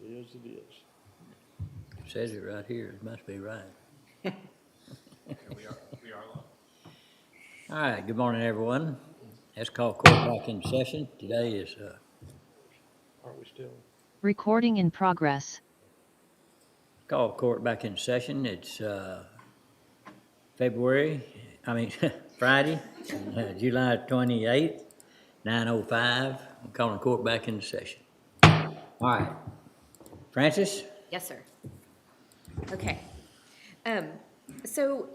Yes, it is. It says it right here, it must be right. And we are live. All right, good morning, everyone. Let's call court back in session. Today is, Aren't we still? Recording in progress. call court back in session. It's, Friday, July 28th, 9:05. I'm calling court back into session. All right. Francis? Yes, sir. Okay. So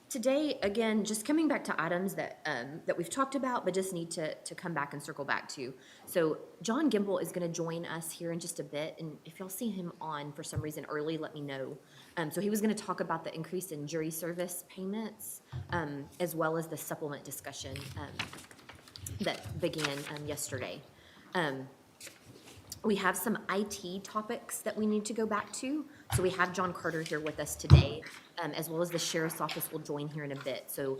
today, again, just coming back to items that we've talked about, but just need to come back and circle back to. So John Gimble is going to join us here in just a bit, and if y'all see him on for some reason early, let me know. So he was going to talk about the increase in jury service payments, as well as the supplement discussion that began yesterday. We have some IT topics that we need to go back to. So we have John Carter here with us today, as well as the sheriff's office will join here in a bit. So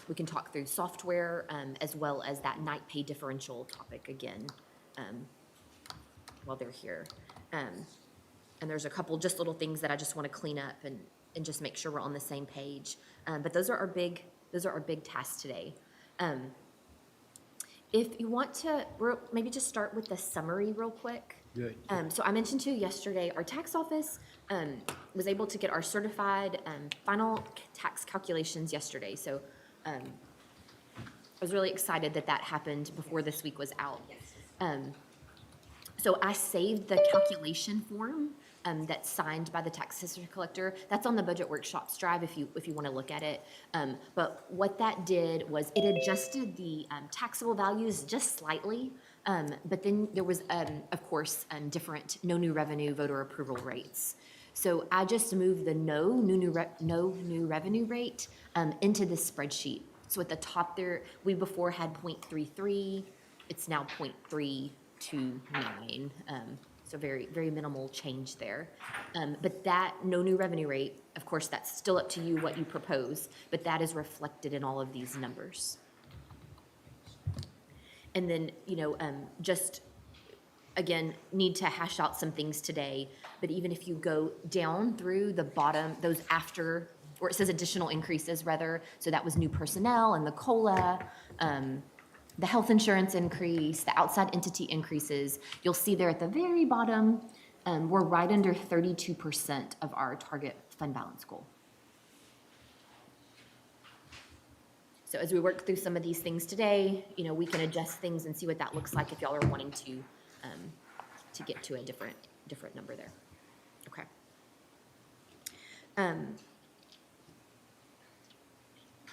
we can talk through software, as well as that night pay differential topic again, while they're here. And there's a couple just little things that I just want to clean up and just make sure we're on the same page. But those are our big tasks today. If you want to, maybe just start with the summary real quick. Good. So I mentioned to you yesterday, our tax office was able to get our certified final tax calculations yesterday. So I was really excited that that happened before this week was out. So I saved the calculation form that's signed by the tax assessor collector. That's on the Budget Workshops drive if you want to look at it. But what that did was it adjusted the taxable values just slightly. But then there was, of course, different no new revenue voter approval rates. So I just moved the no new revenue rate into this spreadsheet. So at the top there, we before had 0.33. It's now 0.329. So very, very minimal change there. But that no new revenue rate, of course, that's still up to you what you propose, but that is reflected in all of these numbers. And then, just, again, need to hash out some things today, but even if you go down through the bottom, those after, or it says additional increases rather, so that was new personnel and the COLA, the health insurance increase, the outside entity increases, you'll see there at the very bottom, we're right under 32% of our target fund balance goal. So as we work through some of these things today, we can adjust things and see what that looks like if y'all are wanting to get to a different number there. Okay.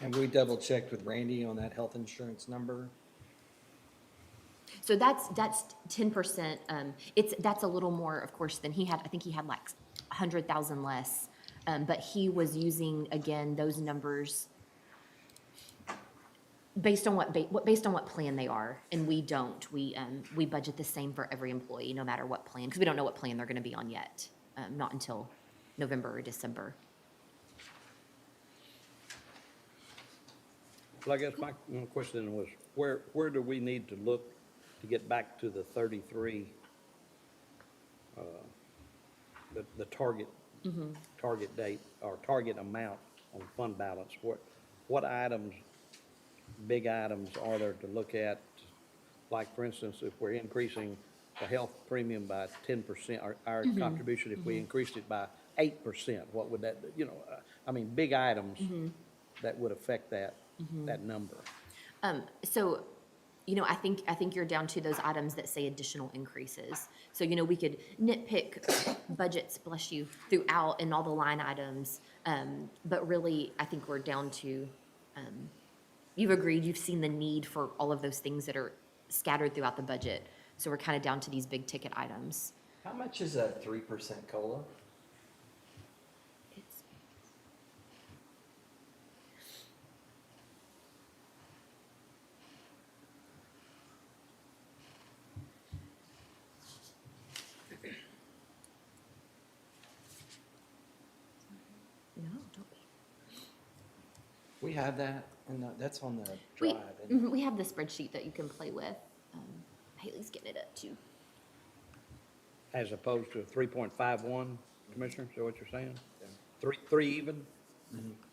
Have we double checked with Randy on that health insurance number? So that's 10%. That's a little more, of course, than he had. I think he had like 100,000 less, but he was using again those numbers based on what plan they are, and we don't. We budget the same for every employee, no matter what plan, because we don't know what plan they're going to be on yet, not until November or December. Well, I guess my question was, where do we need to look to get back to the 33, the target, target date or target amount on fund balance? What items, big items are there to look at? Like, for instance, if we're increasing the health premium by 10%, our contribution, if we increased it by 8%, what would that, big items that would affect that number. So, I think you're down to those items that say additional increases. So, we could nitpick budgets, bless you, throughout and all the line items. But really, I think we're down to, you've agreed, you've seen the need for all of those things that are scattered throughout the budget. So we're kind of down to these big ticket items. How much is a 3% COLA? It's No, don't be. We have that, and that's on the drive. We have the spreadsheet that you can play with. Haley's getting it up too. as opposed to 3.51, Commissioner, is that what you're saying? Three even?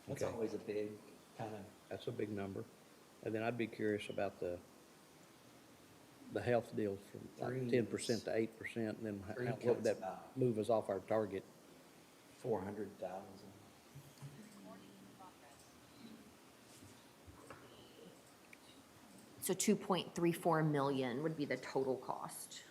That's Okay. always a big kind of, That's a big number. And then I'd be curious about the health deal from like Three 10% to 8%, and then Three what would cuts that about- move us off our target? 400,000. So 2.34 million would be the total cost.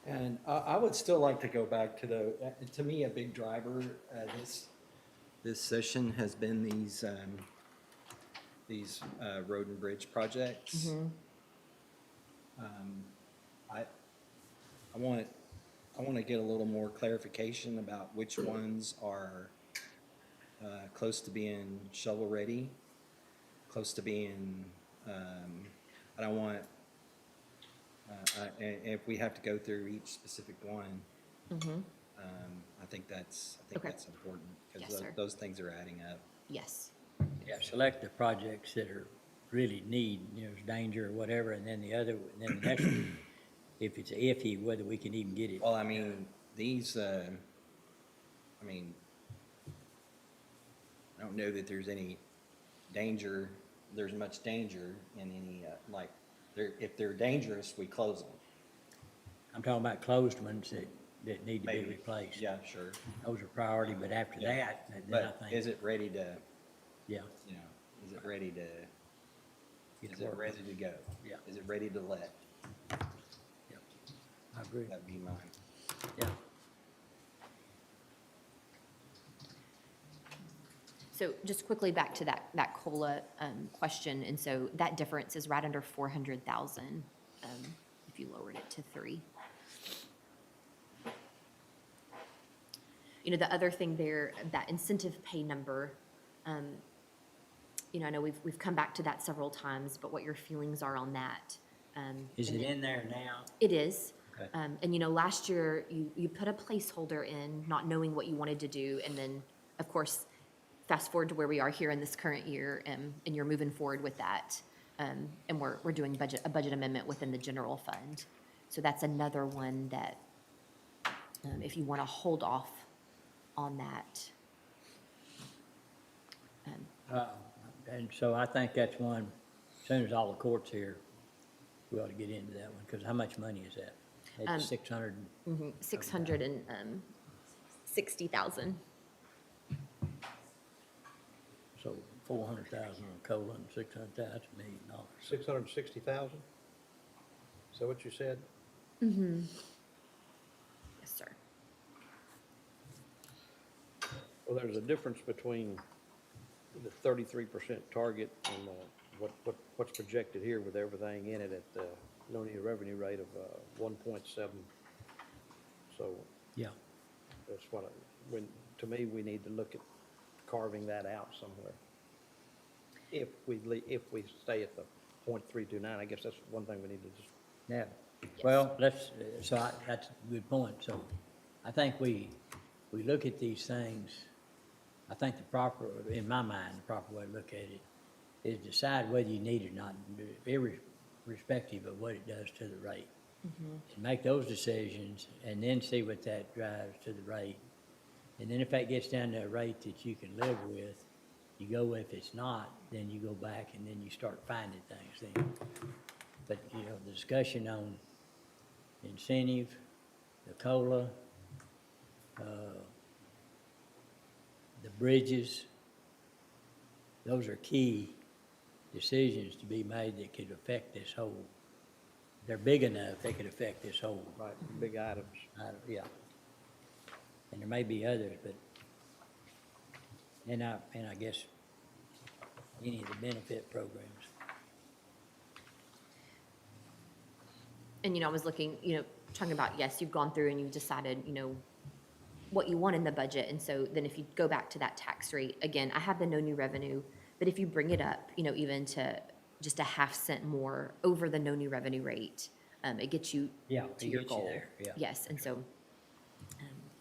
And I would still like to go back to to me, a big driver, this session has been these road and bridge projects. I want to get a little more clarification about which ones are close to being shovel-ready, close to being, I don't want, and if we have to go through each specific one, I think that's Okay. important, Yes, because sir. those things are adding up. Yes. Yeah, select the projects that are really need, there's danger or whatever, and then the next one, if it's iffy, whether we can even get it. Well, I mean, these, I don't know that there's any danger, there's much danger in any, if they're dangerous, we close them. I'm talking about closed ones that need to be Maybe. replaced. Yeah, sure. Those are priority, but after Yeah. that, then I But think. is it ready to, Yeah, is it ready to, Get is to it work. ready to go? Yeah. Is it ready to let? yeah, I agree, That'd be mine. yeah. So just quickly back to that COLA question, and so that difference is right under 400,000 if you lowered it to 3. You know, the other thing there, that incentive pay number, you know, I know we've come back to that several times, but what your feelings are on that? Is and it then- in there now? It is. Okay. And, you know, last year, you put a placeholder in, not knowing what you wanted to do, and then, of course, fast forward to where we are here in this current year, and you're moving forward with that. And we're doing a budget amendment within the general fund. So that's another one that, if you want to hold off on that. And so I think that's one, as soon as all the court's here, we ought to get into that one, because how much money is that? That's 600, 660,000. so 400,000 on COLA and 600,000, that's $1 million. 660,000? Is that what you said? Yes, sir. Well, there's a difference between the 33% target and what's projected here with everything in it at the no new revenue rate of 1.7. So Yeah, that's what, to me, we need to look at carving that out somewhere. If we stay at the 0.329, I guess that's one thing we need to just, yeah. Well, that's a good point. So I think we look at these things, I think in my mind, the proper way to look at it is decide whether you need it or not, irrespective of what it does to the rate. And make those decisions, and then see what that drives to the rate. And then if that gets down to a rate that you can live with, you go. If it's not, then you go back and then you start finding things then. But, you know, the discussion on incentive, the COLA, the bridges, those are key decisions to be made that could affect this whole, they're big enough, they could affect this whole, right, big items. yeah. And there may be others, but, and I guess any of the benefit programs. And, you know, I was looking, you know, talking about, yes, you've gone through and you've decided, you know, what you want in the budget. And so then if you go back to that tax rate, again, I have the no new revenue, but if you bring it up, you know, even to just a half cent more over the no new revenue rate, it gets you Yeah, to it your gets you goal. there, yeah. Yes, and so,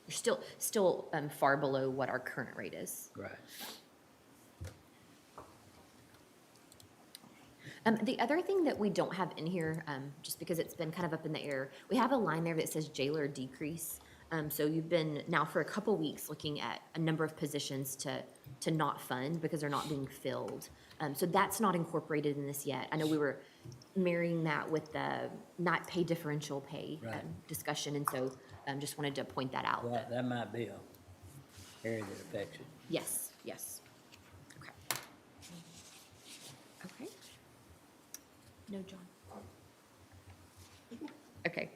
you're still far below what our current rate is. Right. The other thing that we don't have in here, just because it's been kind of up in the air, we have a line there that says jailer decrease. So you've been now for a couple weeks looking at a number of positions to not fund because they're not being filled. So that's not incorporated in this yet. I know we were marrying that with the not pay differential pay Right. discussion, and so just wanted to point that out. That might be a area that affects it. Yes, yes. Okay. Okay. No, John. Okay.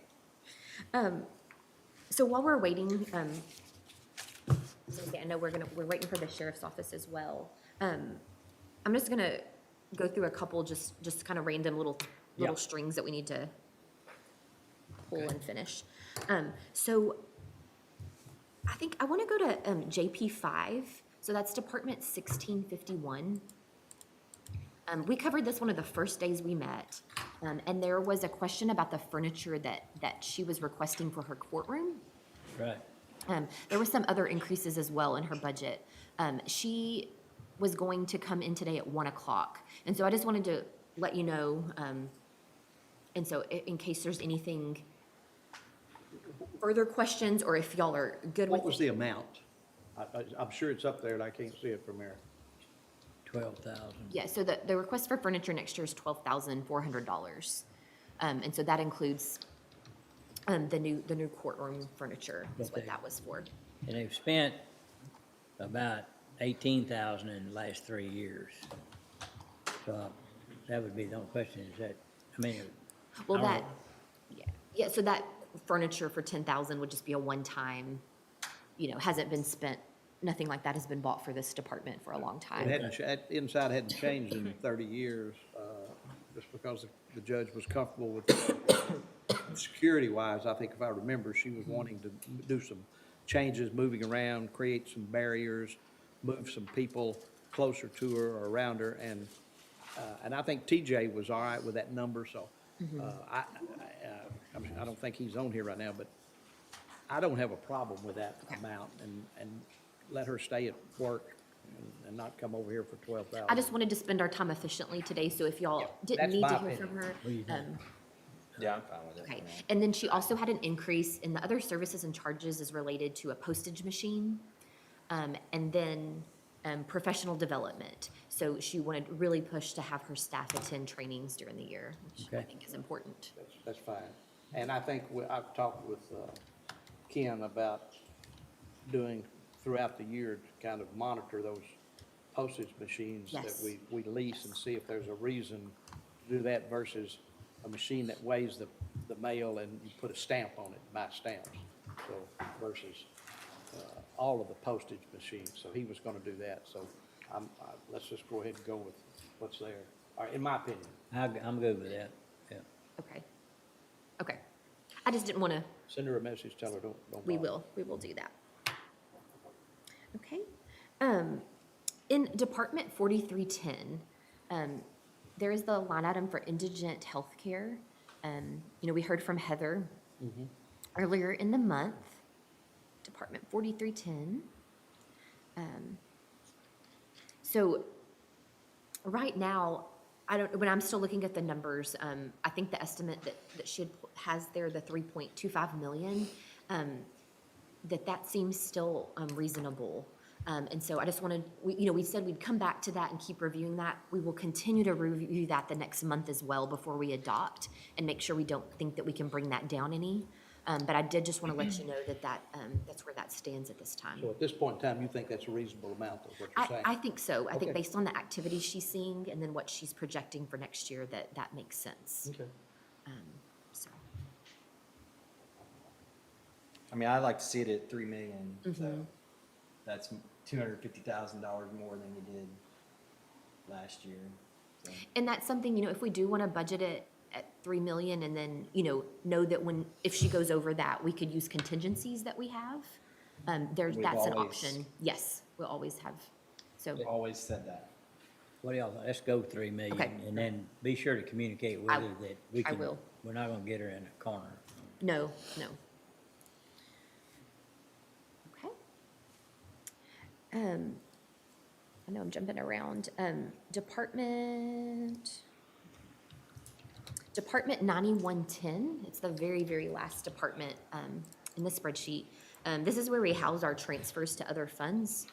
So while we're waiting, so I know we're waiting for the sheriff's office as well. I'm just gonna go through a couple just kind of random little Yeah. strings that we need to pull and finish. So I think I want to go to JP5. So that's Department 1651. We covered this one of the first days we met, and there was a question about the furniture that she was requesting for her courtroom. Right. There were some other increases as well in her budget. She was going to come in today at 1 o'clock, and so I just wanted to let you know, and so in case there's anything, further questions, or if y'all are good with What was it. the amount? I'm sure it's up there and I can't see it from here. 12,000. Yeah, so the request for furniture next year is $12,400. And so that includes the new courtroom furniture is what Okay. that was for. And they've spent about 18,000 in the last 3 years. So that would be the only question is that, I mean, Well, I don't that, know. yeah, so that furniture for 10,000 would just be a one-time, hasn't been spent, nothing like that has been bought for this department for a long It time. hadn't, inside hadn't changed in 30 years, just because the judge was comfortable with, security-wise, I think if I remember, she was wanting to do some changes, moving around, create some barriers, move some people closer to her or around her, and I think TJ was all right with that number, so, I don't think he's on here right now, but I don't have a problem with that amount, and let her stay at work and not come over here for 12,000. I just wanted to spend our time efficiently today, so if y'all Yeah, didn't that's need to my hear opinion. from her. What do you think? Yeah, I'm fine with it. Okay, and then she also had an increase in the other services and charges is related to a postage machine, and then professional development. So she wanted to really push to have her staff attend trainings during the year, which I Okay. think is important. That's fine. And I think I've talked with Ken about doing throughout the year to kind of monitor those postage machines that Yes. we lease and see if there's a reason to do that versus a machine that weighs the mail and you put a stamp on it, buy stamps. So versus all of the postage machines. So he was gonna do that. So let's just go ahead and go with what's there, in my opinion. I'm good with that, yeah. Okay. Okay. I just didn't want to, Send her a message, tell her don't we bother. will do that. Okay. In Department 4310, there is the line item for indigent healthcare. We heard from Heather earlier in the month, Department 4310. So right now, when I'm still looking at the numbers, I think the estimate that she has there, the 3.25 million, that seems still reasonable. And so I just wanted, we said we'd come back to that and keep reviewing that. We will continue to review that the next month as well before we adopt and make sure we don't think that we can bring that down any. But I did just want to let you know that's where that stands at this time. So at this point in time, you think that's a reasonable amount of what you're saying? I think so. I think Okay. based on the activity she's seeing and then what she's projecting for next year, that makes sense. Okay. So, I mean, I'd like to see it at 3 million, Mm-hmm. so that's $250,000 more than you did last year. So, and that's something, if we do want to budget it at 3 million and then, know that if she goes over that, we could use contingencies that we have. We've That's an always- option. Yes, we'll always have. So, I've always said that. What else, let's go 3 million. Okay. And then be sure to communicate with I- her that we I can. will. We're not gonna get her in a corner. no. I know I'm jumping around. Department 9110, it's the very, very last department in the spreadsheet. This is where we house our transfers to other funds.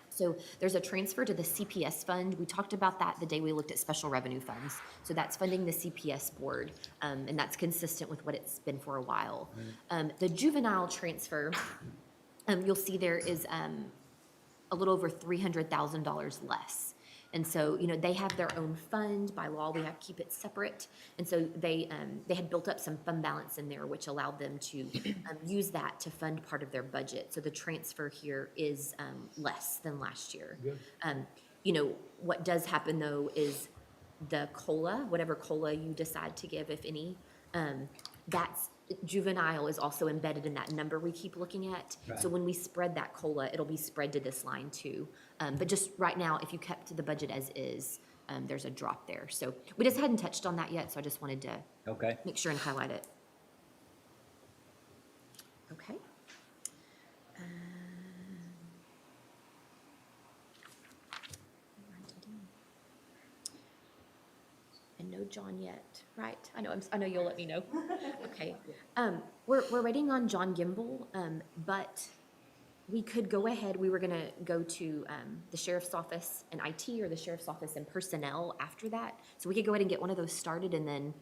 So there's a transfer to the CPS fund. We talked about that the day we looked at special revenue funds. So that's funding the CPS board, and that's consistent with what it's been for a while. The juvenile transfer, you'll see there is a little over $300,000 less. And so, you know, they have their own fund. By law, we have to keep it separate. And so they had built up some fund balance in there, which allowed them to use that to fund part of their budget. So the transfer here is less than last year. You know, what does happen though is the COLA, whatever COLA you decide to give, if any, that's juvenile is also embedded in that number we keep looking at. So when we spread that COLA, it'll be spread to this line too. But just right now, if you kept the budget as is, there's a drop there. So we just hadn't touched on that yet, so I just wanted to Okay. make sure and highlight it. Okay. And no John yet, right? I know you'll let me know. Okay. We're waiting on John Gimbel, but we could go ahead. We were gonna go to the sheriff's office and IT, or the sheriff's office and personnel after that. So we could go ahead and get one of those started and then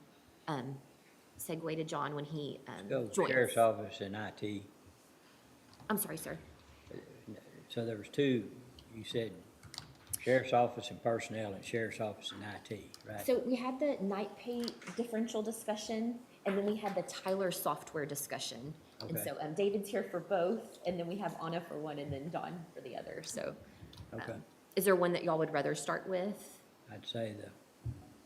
segue to John when he Go joins. Sheriff's Office and IT. I'm sorry, sir. So there was two, you said Sheriff's Office and Personnel and Sheriff's Office and IT, right? So we had the night pay differential discussion, and then we had the Tyler software discussion. And Okay. so David's here for both, and then we have Anna for one, and then Don for the other. So Okay. is there one that y'all would rather start with? I'd say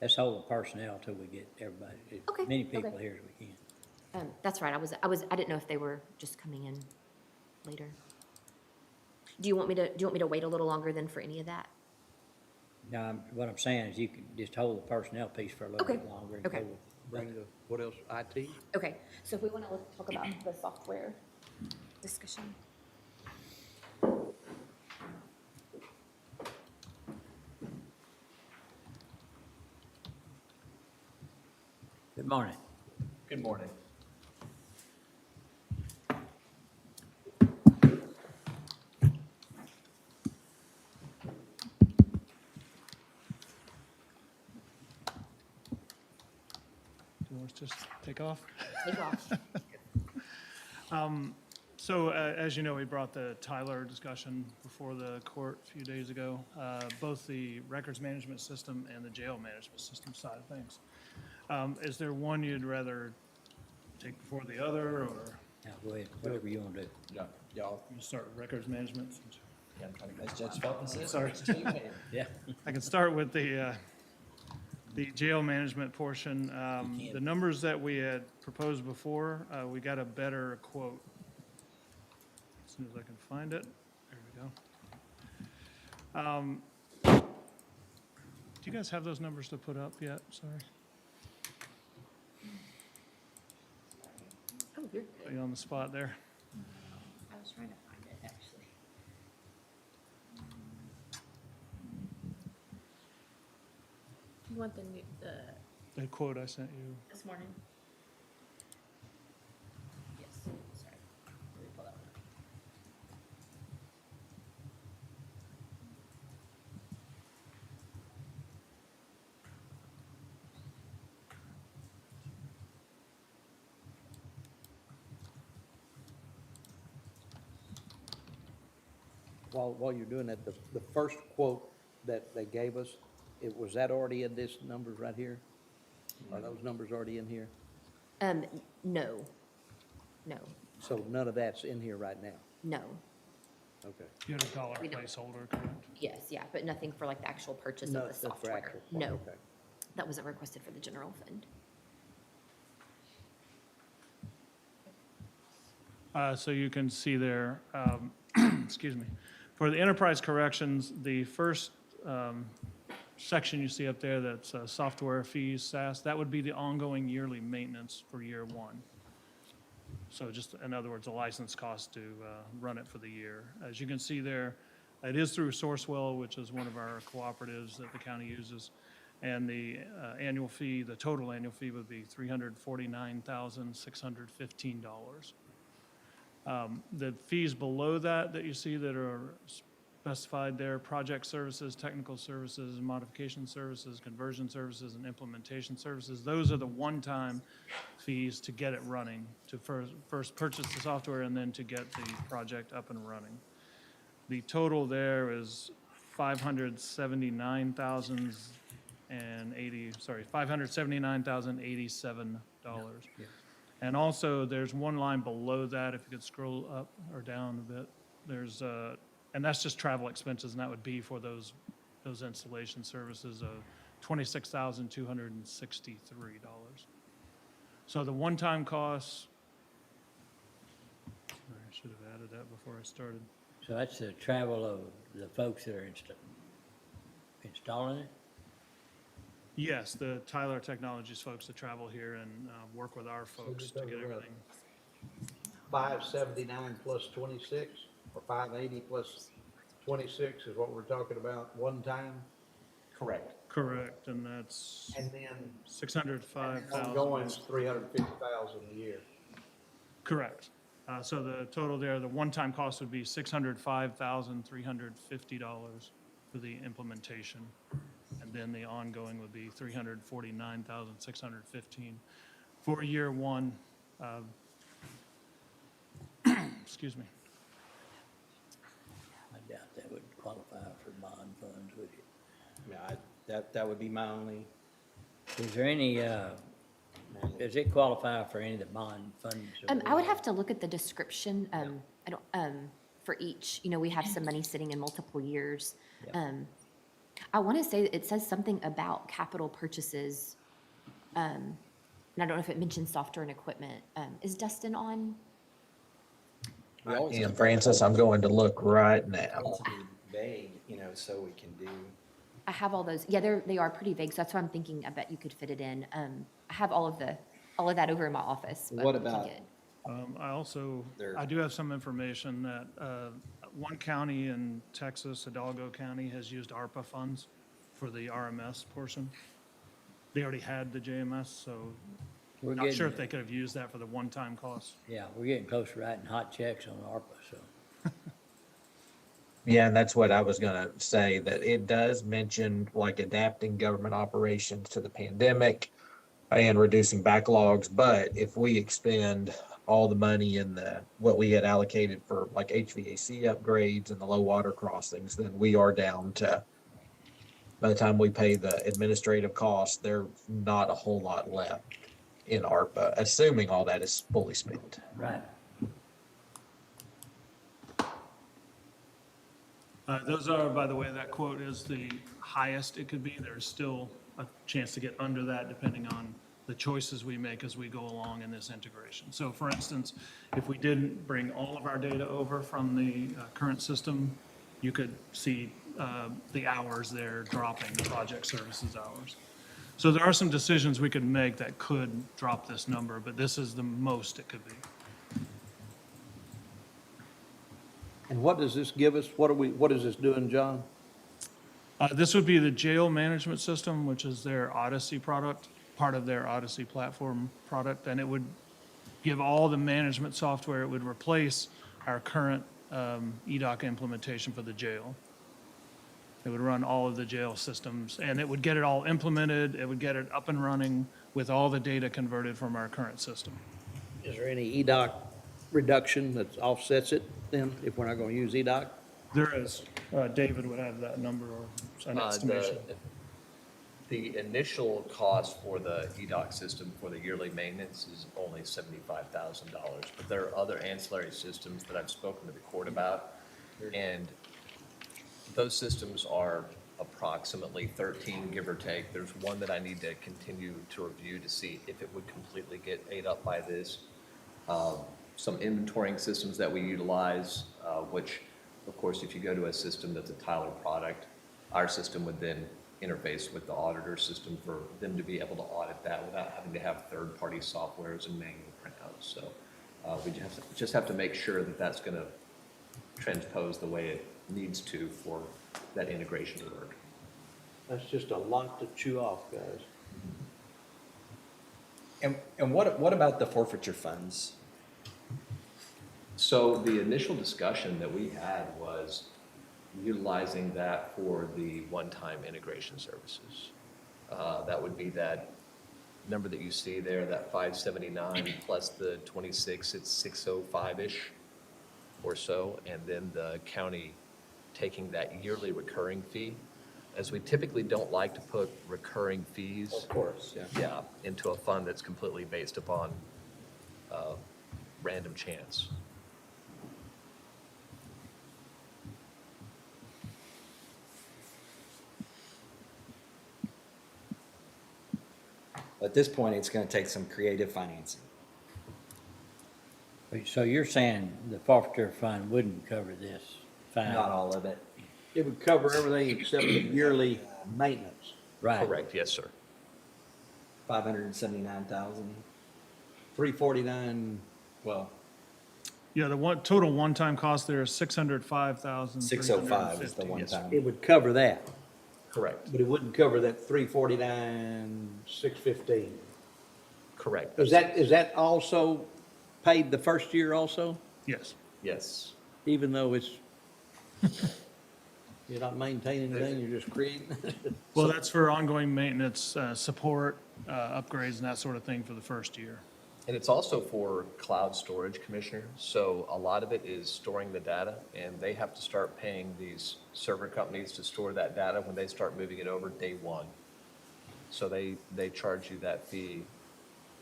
let's hold the personnel till we get everybody, Okay, as many people okay. here as we can. That's right, I didn't know if they were just coming in later. Do you want me to wait a little longer than for any of that? Now, what I'm saying is you can just hold the personnel piece for a little Okay, bit longer and okay. go with. Bring the, what else, IT? Okay, so if we want to talk about the software discussion. Good morning. Good morning. Do you want us to just take off? Take off. So as you know, we brought the Tyler discussion before the court a few days ago, both the records management system and the jail management system side of things. Is there one you'd rather take before the other, or Now, go ahead, whatever you want to do. Yeah, y'all, you start with records management? as Judge Felton said. Sorry. Yeah. I can start with the jail management portion. The numbers that we had proposed before, we got a better quote. As soon as I can find it, there we go. Do you guys have those numbers to put up yet? Sorry, Oh, you're put good. you on the spot there. I was trying to find it, actually. You want the The quote I sent you. this morning? Yes, sorry. Let me pull that one up. While you're doing that, the first quote that they gave us, was that already in this numbers right here? Are those numbers already in here? No. No, So none of that's in here right now? no. Okay. You had a dollar We don't. placeholder, correct? Yes, yeah, but nothing for like the actual purchase No, of the that's for software. actual. No, Okay. that wasn't requested for the general fund. So you can see there, excuse me, for the enterprise corrections, the first section you see up there that's software fees, SaaS, that would be the ongoing yearly maintenance for year one. So just, in other words, a license cost to run it for the year. As you can see there, it is through Sourcewell, which is one of our cooperatives that the county uses. And the annual fee, the total annual fee would be $349,615. The fees below that you see that are specified there, project services, technical services, modification services, conversion services, and implementation services, those are the one-time fees to get it running, to first purchase the software and then to get the project up and running. The total there is $579,087. And also, there's one line below that, if you could scroll up or down a bit, there's, and that's just travel expenses, and that would be for those installation services of $26,263. So the one-time costs, sorry, I should have added that before I started. So that's the travel of the folks that are installing it? Yes, the Tyler Technologies folks that travel here and work with our folks to get everything. 579 plus 26, or 580 plus 26 is what we're talking about, one time? Correct. Correct, and that's And then 605,000. ongoing is 350,000 a year. Correct. So the total there, the one-time cost would be $605,350 for the implementation. And then the ongoing would be $349,615 for year one. Excuse me. I doubt that would qualify for bond funds, would it? Yeah, that would be my only, Is there any, does it qualify for any of the bond funds? I would have to look at the description, I don't, for each, we have some money sitting in multiple years. Yeah. I want to say that it says something about capital purchases. And I don't know if it mentions software and equipment. Is Dustin on? And Francis, I'm going to look right now. relatively vague, so we can do. I have all those. Yeah, they are pretty vague. So that's why I'm thinking, I bet you could fit it in. I have all of that over in my office. but What we can about- get- I do have some information that one county in Texas, Hidalgo County, has used ARPA funds for the RMS portion. They already had the JMS, so We're not sure if getting, they could have used that for the one-time cost. yeah, we're getting close to writing hot checks on ARPA, so. Yeah, and that's what I was gonna say, that it does mention like adapting government operations to the pandemic and reducing backlogs, but if we expend all the money in what we had allocated for like HVAC upgrades and the low water crossings, then we are down to, by the time we pay the administrative costs, there's not a whole lot left in ARPA, assuming all that is fully spent. Right. Those are, by the way, that quote is the highest it could be. There's still a chance to get under that depending on the choices we make as we go along in this integration. So for instance, if we didn't bring all of our data over from the current system, you could see the hours there dropping, the project services hours. So there are some decisions we could make that could drop this number, but this is the most it could be. And what does this give us? What is this doing, John? This would be the jail management system, which is their Odyssey product, part of their Odyssey platform product, and it would give all the management software. It would replace our current EDOC implementation for the jail. It would run all of the jail systems, and it would get it all implemented. It would get it up and running with all the data converted from our current system. Is there any EDOC reduction that offsets it then, if we're not going to use EDOC? There is, David would have that number or an estimation. The initial cost for the EDOC system for the yearly maintenance is only $75,000. But there are other ancillary systems that I've spoken to the court about. And those systems are approximately 13, give or take. There's one that I need to continue to review to see if it would completely get ate up by this. Some inventorying systems that we utilize, which, of course, if you go to a system that's a Tyler product, our system would then interface with the auditor system for them to be able to audit that without having to have third-party softwares and manual printouts. So We just have to make sure that that's going to transpose the way it needs to for that integration to work. That's just a lot to chew off, guys. And what about the forfeiture funds? So the initial discussion that we had was utilizing that for the one-time integration services. That would be that number that you see there, that 579 plus the 26, it's 605-ish or so, and then the county taking that yearly recurring fee. As we typically don't like to put recurring fees. Of course, yeah. Yeah, into a fund that's completely based upon random chance. At this point, it's gonna take some creative financing. So you're saying the forfeiture fund wouldn't cover this fine? Not all of it. It would cover everything except the yearly maintenance. Right. Correct, yes, sir. 579,000. 349, Well, Yeah, the total one-time cost there is 605,000. 605 is the one Yes, sir. time. it would cover that, Correct, but it wouldn't cover that 349, 615. correct. Is that also paid the first year also, Yes. Yes. even though it's, you're not maintaining anything, you're just creating? Well, that's for ongoing maintenance, support, upgrades and that sort of thing for the first year. And it's also for cloud storage, Commissioner. So a lot of it is storing the data, and they have to start paying these server companies to store that data when they start moving it over day one. So they charge you that fee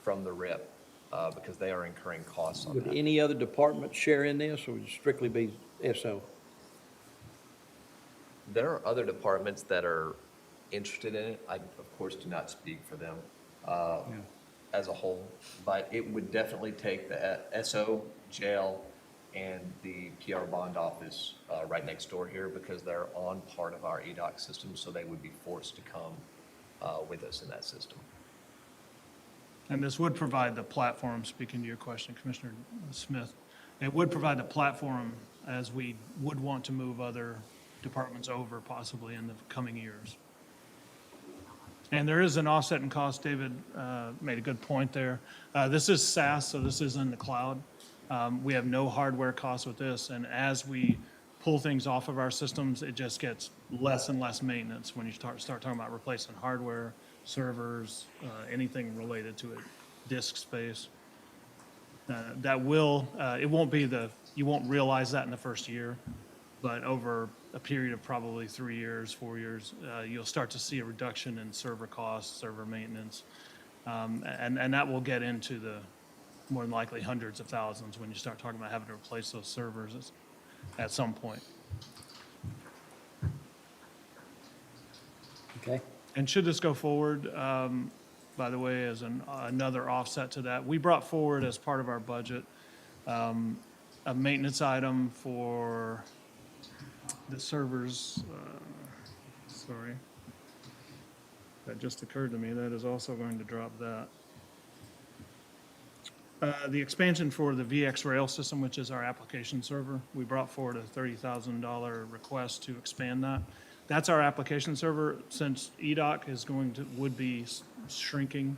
from the RIP because they are incurring costs on Would that. any other department share in this, or would it strictly be SO? There are other departments that are interested in it. I, of course, do not speak for them as a whole, but it would definitely take the SO, jail, and the PR bond office right next door here because they're on part of our EDOC system, so they would be forced to come with us in that system. And this would provide the platform, speaking to your question, Commissioner Smith, it would provide the platform as we would want to move other departments over possibly in the coming years. And there is an offset in cost. David made a good point there. This is SaaS, so this is in the cloud. We have no hardware costs with this, and as we pull things off of our systems, it just gets less and less maintenance when you start talking about replacing hardware, servers, anything related to it, disk space. That will, it won't be you won't realize that in the first year, but over a period of probably 3 years, 4 years, you'll start to see a reduction in server costs, server maintenance. And that will get into the more than likely hundreds of thousands when you start talking about having to replace those servers at some point. Okay. And should this go forward, by the way, as another offset to that, we brought forward as part of our budget a maintenance item for the servers. Sorry. That just occurred to me. That is also going to drop that. The expansion for the VX Rail system, which is our application server, we brought forward a $30,000 request to expand that. That's our application server. Since EDOC would be shrinking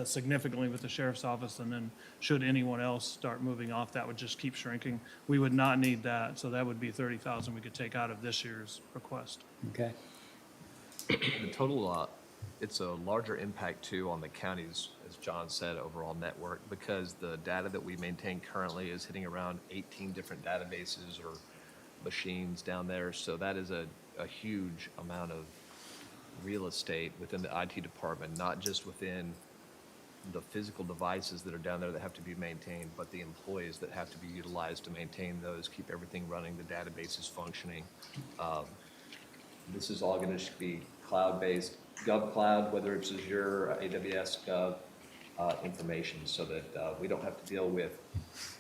significantly with the sheriff's office, and then should anyone else start moving off, that would just keep shrinking. We would not need that, so that would be $30,000 we could take out of this year's request. Okay. The total, it's a larger impact too on the county's, as John said, overall network, because the data that we maintain currently is hitting around 18 different databases or machines down there. So that is a huge amount of real estate within the IT department, not just within the physical devices that are down there that have to be maintained, but the employees that have to be utilized to maintain those, keep everything running, the databases functioning. This is all going to be cloud-based, GovCloud, whether it's Azure, AWS, Gov, information, so that we don't have to deal with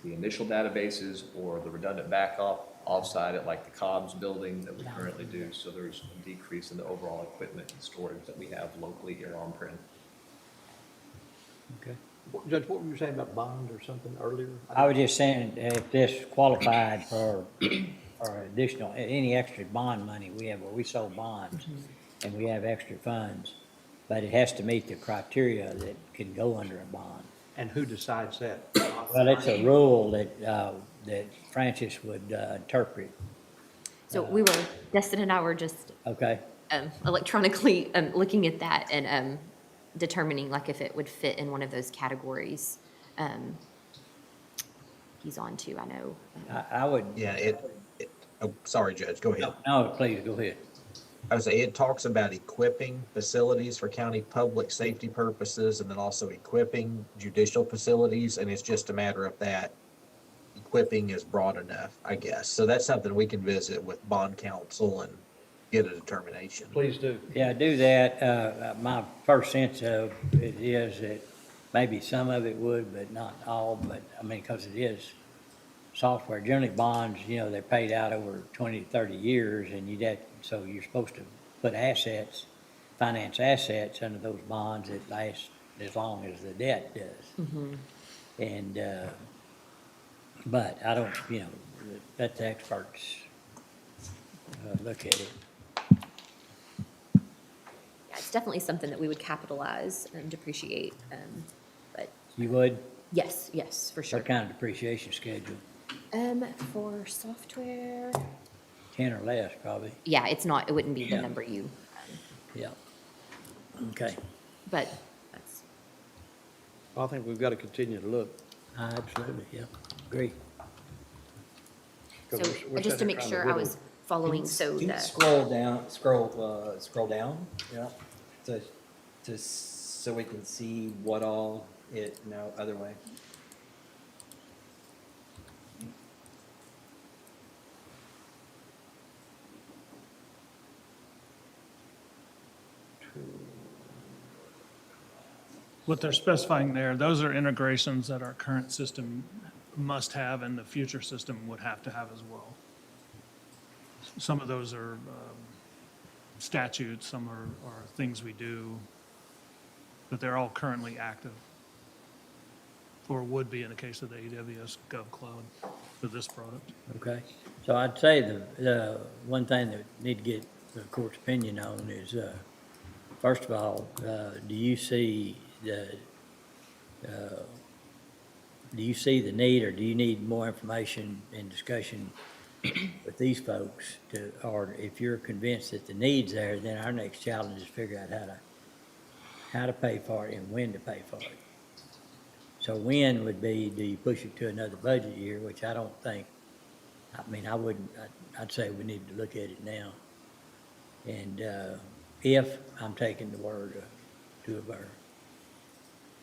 the initial databases or the redundant backup offsite at like the COBS building that we currently do. So there's a decrease in the overall equipment and storage that we have locally here on-prem. Okay. Judge, what were you saying about bond or something earlier? I was just saying, if this qualified for additional, any extra bond money we have, where we sold bonds, and we have extra funds, but it has to meet the criteria that can go under a bond. And who decides that? Well, it's a rule that, that Francis would interpret, So we were, Destin and I were just okay? electronically looking at that and determining like if it would fit in one of those categories. He's on to, I know. I would, Yeah, oh, sorry, Judge, go ahead. no, please, go ahead. I would say it talks about equipping facilities for county public safety purposes and then also equipping judicial facilities, and it's just a matter of that. Equipping is broad enough, I guess. So that's something we can visit with bond counsel and get a determination. Please do. Yeah, do that. My first sense of it is that maybe some of it would, but not all, but, I mean, because it is software. Generally bonds, you know, they're paid out over 20 to 30 years, and so you're supposed to put assets, finance assets under those bonds that last as long as the debt does. And, but I don't, you know, let the experts look at it. Yeah, it's definitely something that we would capitalize and depreciate. But You would? yes, for sure. What kind of depreciation schedule? For software, 10 or less, probably. yeah, it wouldn't be the Yeah. number you, Yeah. Okay. but that's, I think we've got to continue to look. Absolutely, yeah. Agree. so 'Cause we're just to sitting make trying sure I whittle. was following, so Can you the, scroll down, yeah, so we can see what all other way. What they're specifying there, those are integrations that our current system must have and the future system would have to have as well. Some of those are statutes, some are things we do, but they're all currently active. Or would be in the case of the AWS GovCloud for this product. Okay. So I'd say the one thing that need to get the court's opinion on is, first of all, do you see the need, or do you need more information and discussion with these folks or if you're convinced that the need's there, then our next challenge is figure out how to pay for it and when to pay for it. So when would be, do you push it to another budget year, which I don't think, I mean, I'd say we need to look at it now. And, if I'm taking the word of two of our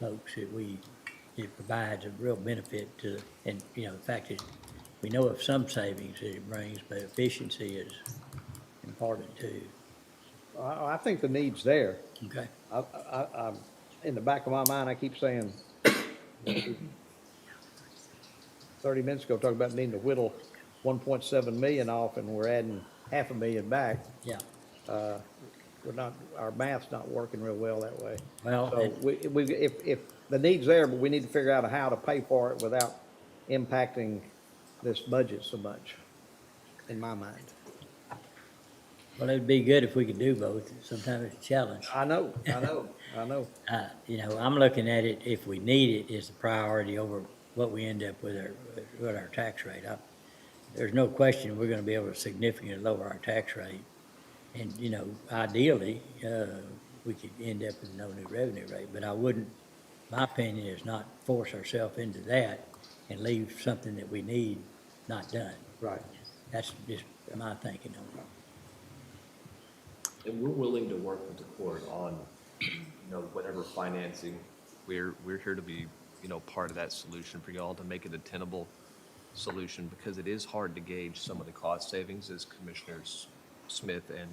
folks, it provides a real benefit to, and, you know, the fact that we know of some savings that it brings, but efficiency is important too. I think the need's there. Okay? I'm, in the back of my mind, I keep saying, 30 minutes ago, talking about needing to whittle 1.7 million off, and we're adding $500,000 back. Yeah. Our math's not working real well that way. Well, So if the need's there, but we need to figure out how to pay for it without impacting this budget so much, in my mind. well, it'd be good if we could do both. Sometimes it's a challenge. I know. You know, I'm looking at it, if we need it, is the priority over what we end up with our tax rate. There's no question we're gonna be able to significantly lower our tax rate. And, you know, ideally, we could end up with no new revenue rate, but I wouldn't, my opinion is not force ourselves into that and leave something that we need not done. Right. That's just my thinking on it. And we're willing to work with the court on, whatever financing. We're here to be, part of that solution for y'all to make it a tenable solution, because it is hard to gauge some of the cost savings, as Commissioners Smith and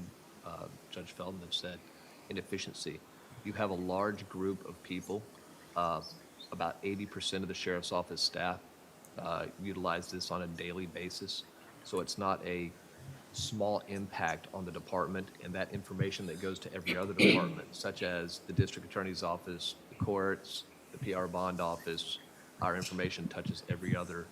Judge Feldman have said, in efficiency. You have a large group of people, about 80% of the sheriff's office staff utilize this on a daily basis. So it's not a small impact on the department, and that information that goes to every other department, such as the district attorney's office, the courts, the PR bond office, our information touches every other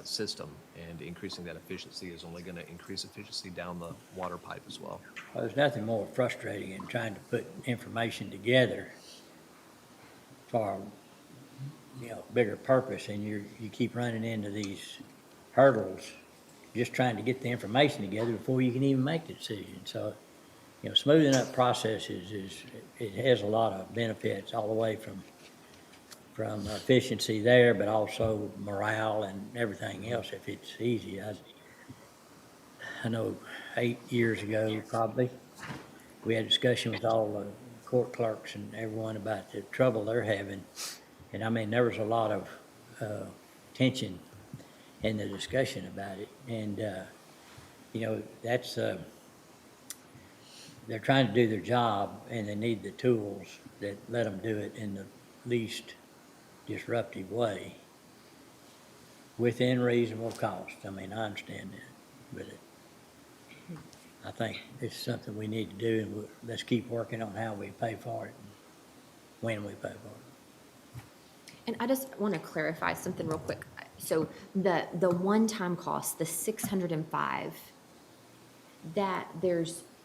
system, and increasing that efficiency is only going to increase efficiency down the water pipe as well. Well, there's nothing more frustrating than trying to put information together for, bigger purpose, and you keep running into these hurdles, just trying to get the information together before you can even make the decision. So, smoothing up processes it has a lot of benefits all the way from efficiency there, but also morale and everything else if it's easy. I know 8 years ago, probably, we had a discussion with all the court clerks and everyone about the trouble they're having. And I mean, there was a lot of tension in the discussion about it. And, that's, they're trying to do their job and they need the tools that let them do it in the least disruptive way within reasonable cost. I mean, I understand that, but I think it's something we need to do, and let's keep working on how we pay for it and when we pay for it. And I just want to clarify something real quick. So the one-time cost, the 605, that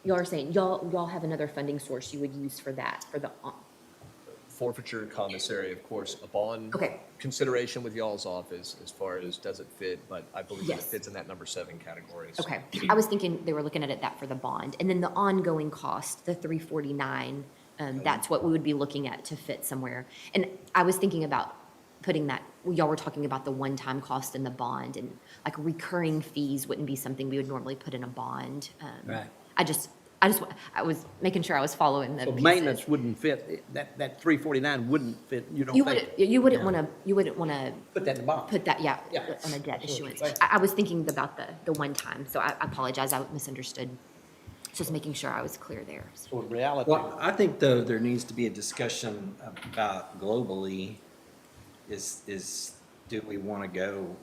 y'all are saying, y'all have another funding source you would use for that, for the, Forfeiture, commissary, of course, a bond Okay. consideration with y'all's office as far as does it fit, but I believe it Yes. fits in that number 7 category. So okay. I was thinking they were looking at it that for the bond. And then the ongoing cost, the 349, that's what we would be looking at to fit somewhere. And I was thinking about putting that, y'all were talking about the one-time cost in the bond, and like recurring fees wouldn't be something we would normally put in a bond. Right. I was making sure I was following the So pieces. maintenance wouldn't fit, that 349 wouldn't fit, you don't You think? wouldn't want to Put that in the bond. put that, yeah, Yeah. on a debt That's what issuance. I'm saying. I was thinking about the one time, so I apologize, I misunderstood. Just making sure I was clear there. So in reality, Well, I think though there needs to be a discussion about globally is do we want to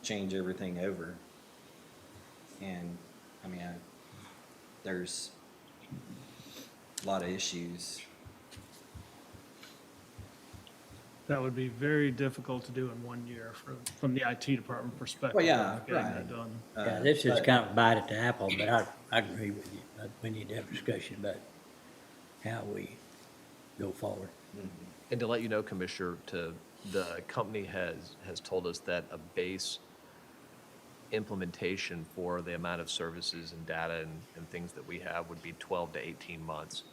change everything over? And I mean, there's a lot of issues. That would be very difficult to do in 1 year from the IT department perspective. Well, yeah, of getting that right. done. Yeah, this is kind of a bite at the apple, but I agree with you. We need to have a discussion about how we go forward. And to let you know, Commissioner, the company has told us that a base implementation for the amount of services and data and things that we have would be 12 to 18 months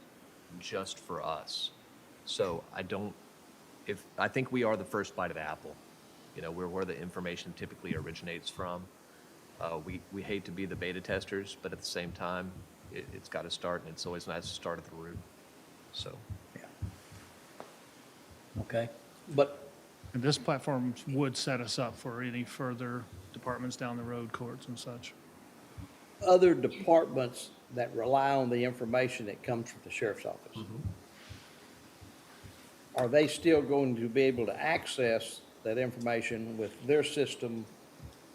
just for us. So I think we are the first bite of the apple. We're where the information typically originates from. We hate to be the beta testers, but at the same time, it's got to start, and it's always nice to start at the root. So. Okay? but And this platform would set us up for any further departments down the road, courts and such. other departments that rely on the information that comes from the sheriff's office, are they still going to be able to access that information with their system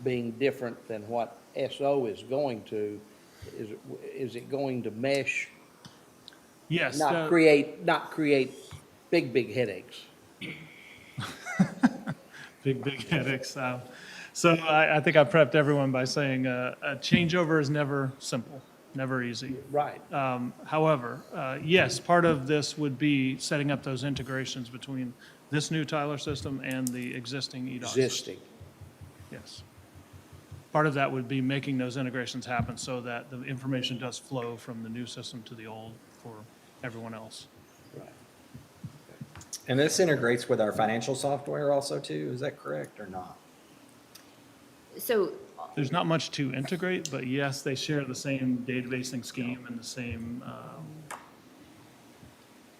being different than what SO is going to? Is it going to mesh, Yes. not create big headaches? Big headaches. So I think I prepped everyone by saying a changeover is never simple, never easy. Right. However, yes, part of this would be setting up those integrations between this new Tyler system and the existing EDOC system. Existing. Yes. Part of that would be making those integrations happen so that the information does flow from the new system to the old for everyone else. Right. And this integrates with our financial software also too, is that correct or not? So, There's not much to integrate, but yes, they share the same databasing scheme and the same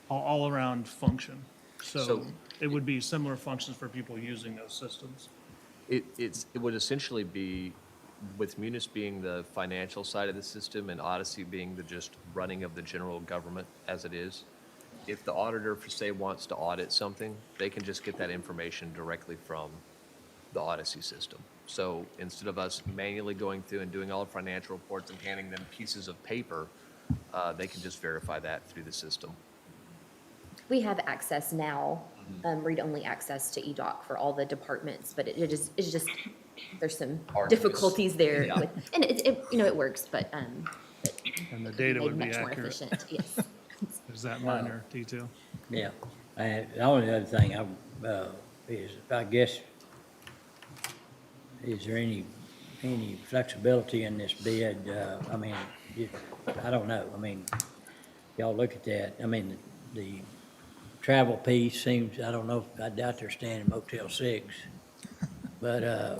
all-around function. So So- it would be similar functions for people using those systems. It would essentially be, with Munis being the financial side of the system and Odyssey being the just running of the general government as it is, if the auditor, for say, wants to audit something, they can just get that information directly from the Odyssey system. So instead of us manually going through and doing all the financial reports and handing them pieces of paper, they can just verify that through the system. we have access now, read-only access to EDOC for all the departments, but it's just, there's some Arduous. difficulties there Yeah. with, and it works, but And the could data made would be much more accurate. efficient, yes. There's that minor detail. Yeah, and the only other thing is, I guess, is there any flexibility in this bid? I mean, I don't know, I mean, y'all look at that, I mean, the travel piece seems, I don't know, I doubt they're staying in Motel 6, but, I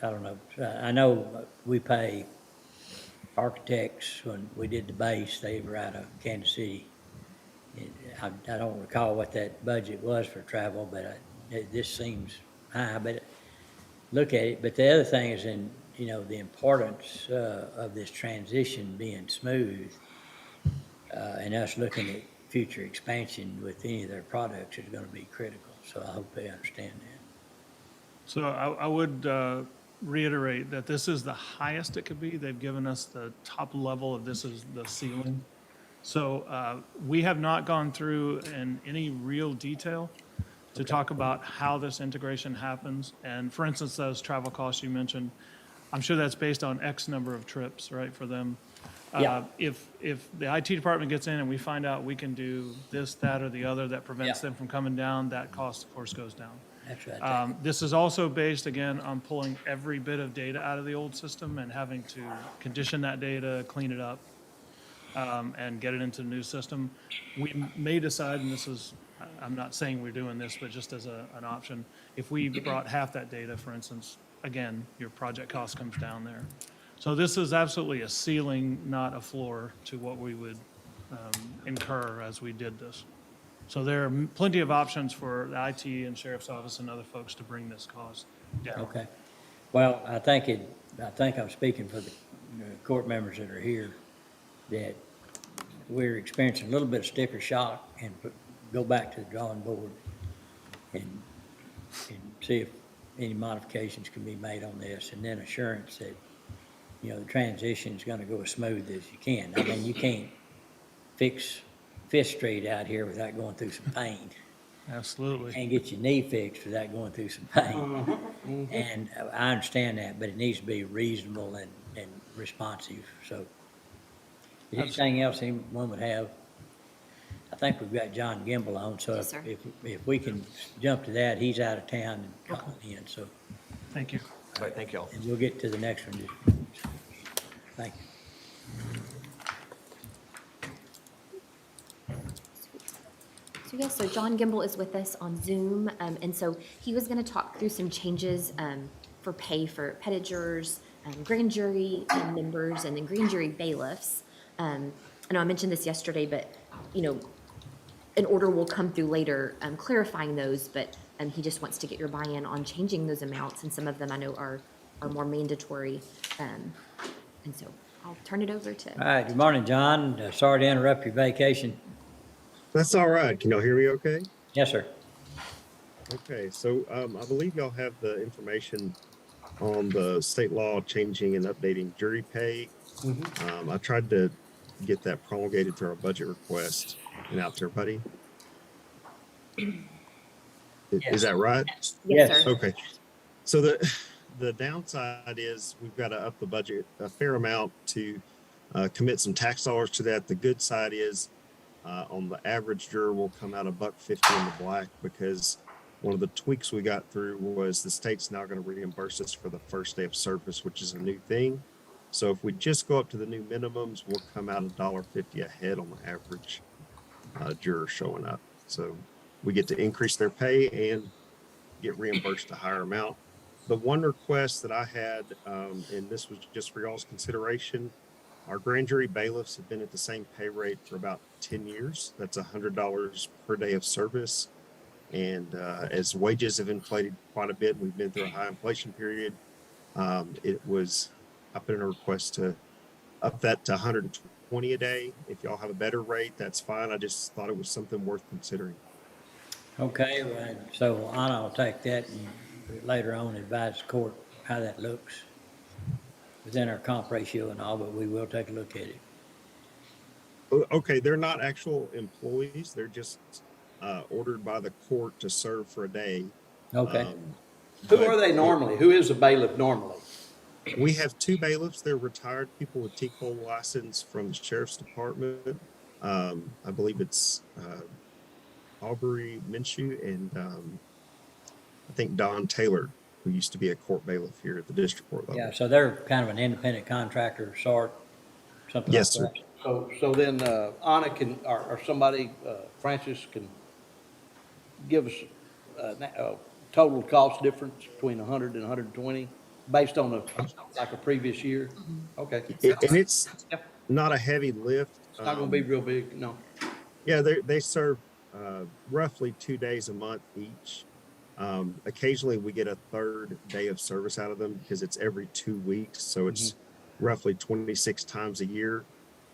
don't know, I know we pay architects, when we did the base, they were out of Kansas City. I don't recall what that budget was for travel, but this seems high, but look at it. But the other thing is the importance of this transition being smooth, and us looking at future expansion with any of their products is gonna be critical, so I hope they understand that. So I would reiterate that this is the highest it could be. They've given us the top level of this is the ceiling. So we have not gone through in any real detail to talk about how this integration happens. And for instance, those travel costs you mentioned, I'm sure that's based on X number of trips, right, for them. Yeah. If the IT department gets in and we find out we can do this, that, or the other that prevents Yeah. them from coming down, that cost, of course, goes down. That's right. This is also based, again, on pulling every bit of data out of the old system and having to condition that data, clean it up, and get it into the new system. We may decide, and this is, I'm not saying we're doing this, but just as an option, if we brought half that data, for instance, again, your project cost comes down there. So this is absolutely a ceiling, not a floor, to what we would incur as we did this. So there are plenty of options for the IT and sheriff's office and other folks to bring this cost down. Okay. Well, I think I'm speaking for the court members that are here, that we're experiencing a little bit of sticker shock and go back to the drawing board and see if any modifications can be made on this, and then assurance that, the transition is gonna go as smooth as you can. I mean, you can't fix Fifth Street out here without going through some pain. Absolutely. Can't get your knee fixed without going through some pain. And I understand that, but it needs to be reasonable and responsive, so. Is there anything else anyone would have? I think we've got John Gimble on, so Yes, sir. if we can jump to that, he's out of town and calling in, so, Thank you. All right, thank y'all. and we'll get to the next one. Thank you. So John Gimble is with us on Zoom, and so he was gonna talk through some changes for pay for pettit jurors, grand jury members, and then grand jury bailiffs. I know I mentioned this yesterday, but, an order will come through later clarifying those, but he just wants to get your buy-in on changing those amounts, and some of them I know are more mandatory. And so I'll turn it over to. All right, good morning, John. Sorry to interrupt your vacation. That's all right. Can y'all hear me okay? Yes, sir. Okay, so I believe y'all have the information on the state law changing and updating jury pay. I tried to get that promulgated through our budget request and out to everybody. Is that right? Yes. Yes, sir. Okay. So the downside is we've got to up the budget a fair amount to commit some tax dollars to that. The good side is on the average juror will come out $1.50 in the black, because one of the tweaks we got through was the state's now going to reimburse us for the first day of service, which is a new thing. So if we just go up to the new minimums, we'll come out $1.50 ahead on the average juror showing up. So we get to increase their pay and get reimbursed a higher amount. The one request that I had, and this was just for y'all's consideration, our grand jury bailiffs have been at the same pay rate for about 10 years. That's $100 per day of service. And as wages have inflated quite a bit, we've been through a high inflation period. I put in a request to up that to $120 a day. If y'all have a better rate, that's fine. I just thought it was something worth considering. Okay, well, so Anna will take that and later on advise the court how that looks within our comp ratio and all, but we will take a look at it. Okay, they're not actual employees. They're just ordered by the court to serve for a day. Okay, Who But are they normally? Who is the bailiff normally? we have two bailiffs. They're retired people with T-Cole license from the sheriff's department. I believe it's Aubrey Minshew and I think Don Taylor, who used to be a court bailiff here at the district court level. yeah, so they're kind of an independent contractor sort, something like Yes, sir. that. So then, Anna can, or somebody, Francis can give us a total cost difference between 100 and 120 based on like a previous year? Okay. And it's Yeah. not a heavy lift. It's not gonna be real big, no. Yeah, they serve roughly 2 days a month each. Occasionally we get a third day of service out of them because it's every 2 weeks. So it's roughly 26 times a year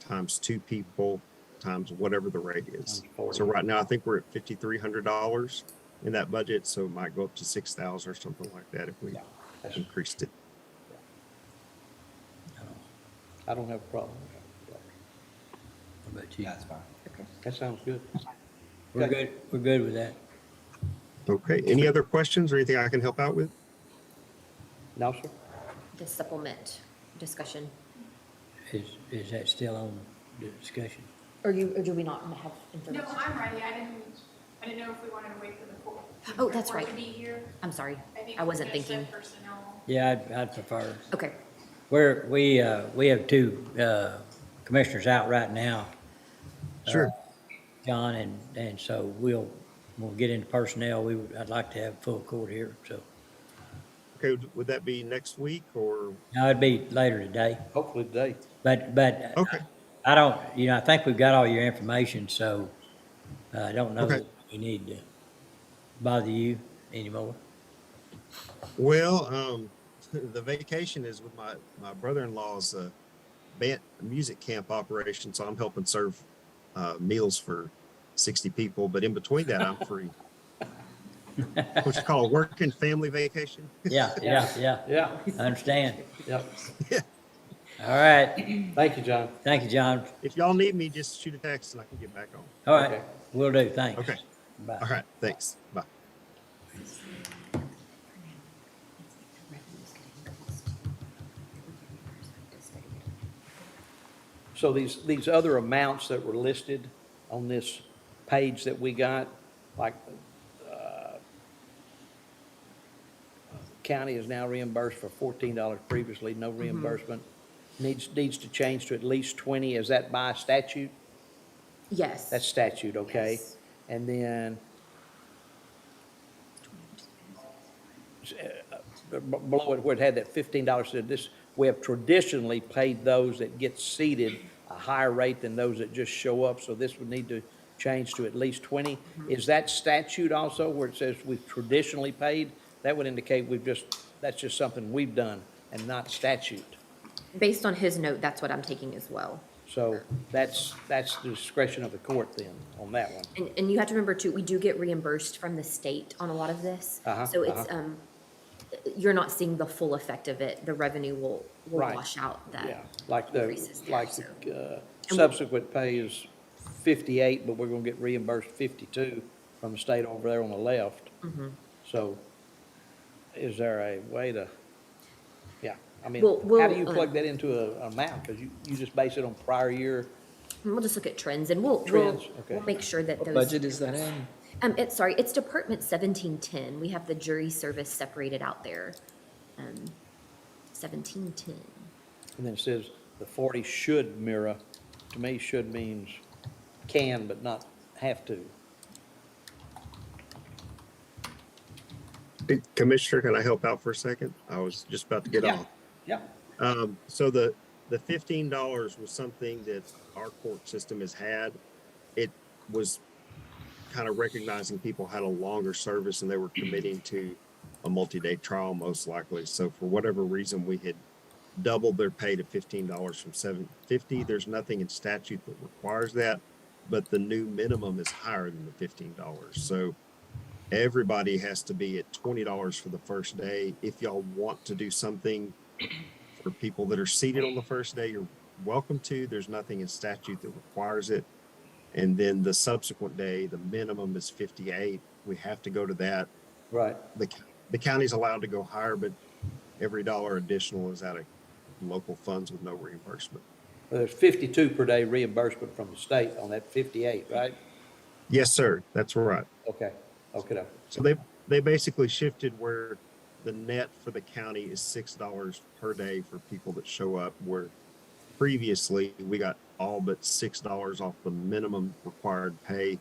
times 2 people times whatever the rate is. Times 40. So right now I think we're at $5,300 in that budget. So it might go up to 6,000 or something like that if we That's- increased it. I don't have a problem with that. What about you? That sounds good. We're good, we're good with that. Okay. Any other questions or anything I can help out with? No, sir? The supplement discussion. Is that still on the discussion? Or do we not have No, information? I'm ready. I didn't know if we wanted to wait for the court. Oh, that's court right. To be here. I'm sorry. think I we're wasn't gonna set thinking. Personnel. Yeah, I'd prefer. Okay. We have two commissioners out right now, Sure. John, and so we'll get into personnel. I'd like to have full court here, so. Okay. Would that be next week or? Now, it'd be later today, Hopefully today. but Okay. I don't, I think we've got all your information, so I don't know Okay. that we need to bother you anymore. Well, the vacation is with my brother-in-law's band music camp operation, so I'm helping serve meals for 60 people. But in between that, I'm free. What you call a working family vacation? Yeah. Yeah, I understand. yep. All right. Thank you, John. Thank you, John. If y'all need me, just shoot a text and I can get back on. All right. Okay. Will do. Thanks. Okay. Bye. All right. Thanks. Bye. So these other amounts that were listed on this page that we got, like, county is now reimbursed for $14 previously, no reimbursement. Needs to change to at least 20, is that by statute? Yes. That's statute, okay? Yes. And then, below it where it had that $15, said this, we have traditionally paid those that get seated a higher rate than those that just show up, so this would need to change to at least 20. Is that statute also where it says we've traditionally paid? That would indicate that's just something we've done and not statute. Based on his note, that's what I'm taking as well. So that's the discretion of the court then on that one. And you have to remember too, we do get reimbursed from the state on a lot of this. So it's, you're not seeing the full effect of it. The revenue will Right. wash out that. Yeah, like increases there, like so. the And subsequent pay is 58, but we're gonna get reimbursed 52 from the state over there on the left. Mm-hmm. So is there a way to, yeah, I mean, We'll- how do you we'll, plug that into an amount? Because you just base it on prior year. We'll just look at trends and we'll Trends, okay. make sure that What those. budget is that in? It's Department 1710. We have the jury service separated out there. 1710. And then it says the 40 should mirror. To me, should means can, but not have to. Hey, Commissioner, can I help out for a second? I was just about to get Yeah. off. Yeah, So the $15 was something that our court system has had. It was kind of recognizing people had a longer service and they were committing to a multi-day trial most likely. So for whatever reason, we had doubled their pay to $15 from $7.50. There's nothing in statute that requires that, but the new minimum is higher than the $15. So everybody has to be at $20 for the first day. If y'all want to do something for people that are seated on the first day, you're welcome to. There's nothing in statute that requires it. And then the subsequent day, the minimum is 58. We have to go to that. Right. The county's allowed to go higher, but every dollar additional is out of local funds with no reimbursement. There's 52 per day reimbursement from the state on that 58, right? Yes, sir. That's right. Okay, okay. So they basically shifted where the net for the county is $6 per day for people that show up, where previously we got all but $6 off the minimum required pay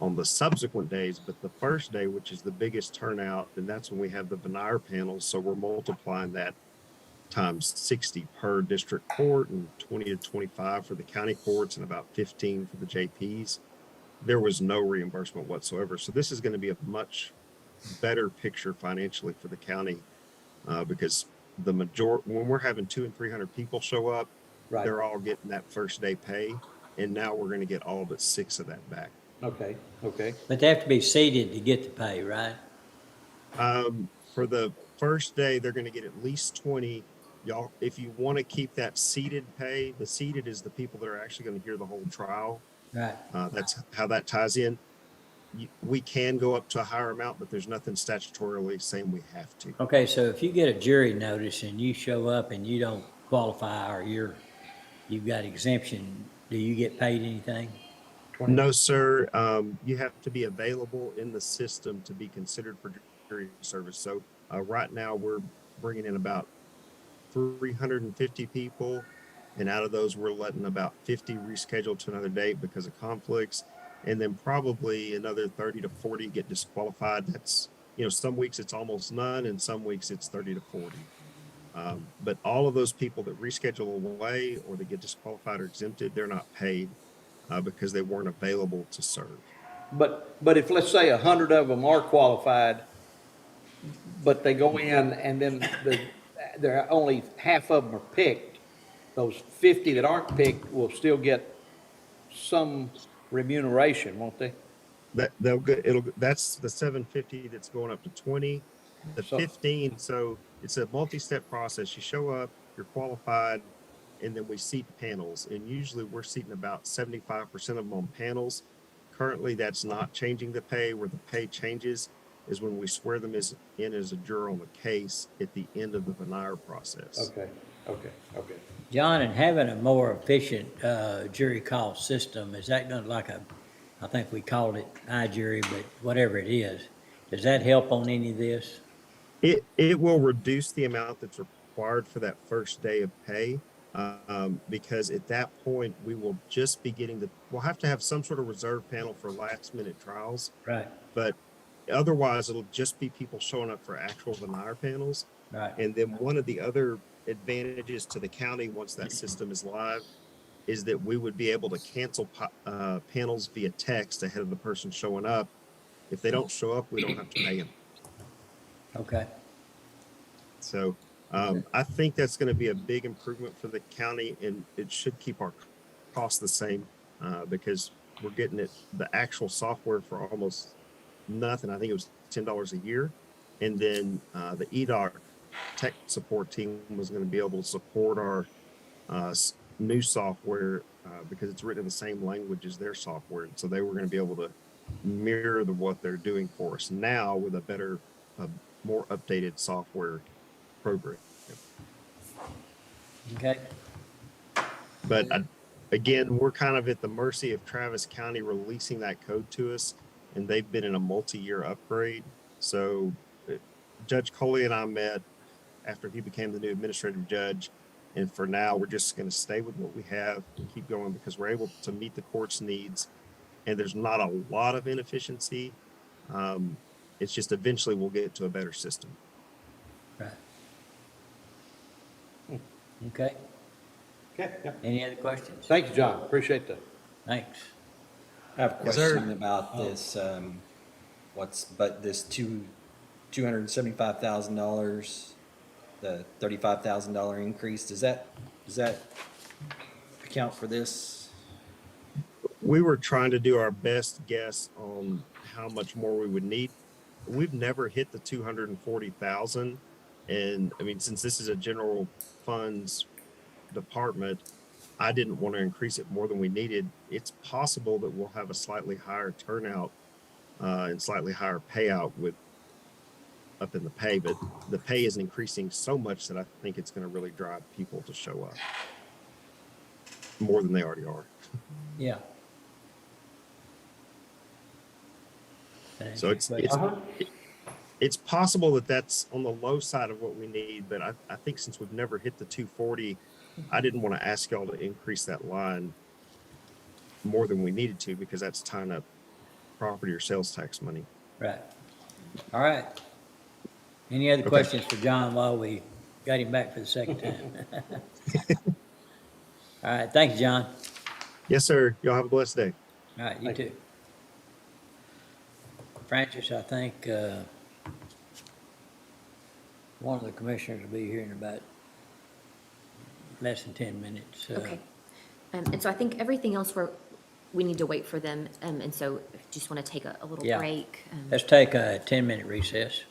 on the subsequent days. But the first day, which is the biggest turnout, and that's when we have the veneer panels. So we're multiplying that times 60 per district court and 20 to 25 for the county courts and about 15 for the JPs. There was no reimbursement whatsoever. So this is going to be a much better picture financially for the county because the when we're having 200 and 300 people show up, Right. they're all getting that first day pay. And now we're going to get all but 6 of that back. Okay, okay. But they have to be seated to get the pay, right? For the first day, they're going to get at least 20. Y'all, if you want to keep that seated pay, the seated is the people that are actually going to hear the whole trial. Right. That's how that ties in. We can go up to a higher amount, but there's nothing statutorily saying we have to. Okay, so if you get a jury notice and you show up and you don't qualify or you've got exemption, do you get paid anything? No, sir. You have to be available in the system to be considered for jury service. So right now we're bringing in about 350 people, and out of those we're letting about 50 reschedule to another date because of conflicts, and then probably another 30 to 40 get disqualified. That's, some weeks it's almost none and some weeks it's 30 to 40. But all of those people that reschedule away or that get disqualified or exempted, they're not paid because they weren't available to serve. But if, let's say, 100 of them are qualified, but they go in and then there are only half of them are picked, those 50 that aren't picked will still get some remuneration, won't they? They'll get, that's the 750 that's going up to 20. The 15, so it's a multi-step process. You show up, you're qualified, and then we seat panels. And usually we're seating about 75% of them on panels. Currently, that's not changing the pay. Where the pay changes is when we swear them in as a juror on the case at the end of the veneer process. Okay. John, and having a more efficient jury call system, is that going to, I think we called it iJury, but whatever it is, does that help on any of this? It will reduce the amount that's required for that first day of pay because at that point we will just be getting we'll have to have some sort of reserve panel for last minute trials. Right. But otherwise it'll just be people showing up for actual veneer panels. Right. And then one of the other advantages to the county once that system is live is that we would be able to cancel panels via text ahead of the person showing up. If they don't show up, we don't have to pay them. Okay. So I think that's going to be a big improvement for the county, and it should keep our costs the same because we're getting the actual software for almost nothing. I think it was $10 a year. And then the EDOC tech support team was going to be able to support our new software because it's written in the same language as their software. So they were going to be able to mirror what they're doing for us now with a better, more updated software program. Okay. But again, we're kind of at the mercy of Travis County releasing that code to us, and they've been in a multi-year upgrade. So Judge Coley and I met after he became the new administrative judge. And for now, we're just going to stay with what we have and keep going because we're able to meet the court's needs. And there's not a lot of inefficiency. It's just eventually we'll get to a better system. Right. Okay. Okay, yeah. Any other questions? Thank you, John. Appreciate that. Thanks. I have a Yes, sir. question about this, this $275,000, the $35,000 increase, does that account for this? We were trying to do our best guess on how much more we would need. We've never hit the 240,000. And I mean, since this is a general funds department, I didn't want to increase it more than we needed. It's possible that we'll have a slightly higher turnout and slightly higher payout with up in the pay, but the pay is increasing so much that I think it's going to really drive people to show up more than they already are. Yeah. So it's possible that that's on the low side of what we need, but I think since we've never hit the 240, I didn't want to ask y'all to increase that line more than we needed to, because that's tying up property or sales tax money. Right. All right. Any other questions for John while we got him back for the second time? All right, thank you, John. Yes, sir. Y'all have a blessed day. All right, you too. Francis, I think, one of the commissioners will be here in about less than 10 minutes. Okay. And so I think everything else we need to wait for them, and so just want to take a little Yeah. break. Let's take a 10-minute recess.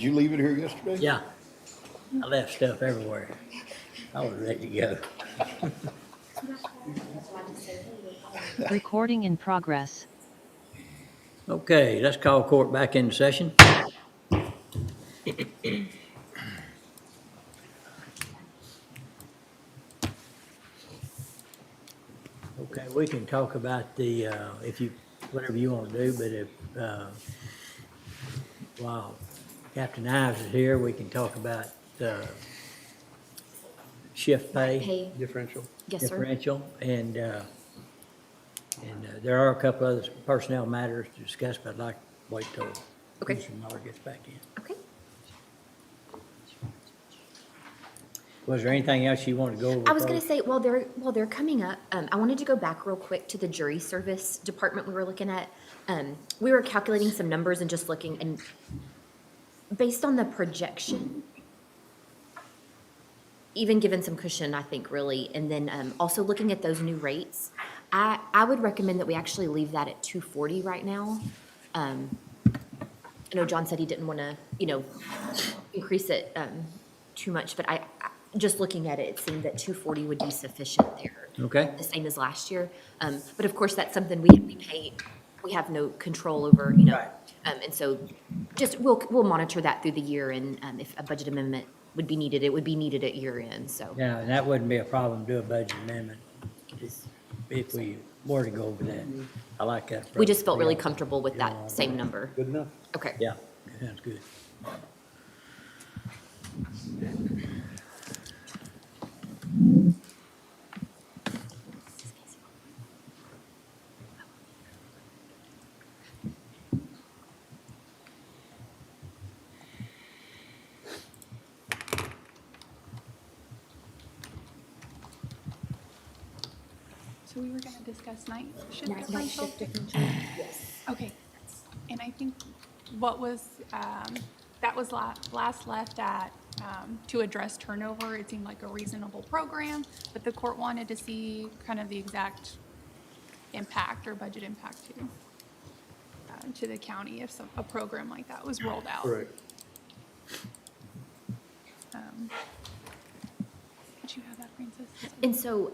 you leave it here yesterday? Yeah, I left stuff everywhere. I was ready to go. Recording in progress. Okay, let's call court back into session. Okay, we can talk about the, if you, whatever you want to do, but if, while Captain Ives is here, we can talk about shift pay Hey, Differential? yes, sir. differential, and there are a couple other personnel matters to discuss, but I'd like to wait till Okay. Commissioner Miller gets back in. Okay. Was there anything else you wanted to go over? I was gonna first? say, while they're coming up, I wanted to go back real quick to the jury service department we were looking at. We were calculating some numbers and just looking, and based on the projection, even given some cushion, I think, really, and then also looking at those new rates, I would recommend that we actually leave that at 240 right now. I know John said he didn't want to, increase it too much, but I just looking at it, it seemed that 240 would be sufficient there. Okay. The same as last year. But of course, that's something we pay, we have no control over, Right. And so just, we'll monitor that through the year, and if a budget amendment would be needed, it would be needed at year end, so. Yeah, and that wouldn't be a problem to do a budget amendment if we were to go over that. I like that. We just felt really approach. comfortable with that same number. Good enough? Okay. Yeah, sounds good. So we were gonna discuss night shift Night differential? shift differential, yes. Okay, and I think what was, that was last left at, to address turnover, it seemed like a reasonable program, but the court wanted to see kind of the exact impact or budget impact to the county if a program like that was rolled out. Correct. Did you have that, Francis? And so,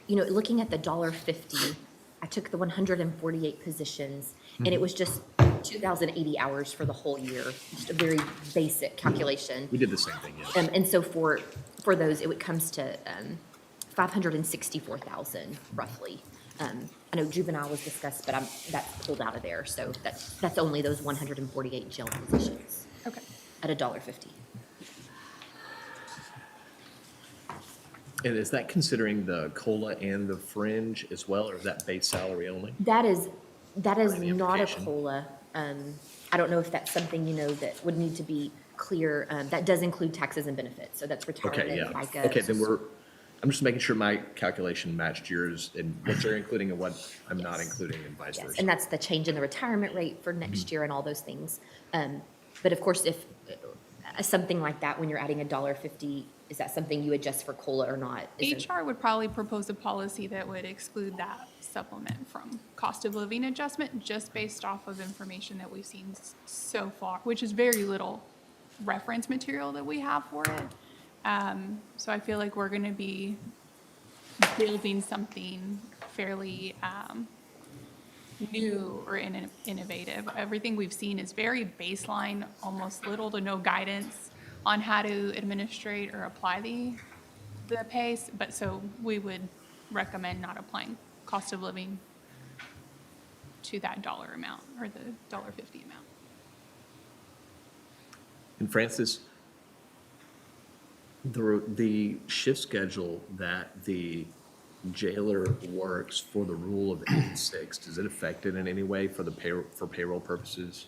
looking at the $1.50, I took the 148 positions, and it was just 2,080 hours for the whole year, just a very basic calculation. We did the same thing, yeah. And so for those, it comes to 564,000 roughly. I know juvenile was discussed, but that's pulled out of there, so that's only those 148 jail positions Okay. at $1.50. And is that considering the COLA and the fringe as well, or is that base salary only? That is Any not a implication? COLA. I don't know if that's something, that would need to be clear. That does include taxes and benefits, so that's Okay, retirement, yeah. FICA. Okay, then I'm just making sure my calculation matched yours and what you're including and what I'm not Yes. including and vice Yes, versa. and that's the change in the retirement rate for next year and all those things. But of course, if something like that, when you're adding $1.50, is that something you adjust for COLA or not? Is there- HR would probably propose a policy that would exclude that supplement from cost of living adjustment, just based off of information that we've seen so far, which is very little reference material that we have for it. So I feel like we're gonna be building something fairly new or innovative. Everything we've seen is very baseline, almost little to no guidance on how to administrate or apply the pay. But so we would recommend not applying cost of living to that dollar amount or the $1.50 amount. And Francis, the shift schedule that the jailer works for the rule of 8-6, does it affect it in any way for payroll purposes?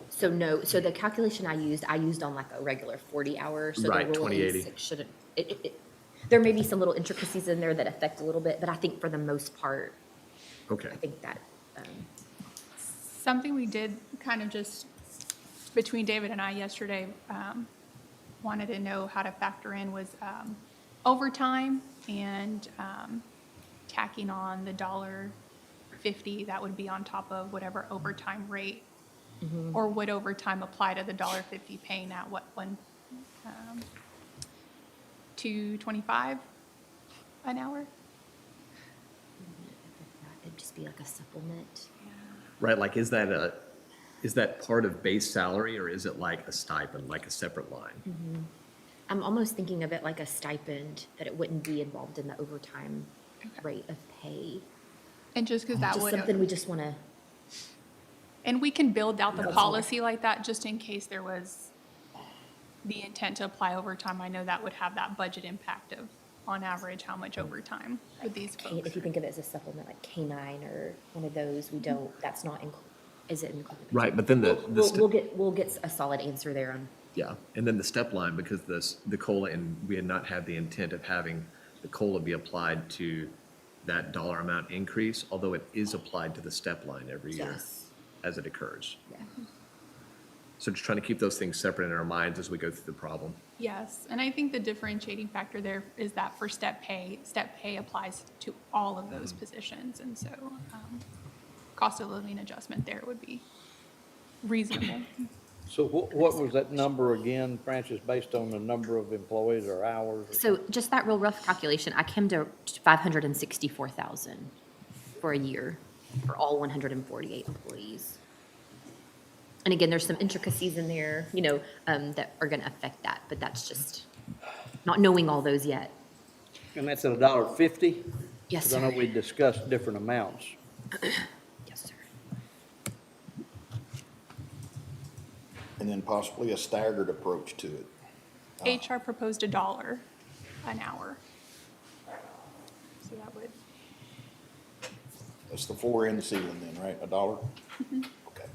So no, so the calculation I used on like a regular 40 hour, so the Right, rule of 2080. 86 shouldn't, there may be some little intricacies in there that affect a little bit, but I think for the most part, Okay. I think that, Something we did kind of just between David and I yesterday, wanted to know how to factor in was overtime and tacking on the $1.50 that would be on top of whatever overtime rate Or would overtime apply to the $1.50 paying at what, $2.25 an hour? It'd just be like a supplement. Right, like, is that part of base salary, or is it like a stipend, like a separate line? I'm almost thinking of it like a stipend, that it wouldn't be involved in the overtime rate of pay. And just because that Just would, something we just want to, and we can build out the policy like that just in case there was the intent to apply overtime. I know that would have that budget impact of, on average, how much overtime with these folks. if you think of it as a supplement, like K-9 or one of those, we don't, that's not, is it included? Right, but then We'll get a solid answer there on, yeah, and then the step line, because the COLA, and we had not had the intent of having the COLA be applied to that dollar amount increase, although it is applied to the step line every year yes, as it occurs. yeah. So just trying to keep those things separate in our minds as we go through the problem. Yes, and I think the differentiating factor there is that for step pay applies to all of those positions. And so cost of living adjustment there would be reasonable. So what was that number again, Francis, based on the number of employees or hours? So just that real rough calculation, I came to 564,000 for a year for all 148 employees. And again, there's some intricacies in there, that are going to affect that, but that's just not knowing all those yet. And that's at $1.50? Yes, Because I know sir. we discussed different amounts. Yes, sir. And then possibly a staggered approach to it. HR proposed $1 an hour. So that would, That's the floor and the ceiling then, right? $1? Okay.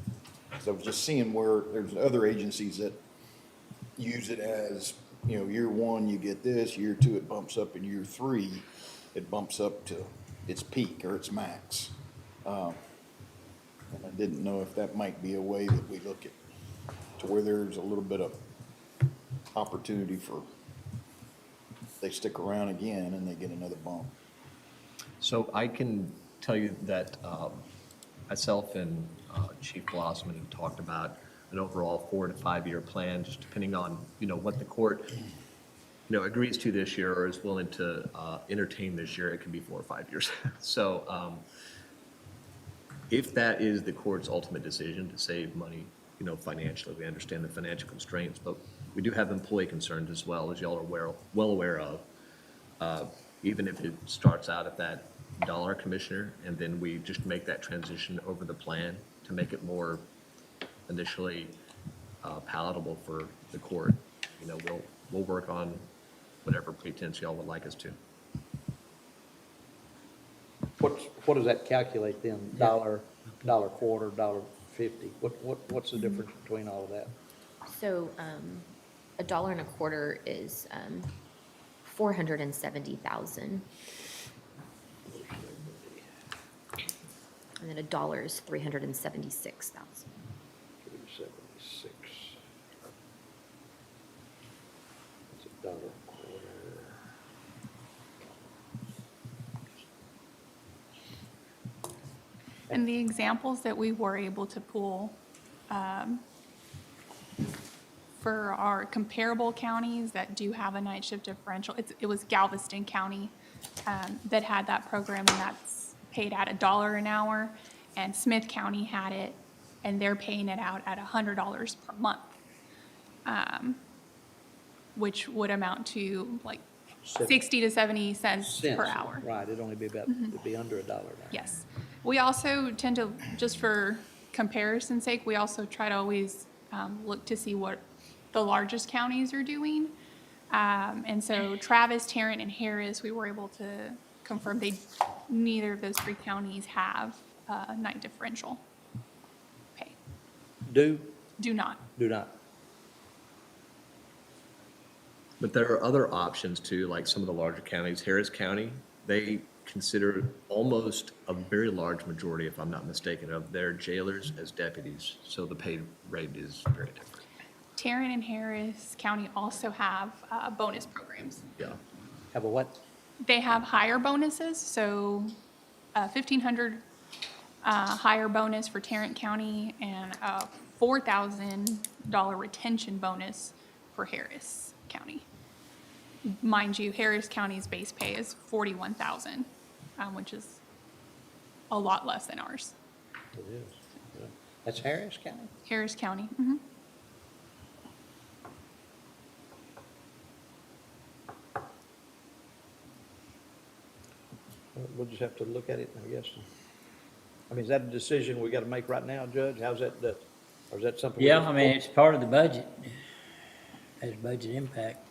So I was just seeing where there's other agencies that use it as, year one, you get this, year two, it bumps up, and year three, it bumps up to its peak or its max. And I didn't know if that might be a way that we look at, to where there's a little bit of opportunity for, they stick around again and they get another bump. So I can tell you that myself and Chief Blossman have talked about an overall 4 to 5 year plan, just depending on, what the court, agrees to this year or is willing to entertain this year. It can be 4 or 5 years. So if that is the court's ultimate decision to save money, financially, we understand the financial constraints, but we do have employee concerns as well, as y'all are well aware of. Even if it starts out at that $1, Commissioner, and then we just make that transition over the plan to make it more initially palatable for the court, we'll work on whatever pretense y'all would like us to. What does that calculate then? $1, $1.25, $1.50? What's the difference between all of that? So $1.25 is 470,000. And then $1 is 376,000. 376. That's $1.25. and the examples that we were able to pull for our comparable counties that do have a night shift differential, it was Galveston County that had that program, and that's paid at $1 an hour. And Smith County had it, and they're paying it out at $100 per month, which would amount to like 60 to 70 cents per hour. Right, it'd only be it'd be under $1 now. Yes. We also tend to, just for comparison's sake, we also try to always look to see what the largest counties are doing. And so Travis, Tarrant, and Harris, we were able to confirm neither of those 3 counties have night differential pay. Do Do not. But there are other options too, like some of the larger counties. Harris County, they consider almost a very large majority, if I'm not mistaken, of their jailers as deputies. So the pay rate is very different. Tarrant and Harris County also have bonus programs. Yeah. have a what? They have higher bonuses, so 1,500 higher bonus for Tarrant County and $4,000 retention bonus for Harris County. Mind you, Harris County's base pay is $41,000, which is a lot less than ours. It is. Yeah. That's Harris County? Harris County. We'll just have to look at it, I guess. I mean, is that a decision we gotta make right now, Judge? How's that, or is that something? we Yeah, just- I mean, it's part of the budget, has budget impact.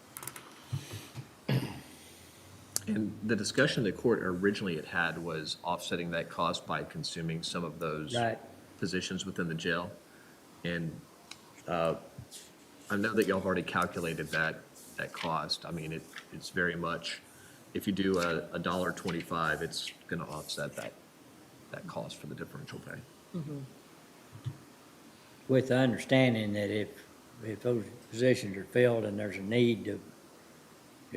And the discussion the court originally had was offsetting that cost by consuming some of those Right. positions within the jail. And I know that y'all have already calculated that cost. I mean, it's very much, if you do a $1.25, it's gonna offset that cost for the differential pay. With the understanding that if those positions are filled and there's a need to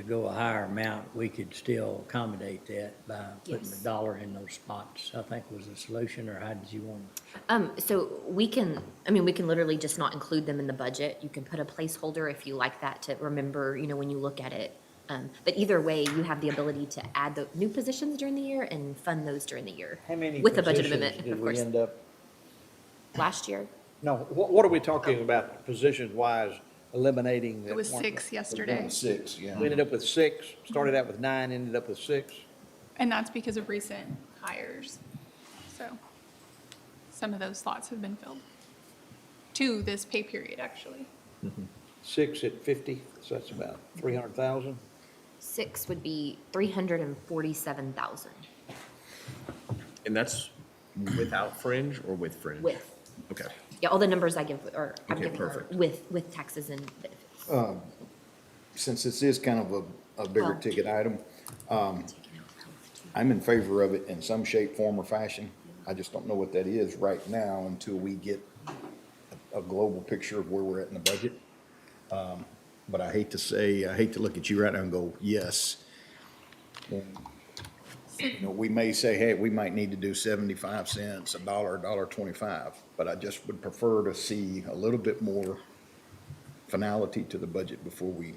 go a higher amount, we could still accommodate that by putting Yes. a dollar in those spots, I think was the solution, or how did you want? So we can literally just not include them in the budget. You can put a placeholder if you like that to remember, when you look at it. But either way, you have the ability to add the new positions during the year and fund those during the year. How many With the budget positions amendment, did of we course. end up? Last year, No, what are we talking about positions-wise, eliminating? It that was weren't- 6 yesterday, 6, yeah. We ended up with 6, started out with 9, ended up with 6. and that's because of recent hires. So some of those slots have been filled to this pay period, actually. 6 at 50, so that's about 300,000. 6 would be 347,000 And that's without fringe or with fringe? with. Okay. Yeah, all the numbers I'm Okay, giving are perfect. with taxes and benefits. Since this is kind of a bigger Oh. ticket item, I'm in favor of it in some shape, form, or fashion. I just don't know what that is right now until we get a global picture of where we're at in the budget. But I hate to look at you right now and go, yes. We may say, hey, we might need to do 75 cents, $1, $1.25, but I just would prefer to see a little bit more finality to the budget before we.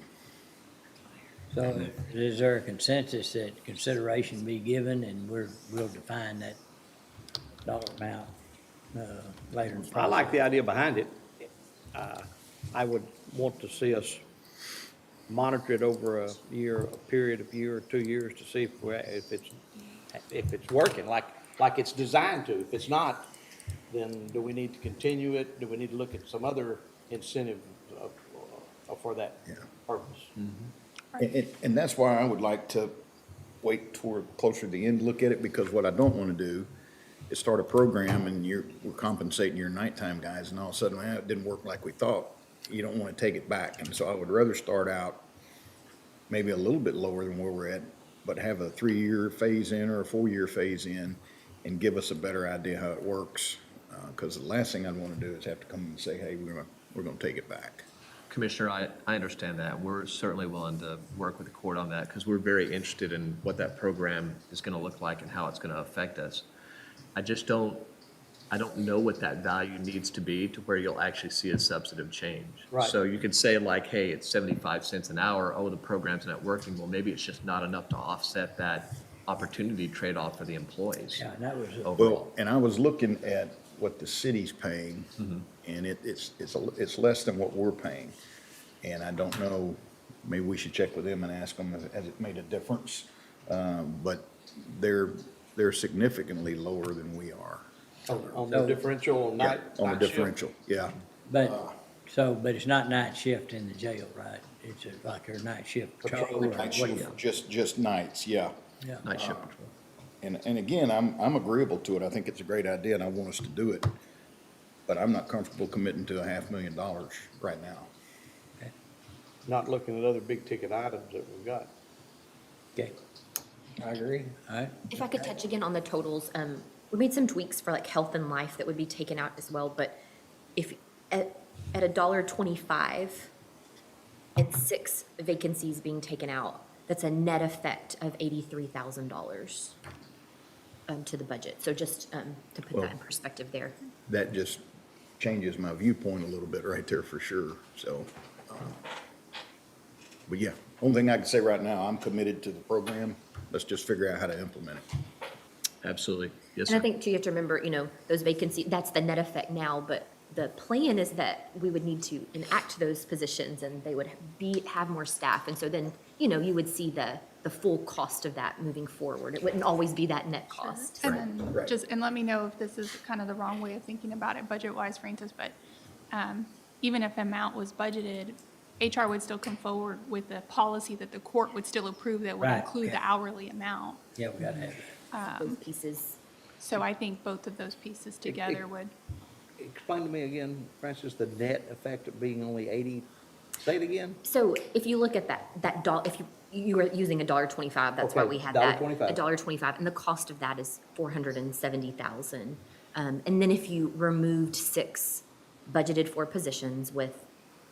So is there a consensus that consideration be given and we'll define that dollar amount, later in the process? I like the idea behind it. I would want to see us monitor it over a period of year or 2 years to see if it's working like it's designed to. If it's not, then do we need to continue it? Do we need to look at some other incentive for that Yeah. purpose? And that's why I would like to wait toward closer to the end, to look at it, because what I don't want to do is start a program and we're compensating your nighttime guys, and all of a sudden, it didn't work like we thought. You don't want to take it back, and so I would rather start out maybe a little bit lower than where we're at, but have a 3-year phase in or a 4-year phase in and give us a better idea how it works. Because the last thing I'd want to do is have to come and say, hey, we're going to take it back. Commissioner, I understand that. We're certainly willing to work with the court on that because we're very interested in what that program is going to look like and how it's going to affect us. I don't know what that value needs to be to where you'll actually see a substantive change. Right. So you could say like, hey, it's 75 cents an hour. Oh, the program's not working. Well, maybe it's just not enough to offset that opportunity trade-off for the employees Yeah, and that was, overall. Well, and I was looking at what the city's paying, and it's less than what we're paying. And I don't know, maybe we should check with them and ask them, has it made a difference? But they're significantly lower than we are On the differential night? on the night shift? differential, yeah. but it's not night shift in the jail, right? It's like a night shift patrol or Night what? shift, just nights, yeah. Yeah. Night shift patrol. And again, I'm agreeable to it. I think it's a great idea and I want us to do it. But I'm not comfortable committing to $500,000 right now. Not looking at other big-ticket items that we've got. Okay, I agree. all right. If I could touch again on the totals, we made some tweaks for like health and life that would be taken out as well, but if, at $1.25 and 6 vacancies being taken out, that's a net effect of $83,000 to the budget. So just to put that in perspective there. That just changes my viewpoint a little bit right there for sure, so. But yeah, only thing I can say right now, I'm committed to the program. Let's just figure out how to implement it. Absolutely. Yes, And I sir. think too, you have to remember, those vacancies, that's the net effect now, but the plan is that we would need to enact those positions and they would have more staff. And so then, you would see the full cost of that moving forward. It wouldn't always be that net cost. And then right. and let me know if this is kind of the wrong way of thinking about it budget-wise, Francis, but even if amount was budgeted, HR would still come forward with a policy that the court would still approve that would Right, include okay. the hourly amount. Yeah, we gotta have that. Those pieces. So I think both of those pieces together would, Explain to me again, Francis, the net effect of being only 80, say it again? So if you look at that dollar, if you were using $1.25, that's why Okay, we had that. $1.25. $1.25, and the cost of that is $470,000. And then if you removed 6 budgeted for positions with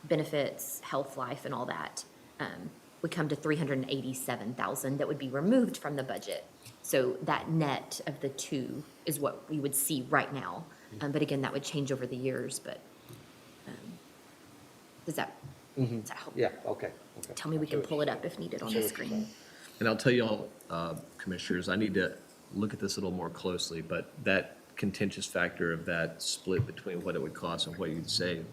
benefits, health, life, and all that, we come to $387,000 that would be removed from the budget. So that net of the two is what we would see right now. But again, that would change over the years, but does that help? Yeah, okay. Tell me we can pull it up if needed on the screen. And I'll tell you all, commissioners, I need to look at this a little more closely, but that contentious factor of that split between what it would cost and what you'd save.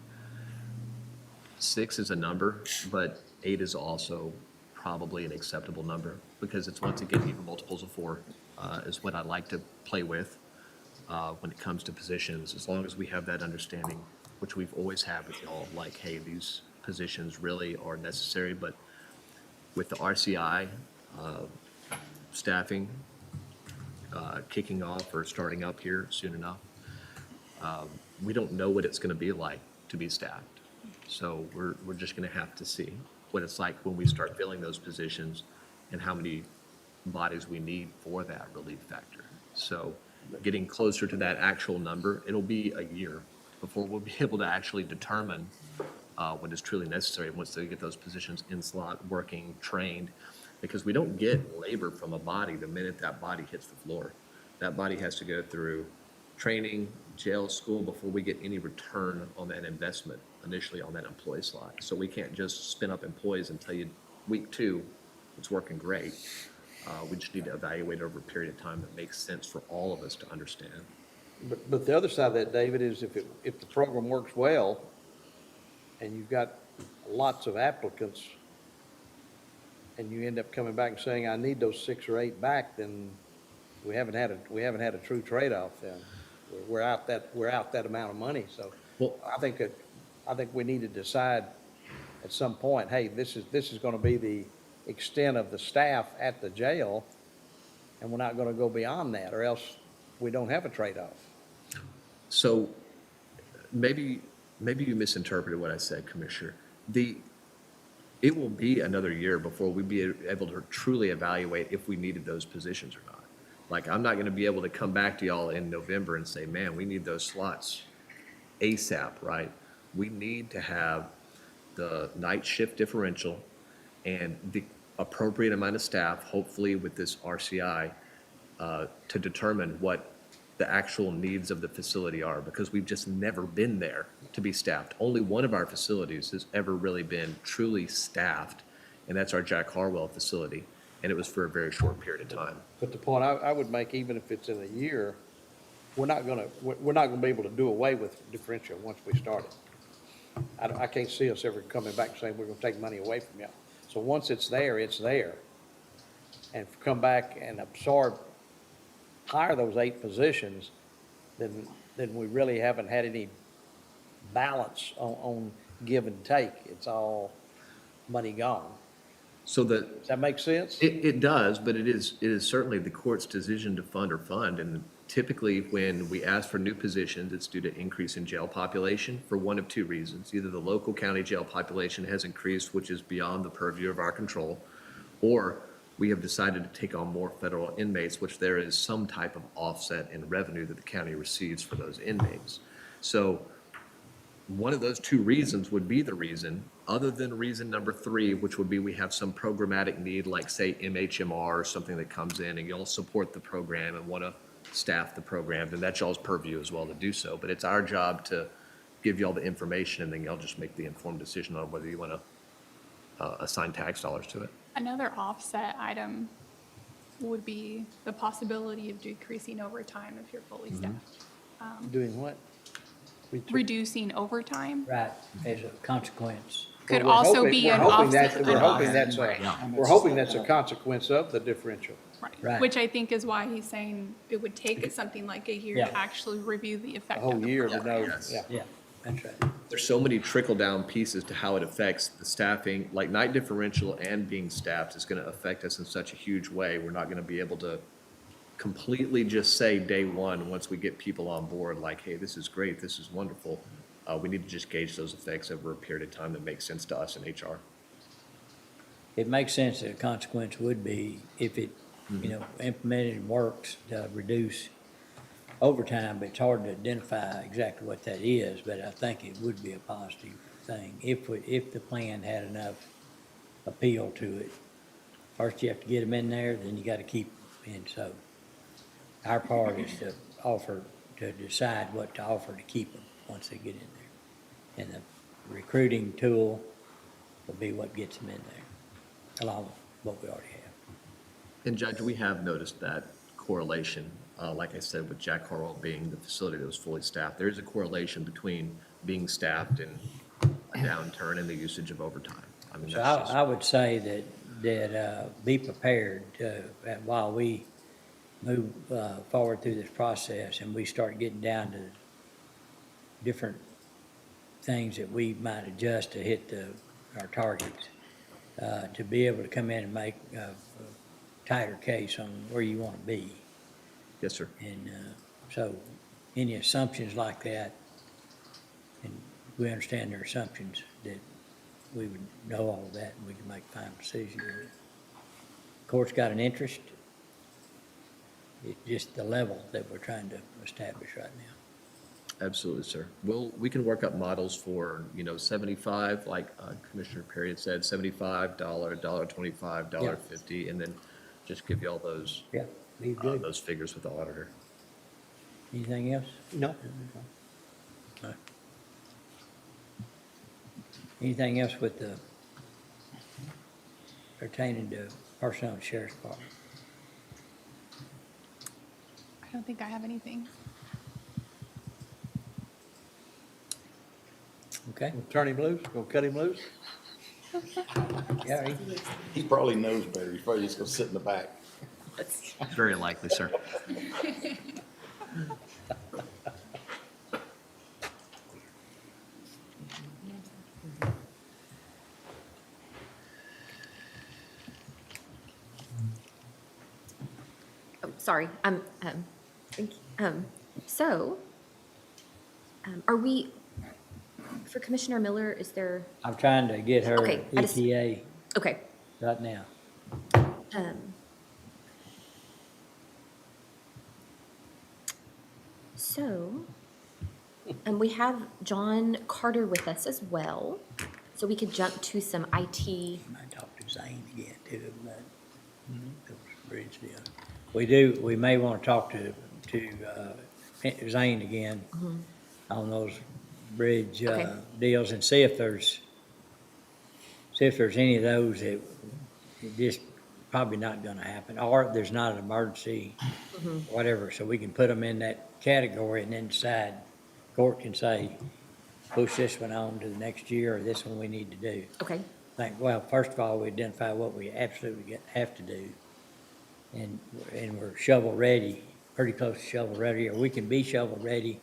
6 is a number, but 8 is also probably an acceptable number, because it's, once again, even multiples of 4 is what I like to play with when it comes to positions, as long as we have that understanding, which we've always had with y'all, like, hey, these positions really are necessary, but with the RCI staffing kicking off or starting up here soon enough, we don't know what it's going to be like to be staffed. So we're just going to have to see what it's like when we start filling those positions and how many bodies we need for that relief factor. So getting closer to that actual number, it'll be a year before we'll be able to actually determine what is truly necessary once they get those positions in slot, working, trained, because we don't get labor from a body the minute that body hits the floor. That body has to go through training, jail, school, before we get any return on that investment initially on that employee slot. So we can't just spin up employees and tell you week 2, it's working great. We just need to evaluate over a period of time that makes sense for all of us to understand. But the other side of that, David, is if the program works well and you've got lots of applicants and you end up coming back and saying, I need those 6 or 8 back, then we haven't had a true trade-off then. We're out that amount of money. So Well- I think we need to decide at some point, hey, this is going to be the extent of the staff at the jail, and we're not going to go beyond that, or else we don't have a trade-off. So maybe you misinterpreted what I said, Commissioner. It will be another year before we be able to truly evaluate if we needed those positions or not. Like, I'm not going to be able to come back to y'all in November and say, man, we need those slots ASAP, right? We need to have the night shift differential and the appropriate amount of staff, hopefully with this RCI, to determine what the actual needs of the facility are, because we've just never been there to be staffed. Only one of our facilities has ever really been truly staffed, and that's our Jack Harwell facility, and it was for a very short period of time. But the point I would make, even if it's in a year, we're not gonna be able to do away with differential once we start it. I can't see us ever coming back and saying, we're gonna take money away from you. So once it's there, it's there. And if we come back and hire those 8 positions, then we really haven't had any balance on give and take. It's all money gone. So Does that make sense? It does, but it is certainly the court's decision to fund or fund. And typically, when we ask for new positions, it's due to increase in jail population for one of 2 reasons. Either the local county jail population has increased, which is beyond the purview of our control, or we have decided to take on more federal inmates, which there is some type of offset in revenue that the county receives for those inmates. So one of those 2 reasons would be the reason, other than reason number 3, which would be we have some programmatic need, like say MHMR or something that comes in and y'all support the program and want to staff the program, then that's y'all's purview as well to do so. But it's our job to give you all the information, and then y'all just make the informed decision on whether you want to assign tax dollars to it. Another offset item would be the possibility of decreasing overtime if you're fully staffed. Doing what? We took- Reducing overtime Right, as a consequence. could Well, we're also hoping- be we're an hoping offset. that- We're hoping that's we're hoping that's a consequence of the differential. Right. Right, which I think is why he's saying it would take something like a year Yeah. to actually review the A effect of whole the year to program. know, Yes. yeah. Yeah, that's right. There's so many trickle-down pieces to how it affects the staffing, like night differential and being staffed is gonna affect us in such a huge way. We're not gonna be able to completely just say day one, once we get people on board, like, hey, this is great, this is wonderful. We need to just gauge those effects over a period of time that makes sense to us in HR. It makes sense that a consequence would be if it, implemented and works to reduce overtime, but it's hard to identify exactly what that is, but I think it would be a positive thing if the plan had enough appeal to it. First, you have to get them in there, then you gotta keep them, and so our part is to decide what to offer to keep them once they get in there. And the recruiting tool will be what gets them in there, along with what we already have. And Judge, we have noticed that correlation, like I said, with Jack Harwell being the facility that was fully staffed. There is a correlation between being staffed and a downturn in the usage of overtime. I mean, So that's just. I would say that be prepared while we move forward through this process and we start getting down to different things that we might adjust to hit our targets, to be able to come in and make a tighter case on where you want to be. Yes, sir. And so any assumptions like that, and we understand their assumptions, that we would know all of that and we can make a final decision. Court's got an interest. It's just the level that we're trying to establish right now. Absolutely, sir. We can work up models for, 75, like Commissioner Perry had said, $75, $1.25, $1.50, and then just give you all those, Yeah, be good. those figures with the auditor. Anything else? No. No. Anything else with the pertaining to personnel and sheriff's department? I don't think I have anything. Okay? Turn him loose, gonna cut him loose? Gary? He probably knows better. He's probably just gonna sit in the back. Very likely, sir. Oh, sorry, thank you. So, are we, for Commissioner Miller, is there, I'm trying to get her Okay, I just- ETA okay, right now. so, we have John Carter with us as well, so we could jump to some IT. Might talk to Zane again too, but those bridge deal. We may want to talk to Zane again on those bridge Okay. deals and see if there's any of those that just probably not gonna happen, or there's not an emergency, whatever, so we can put them in that category and then decide, court can say, push this one on to the next year, or this one we need to do. Okay, Think, well, first of all, we identify what we absolutely have to do. And we're shovel ready, pretty close to shovel ready, or we can be shovel ready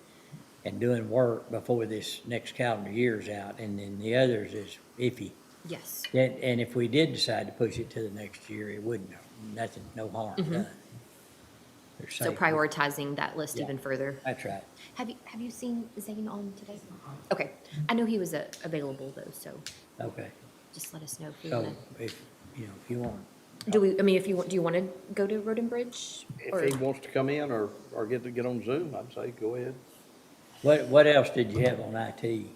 and doing work before this next calendar year's out, and then the others is iffy. yes, And if we did decide to push it to the next year, it wouldn't, nothing, no harm done. They're so safe. prioritizing that list Yeah. even further. That's right. Have you seen Zane on today? Okay, I know he was available though, so Okay, just let us know if you so wanna. if you want, Do we, I mean, if you want, do you want to go to Road and Bridge? Or- If he wants to come in or get on Zoom, I'd say go ahead. what else did you have on IT?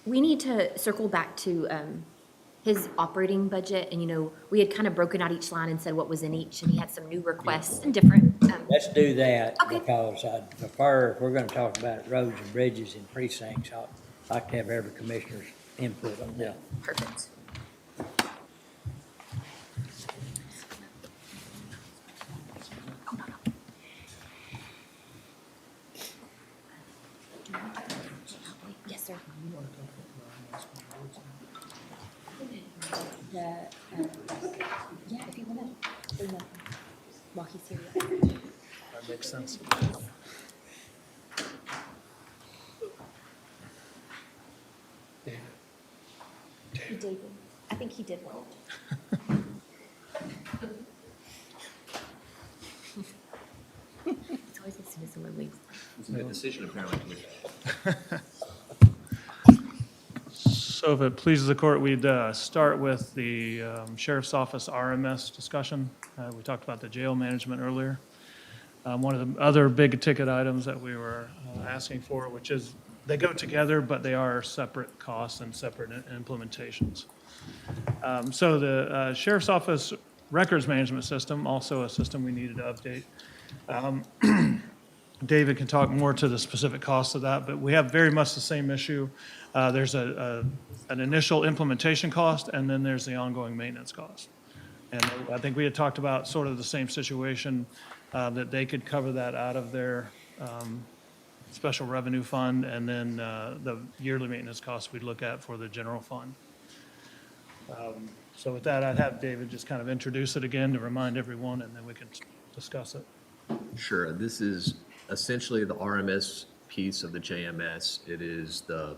We need to circle back to, his operating budget, and we had kind of broken out each line and said what was in each, and he had some new requests and different, let's do that, Okay. because I prefer, if we're gonna talk about roads and bridges and precincts, I'd like to have every commissioner's input on that. Perfect. Yes, sir. Yeah, if you want to bring up while he's here. That makes sense. David, I think he did well. It's always as soon as someone leaves. The decision apparently. So if it pleases the court, we'd start with the Sheriff's Office RMS discussion. We talked about the jail management earlier. One of the other big ticket items that we were asking for, which is, they go together, but they are separate costs and separate implementations. So the Sheriff's Office Records Management System, also a system we needed to update. David can talk more to the specific costs of that, but we have very much the same issue. There's an initial implementation cost, and then there's the ongoing maintenance cost. And I think we had talked about sort of the same situation, that they could cover that out of their special revenue fund, and then the yearly maintenance costs we'd look at for the general fund. So with that, I'd have David just kind of introduce it again to remind everyone, and then we can discuss it. Sure, this is essentially the RMS piece of the JMS. It is the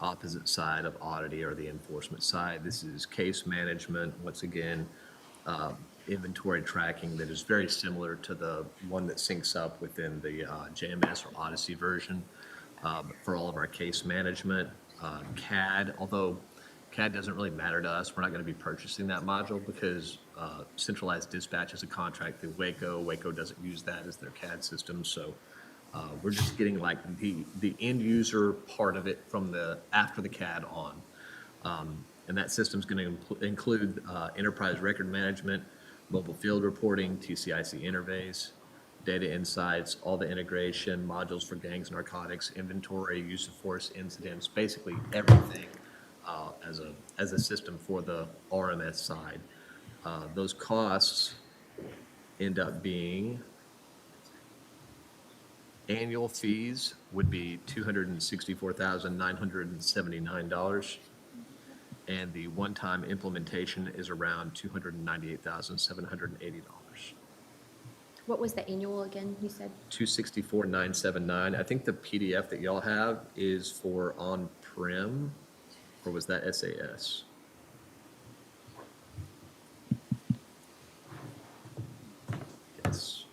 opposite side of auditing, or the enforcement side. This is case management, once again, inventory tracking that is very similar to the one that syncs up within the JMS or Odyssey version for all of our case management. CAD, although CAD doesn't really matter to us, we're not going to be purchasing that module because centralized dispatch is a contract through Waco. Waco doesn't use that as their CAD system, so we're just getting like the end user part of it from the after the CAD on. And that system's going to include enterprise record management, mobile field reporting, TCIC interface, data insights, all the integration, modules for gangs, narcotics, inventory, use of force incidents, basically everything as a system for the RMS side. Those costs end up being, annual fees would be $264,979. And the one-time implementation is around $298,780. What was the annual again, you said? 264,979. I think the PDF that y'all have is for on-prem, or was that SAS? Yes.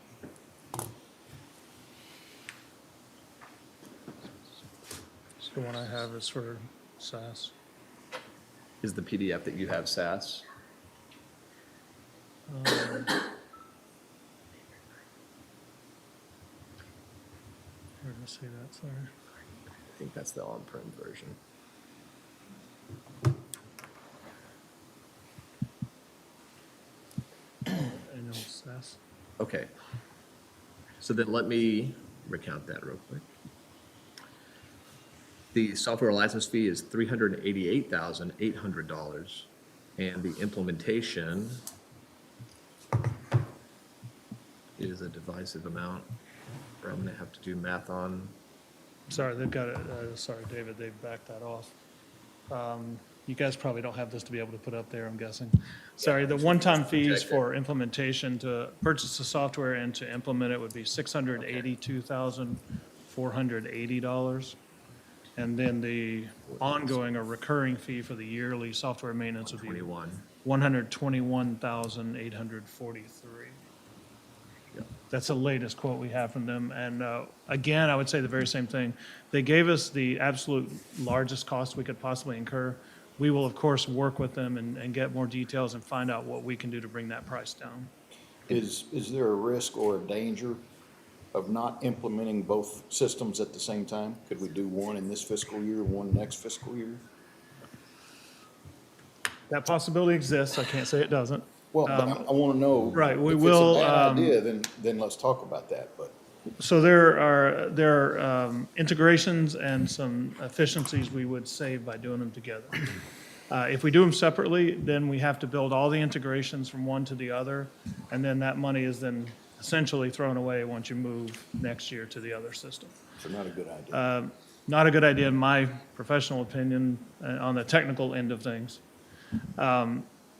So the one I have is for SAS. Is the PDF that you have SAS? Where did I see that, sorry? I think that's the on-prem version. Annual SAS. Okay. So then let me recount that real quick. The software license fee is $388,800, and the implementation is a divisive amount, or I'm gonna have to do math on. Sorry, they've got it, sorry, David, they backed that off. You guys probably don't have this to be able to put up there, I'm guessing. Sorry, the one-time fees Check it. for implementation, to purchase the software and to implement it would be $682,480. And then the ongoing or recurring fee for the yearly software maintenance would be 21. $121,843. Yep. That's the latest quote we have from them. And again, I would say the very same thing. They gave us the absolute largest cost we could possibly incur. We will, of course, work with them and get more details and find out what we can do to bring that price down. Is there a risk or a danger of not implementing both systems at the same time? Could we do one in this fiscal year, one next fiscal year? That possibility exists. I can't say it doesn't. Well, but I want to know. Right, we if will, it's a bad idea, then let's talk about that, but. So there are integrations and some efficiencies we would save by doing them together. If we do them separately, then we have to build all the integrations from one to the other, and then that money is then essentially thrown away once you move next year to the other system. So not a good idea. Not a good idea, in my professional opinion, on the technical end of things.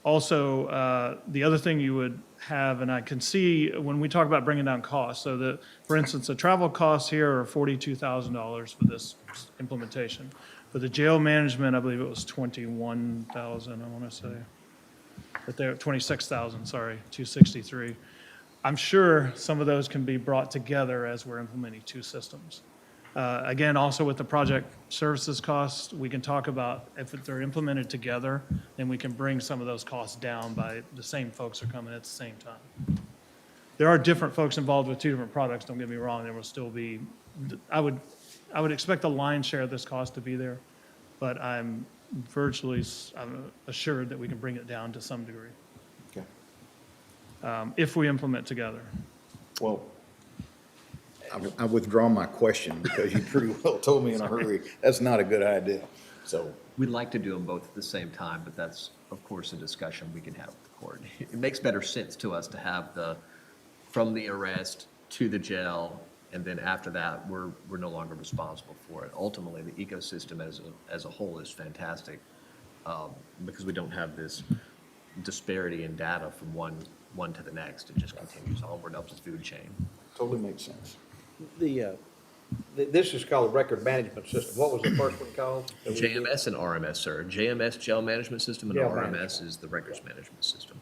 Also, the other thing you would have, and I can see when we talk about bringing down costs, so that, for instance, the travel costs here are $42,000 for this implementation. For the jail management, I believe it was 21,000, I want to say. But they're 26,000, sorry, 263. I'm sure some of those can be brought together as we're implementing two systems. Again, also with the project services costs, we can talk about if they're implemented together, then we can bring some of those costs down by the same folks are coming at the same time. There are different folks involved with two different products, don't get me wrong, there will still be, I would expect the lion's share of this cost to be there, but I'm assured that we can bring it down to some degree. Okay. If we implement together. Well, I withdraw my question because you pretty well told me in a hurry, that's not a good idea. So, We'd like to do them both at the same time, but that's, of course, a discussion we can have with the court. It makes better sense to us to have from the arrest to the jail, and then after that, we're no longer responsible for it. Ultimately, the ecosystem as a whole is fantastic, because we don't have this disparity in data from one to the next. It just continues onward up the food chain. totally makes sense. This is called a record management system. What was the first one called? that we did? JMS and RMS, sir. JMS, Jail Management System, and Jail RMS Management. is the Records Management System.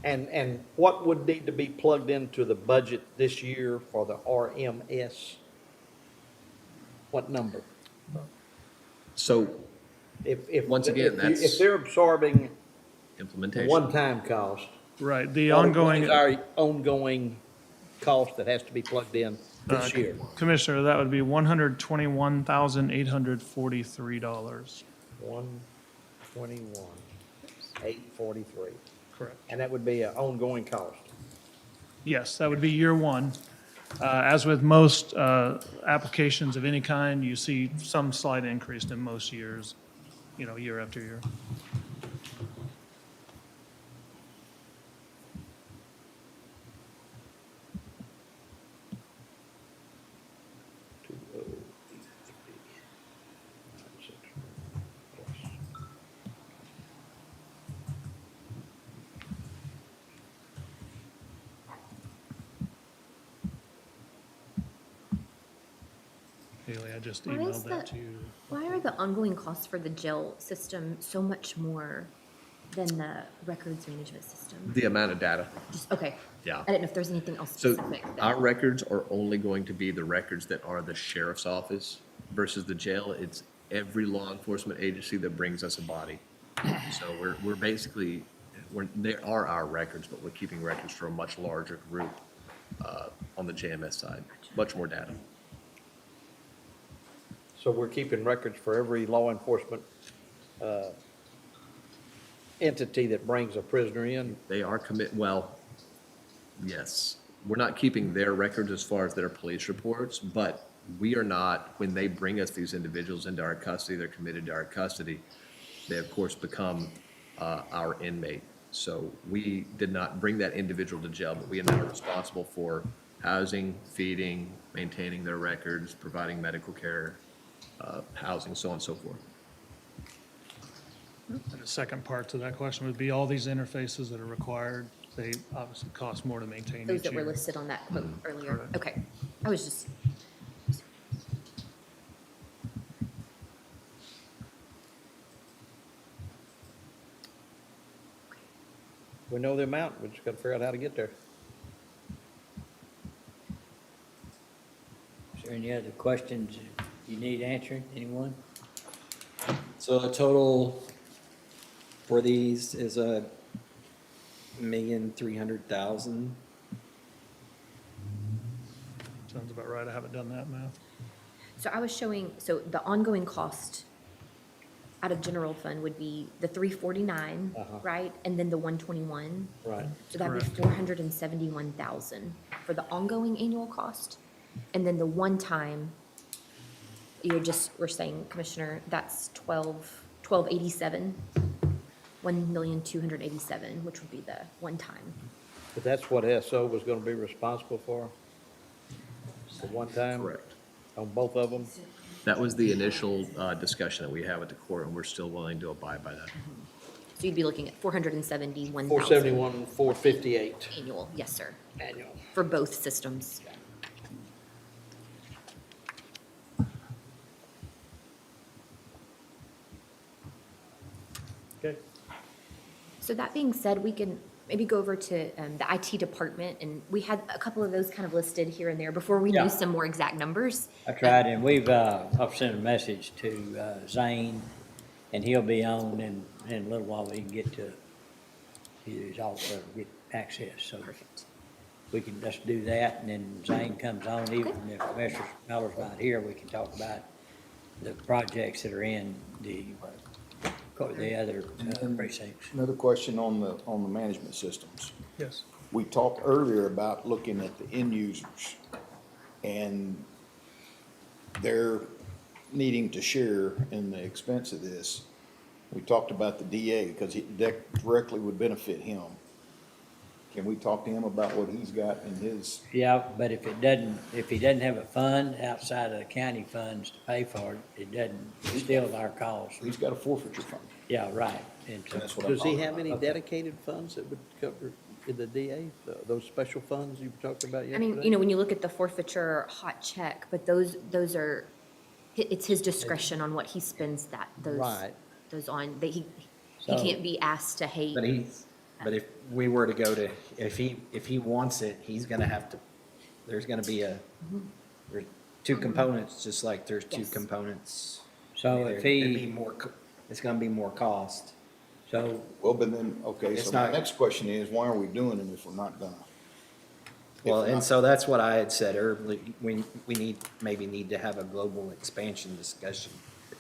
And what would need to be plugged into the budget this year for the RMS? What number? So If Once again, that's- if they're absorbing a implementation. one-time cost. Right, the what ongoing. is our ongoing cost that has to be plugged in this year? Commissioner, that would be $121,843. 121,843. Correct. And that would be an ongoing cost. Yes, that would be year one. As with most applications of any kind, you see some slight increase in most years, year after year. Haley, I just Why is emailed that that- to you. Why are the ongoing costs for the jail system so much more than the records management system? The amount of data. Just, okay. Yeah. I didn't know if there's anything else So specific. that- our records are only going to be the records that are the sheriff's office versus the jail. It's every law enforcement agency that brings us a body. So we're basically, they are our records, but we're keeping records for a much larger group on the JMS side, much more data. So we're keeping records for every law enforcement entity that brings a prisoner in. They are yes, we're not keeping their records as far as their police reports, but we are not, when they bring us these individuals into our custody, they're committed to our custody, they of course become our inmate. So we did not bring that individual to jail, but we are now responsible for housing, feeding, maintaining their records, providing medical care, housing, so on and so forth. And the second part to that question would be all these interfaces that are required, they obviously cost more to maintain Those each that were year. listed on that quote earlier. correct. Okay. I was just, We know the amount, we just gotta figure out how to get there. Is there any other questions you need answering, anyone? So the total for these is $1,300,000. Sounds about right, I haven't done that math. so I was showing, so the ongoing cost out of general fund would be the 349, Uh-huh. right? And then the 121. Right. So that'd be Correct. 471,000 for the ongoing annual cost. And then the one-time, we're saying, Commissioner, that's 1287, 1,287,000, which would be the one-time. But that's what SO was gonna be responsible for? The one time? Correct. On both of them? That was the initial discussion that we had with the court, and we're still willing to abide by that. So you'd be looking at 471,000. 471, 458 Annual, yes, sir, annual. for both systems. Okay. So that being said, we can maybe go over to the IT department, and we had a couple of those kind of listed here and there before we Yeah. knew some more exact numbers. I tried, and I've sent a message to Zane, and he'll be on in a little while. We can get to his office, get access, so Perfect. we can just do that, and then Zane comes on, even if Commissioner Miller's not here, we can talk about the projects that are in the other precincts. Another question on the management systems. Yes. We talked earlier about looking at the end users and they're needing to share in the expense of this. We talked about the DA because that directly would benefit him. Can we talk to him about what he's got in his, Yeah, but if he doesn't have a fund outside of the county funds to pay for it, it's still our cost. he's got a forfeiture fund. Yeah, right. And so- And that's what I'm Does he talking have any about. dedicated funds that would cover in the DA, those special funds you talked about I yesterday? mean, when you look at the forfeiture hot check, but those are, it's his discretion on what he spends Right. those on, that he So- can't be asked to hate. But if we were to go to, if he wants it, he's gonna have to, there's gonna be there's two components, just like there's two Yes. components. So if he- It'd be more it's gonna be more cost. So, Well, but then, okay, It's so my not- next question is, why are we doing it if we're not gonna? Well, we're and not- so that's what I had said earlier, we need to have a global expansion discussion.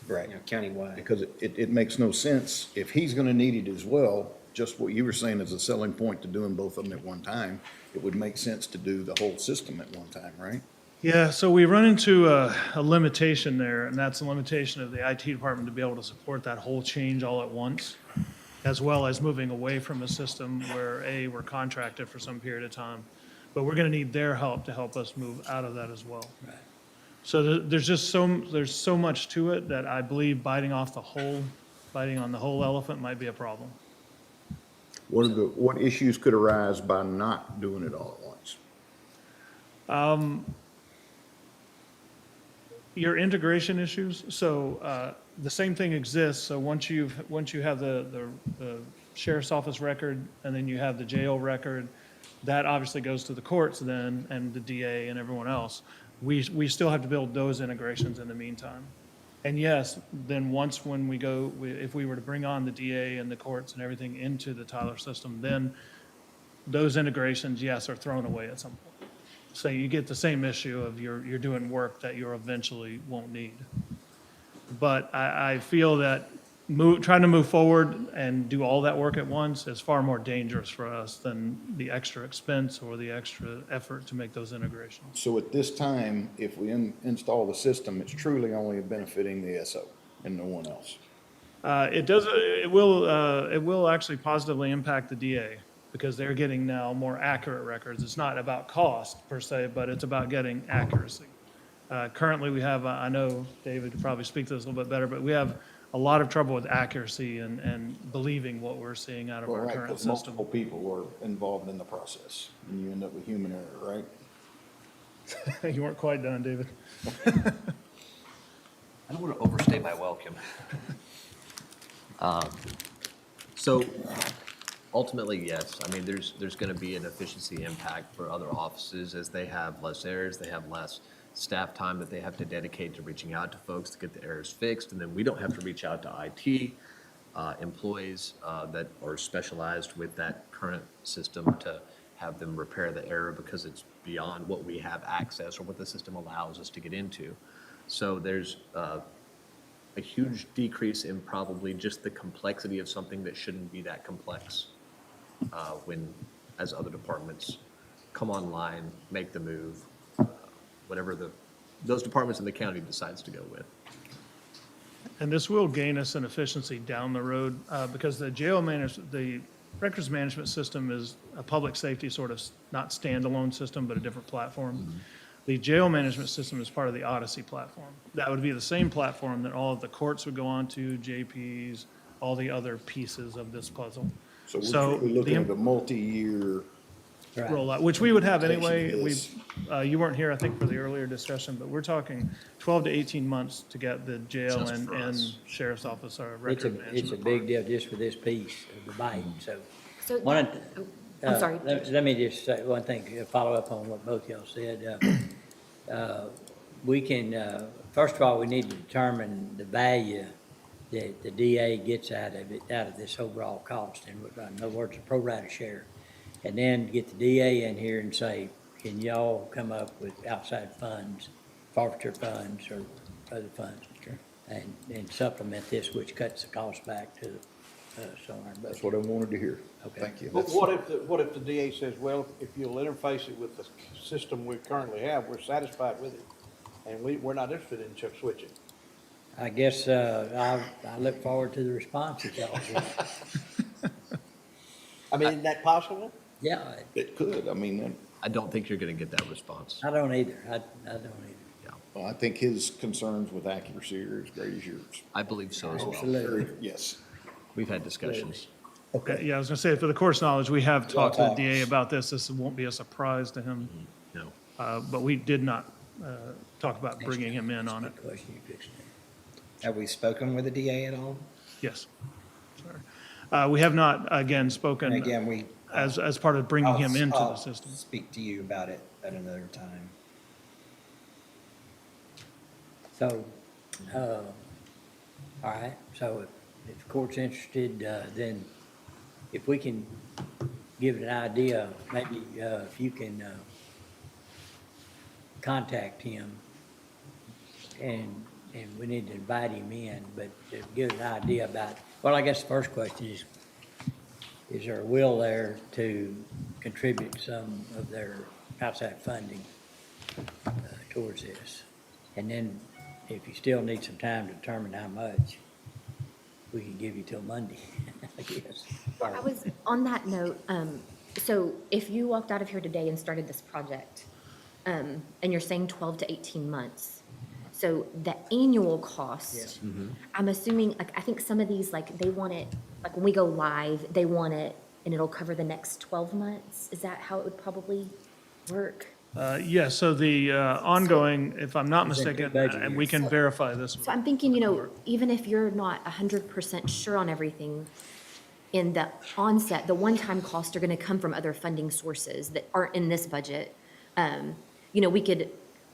Right. You know, countywide. Because it makes no sense, if he's gonna need it as well, just what you were saying is a selling point to doing both of them at one time, it would make sense to do the whole system at one time, right? Yeah, so we run into a limitation there, and that's a limitation of the IT department to be able to support that whole change all at once, as well as moving away from a system where, A, we're contracted for some period of time, but we're gonna need their help to help us move out of that as well. So there's just there's so much to it that I believe biting on the whole elephant might be a problem. What issues could arise by not doing it all at once? Your integration issues, so the same thing exists, so once you have the sheriff's office record, and then you have the jail record, that obviously goes to the courts then, and the DA and everyone else. We still have to build those integrations in the meantime. And yes, then when we go, if we were to bring on the DA and the courts and everything into the Tyler system, then those integrations, yes, are thrown away at some point. So you get the same issue of you're doing work that you eventually won't need. But I feel that trying to move forward and do all that work at once is far more dangerous for us than the extra expense or the extra effort to make those integrations. So at this time, if we install the system, it's truly only benefiting the SO and no one else. It will actually positively impact the DA because they're getting now more accurate records. It's not about cost per se, but it's about getting accuracy. Currently, we have, I know David could probably speak to this a little bit better, but we have a lot of trouble with accuracy and believing what we're seeing out of Well, our right, current because system. multiple people are involved in the process and you end up with human error, right? You weren't quite done, David. I don't want to overstay my welcome. So ultimately, yes, I mean, there's going to be an efficiency impact for other offices as they have less errors, they have less staff time that they have to dedicate to reaching out to folks to get the errors fixed, and then we don't have to reach out to IT employees that are specialized with that current system to have them repair the error because it's beyond what we have access or what the system allows us to get into. So there's a huge decrease in probably just the complexity of something that shouldn't be that complex. When, as other departments come online, make the move, whatever those departments in the county decides to go with. And this will gain us an efficiency down the road, because the records management system is a public safety sort of, not standalone system, but a different platform. The jail management system is part of the Odyssey platform. That would be the same platform that all of the courts would go on to, JPs, all the other pieces of this puzzle. So we're looking the at a multi-year, Right. rollout, which we would have anyway. Station You weren't here, I think, for the earlier discussion, but we're talking 12 to 18 months to get the jail Just and for us. sheriff's office, our It's record a, management. it's a big deal just for this piece of the bite, so. So, One of oh, I'm sorry. Let me just say one thing, follow up on what both y'all said. We can, first of all, we need to determine the value that the DA gets out of it, out of this overall cost, and in other words, a pro rata share. And then get the DA in here and say, can y'all come up with outside funds, forfeiture funds or other funds? And supplement this, which cuts the cost back to us on our budget. that's what I wanted to hear. Okay. Thank you. But That's- what if the DA says, well, if you'll interface it with the system we currently have, we're satisfied with it, and we're not interested in switching? I guess, I look forward to the response that y'all give. I mean, isn't that possible? Yeah, It could, I mean, I don't think you're gonna get that response. I don't either. I don't either. well, I think his concerns with accuracy are as great as yours. I believe so as well. Absolutely. Yes. We've had discussions. Yeah, I was gonna say, for the court's knowledge, we have talked to the talked. DA about this. This won't be a surprise to him. No. But we did not talk about bringing him in on it. Good question you fixed there. Have we spoken with the DA at all? Yes. Sorry. We have not, again, And spoken again, we. as part of bringing him into the I'll system. speak to you about it at another time. So, all right, so if the court's interested, then if we can give it an idea, maybe, if you can, contact him and we need to invite him in, but to give an idea about, well, I guess the first question is there a will there to contribute some of their outside funding towards this? And then if you still need some time to determine how much, we can give you till Monday, I guess. I was, on that note, so if you walked out of here today and started this project, and you're saying 12 to 18 months, so the annual cost, I'm assuming, like, I think some of these, like, they want it, like, when we go live, they want it, and it'll cover the next 12 months? Is that how it would probably work? Yes, so the ongoing, if I'm not Is it mistaken, budget and we can verify this. So I'm thinking, even if you're not 100% sure on everything, in the onset, the one-time costs are gonna come from other funding sources that aren't in this budget.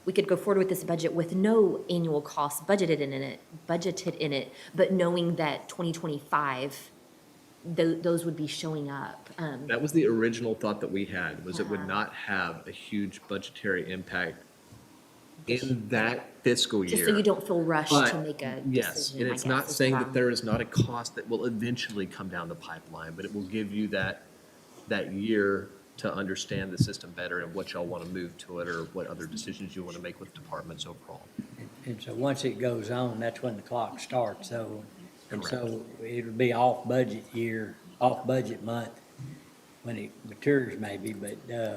We could go forward with this budget with no annual costs budgeted in it, but knowing that 2025, those would be showing up. That was the original thought that we had, was it would not have a huge budgetary impact in that fiscal year. Just so you don't feel rushed to But, make a yes, decision, and I it's guess, not is saying what that I'm- there is not a cost that will eventually come down the pipeline, but it will give you that year to understand the system better and what y'all want to move to it, or what other decisions you want to make with departments overall. And so once it goes on, that's when the clock starts, so, and so it'll be off budget year, off budget month when it matures maybe, but,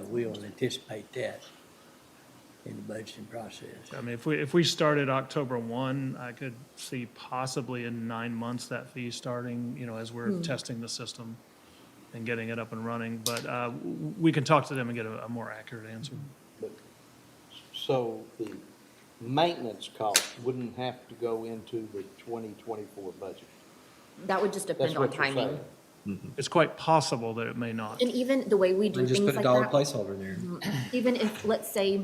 we'll anticipate that in the budgeting process. I mean, if we started October 1, I could see possibly in 9 months that fee starting, as we're testing the system and getting it up and running. But we can talk to them and get a more accurate answer. So the maintenance cost wouldn't have to go into the 2024 budget? That would just That's depend on what you're timing. saying? It's quite possible that it may not. And even the way we do And just things put a like dollar that, placeholder there. even if, let's say,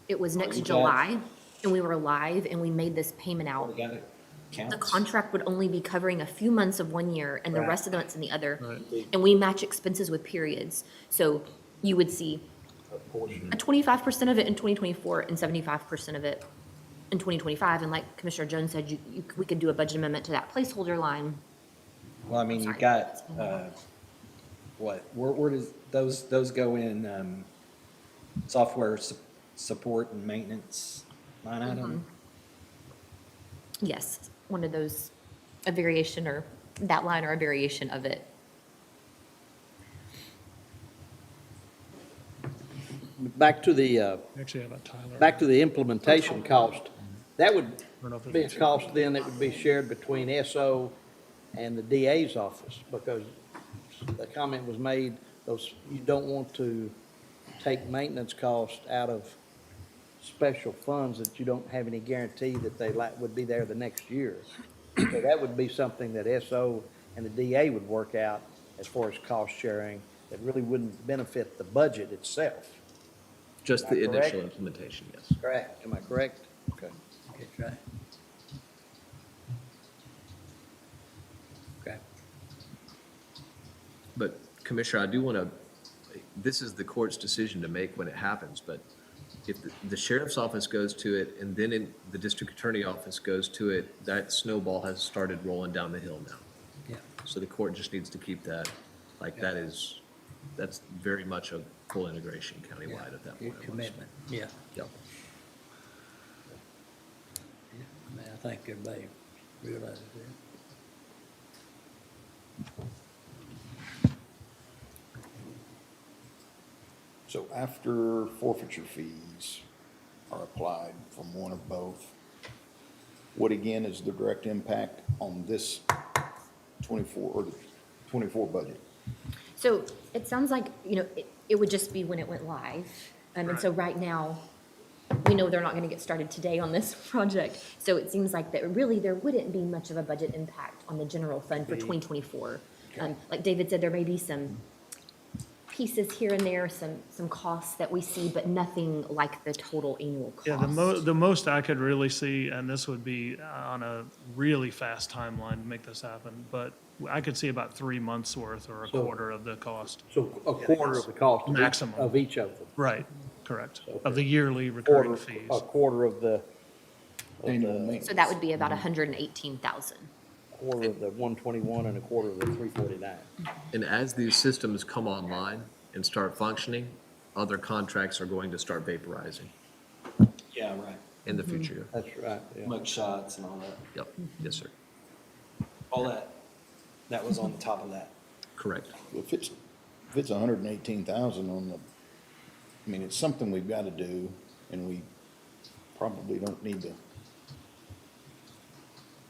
it was next July, and we were live, and we made this payment out, We got it. the Counts. contract would only be covering a few months of one year and the Right. rest of the months in the other. Right. And we match expenses with periods. So you would see A portion. a 25% of it in 2024 and 75% of it in 2025, and like Commissioner Jones said, we could do a budget amendment to that placeholder line. Well, I mean, you've Sorry. got, where does those go in, software support and maintenance line item? Yes, one of those, a variation or that line or a variation of it. Back to the, Actually, how about Tyler? back to the implementation cost, that would don't know if be a it's- cost then that would be shared between SO and the DA's office, because the comment was made, you don't want to take maintenance costs out of special funds that you don't have any guarantee that they would be there the next year. So that would be something that SO and the DA would work out as far as cost sharing, that really wouldn't benefit the budget itself. Just Am I the initial correct? implementation, yes. Correct. Am I correct? Okay. That's right. Okay. But Commissioner, I do want to, this is the court's decision to make when it happens, but if the sheriff's office goes to it and then the district attorney office goes to it, that snowball has started rolling down the hill now. Yeah. So the court just needs to keep that, like that's very much a full integration countywide at that point. Good commitment, yeah. Yep. I mean, I think everybody realizes that. So after forfeiture fees are applied from one of both, what again is the direct impact on this 24 or the 24 budget? So it sounds like, it would just be when it went live. And so right now, we know they're not gonna get started today on this project. So it seems like that really there wouldn't be much of a budget impact on the general fund for 2024. Like David said, there may be some pieces here and there, some costs that we see, but nothing like the total annual cost. Yeah, the most I could really see, and this would be on a really fast timeline to make this happen, but I could see about 3 months worth or a So- quarter of the cost. So a quarter of the cost of Maximum. each of them. Right, correct, Okay. of the yearly Quarter, recurring fees. a quarter of the, Annual maintenance. So that would be about 118,000. quarter of the 121 and a quarter of the 349. And as these systems come online and start functioning, other contracts are going to start vaporizing Yeah, right. in the future. That's right, yeah. Mug shots and all that. Yep, yes, sir. All that was on the top of that. Correct. If it's 118,000 on the, I mean, it's something we've got to do, and we probably don't need to.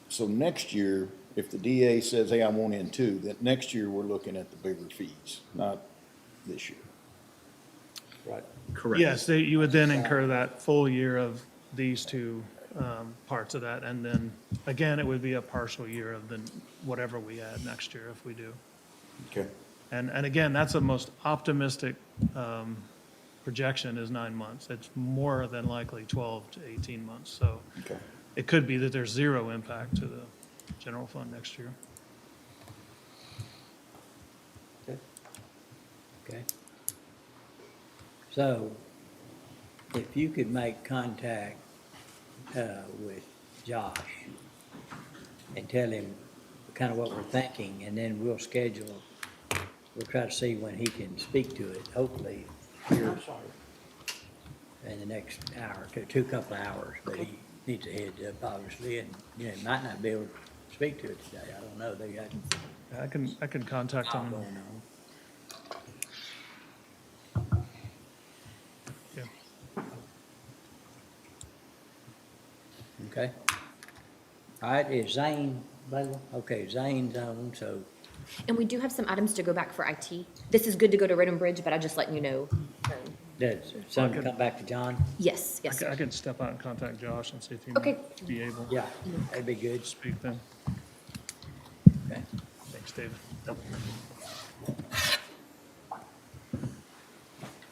So next year, if the DA says, hey, I want in two, that next year we're looking at the bigger fees, not this year. Right. Correct. Yes, you would then incur that full year of these two parts of that, and then, again, it would be a partial year of the, whatever we add next year if we do. Okay. And again, that's the most optimistic projection is 9 months. It's more than likely 12 to 18 months, so Okay. it could be that there's zero impact to the general fund next year. Okay. So, if you could make contact with Josh and tell him kind of what we're thinking, and then we'll try to see when he can speak to it, hopefully here in the next hour, couple of hours, but he needs a heads up, obviously, and, might not be able to speak to it today, I don't know, they got I can contact a lot him. going on. Yeah. Okay. All right, is Zane available? Okay, Zane's on, so, And we do have some items to go back for IT. This is good to go to Road and Bridge, but I'm just letting you know. does something come back to John? Yes, yes, I sir. can step out and contact Josh and see if he Okay. might be able Yeah, that'd be good. to speak then. Okay. Thanks, David.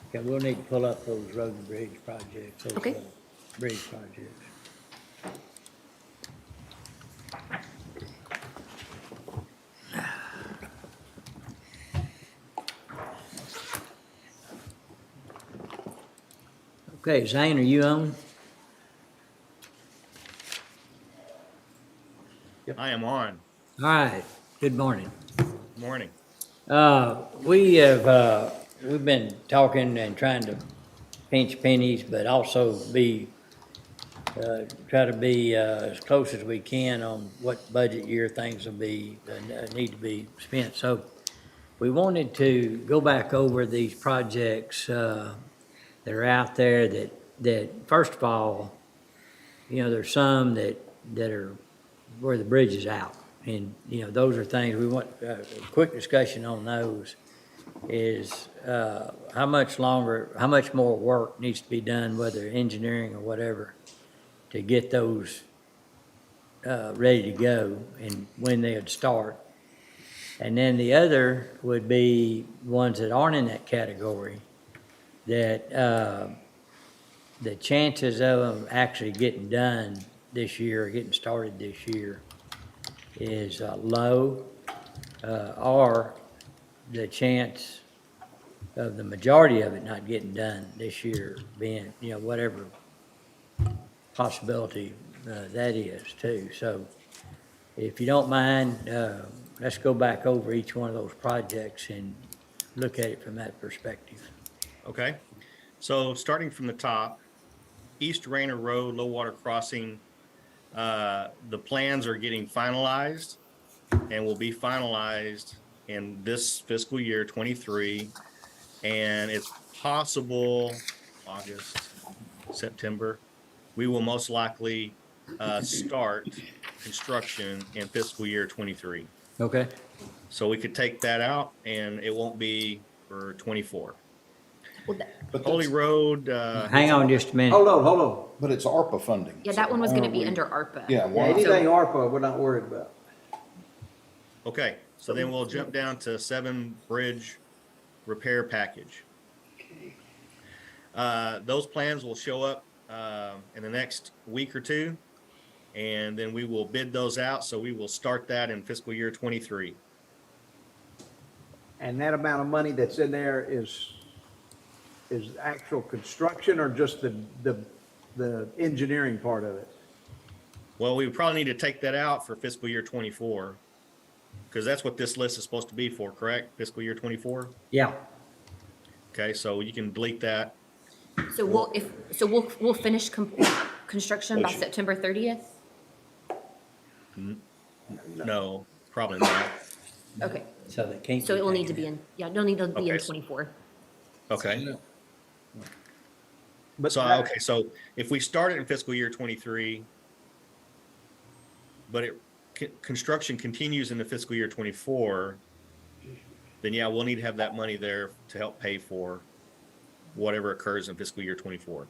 Okay, we'll need to pull up those road and bridge projects. those, Okay. Bridge projects. Okay, Zane, are you on? I am on. All right, good morning. Morning. We've been talking and trying to pinch pennies, but also try to be as close as we can on what budget year things will be, need to be spent. So we wanted to go back over these projects that are out there that, first of all, there's some that are where the bridge is out. And, those are things we want, a quick discussion on those is how much more work needs to be done, whether engineering or whatever, to get those ready to go and when they would start. And then the other would be ones that aren't in that category, that the chances of them actually getting done this year, or getting started this year, is low, or the chance of the majority of it not getting done this year being, whatever possibility that is too. So if you don't mind, let's go back over each one of those projects and look at it from that perspective. Okay. So starting from the top, East Rayner Road, low water crossing, the plans are getting finalized and will be finalized in this fiscal year 23. And it's possible August, September, we will most likely start construction in fiscal year 23. Okay. So we could take that out and it won't be for 24. Holy Road, Hang on just a minute. Hold on. But it's ARPA funding. Yeah, that one was gonna be under ARPA. Yeah, why- Anything ARPA, we're not worried about. okay, so then we'll jump down to 7 bridge repair package. Those plans will show up in the next week or two, and then we will bid those out. So we will start that in fiscal year 23. And that amount of money that's in there is actual construction or just the engineering part of it? Well, we probably need to take that out for fiscal year 24, because that's what this list is supposed to be for, correct? Fiscal year 24? Yeah. Okay, so you can delete that. So we'll finish construction by September 30th? No, probably not. Okay, So they can't. so be it will need to taken be it'll need to be in Okay. 24. Okay. But So, that- okay, so if we start it in fiscal year 23, but construction continues in the fiscal year 24, then yeah, we'll need to have that money there to help pay for whatever occurs in fiscal year 24.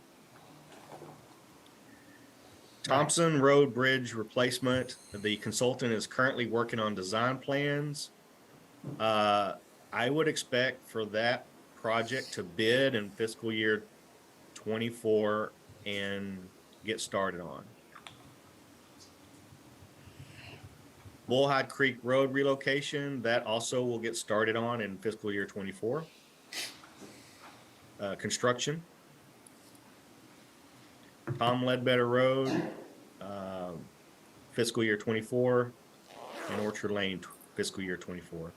Thompson Road Bridge replacement, the consultant is currently working on design plans. I would expect for that project to bid in fiscal year 24 and get started on. Bullhead Creek Road relocation, that also will get started on in fiscal year 24. Construction. Tom Ledbetter Road, fiscal year 24, and Orchard Lane, fiscal year 24.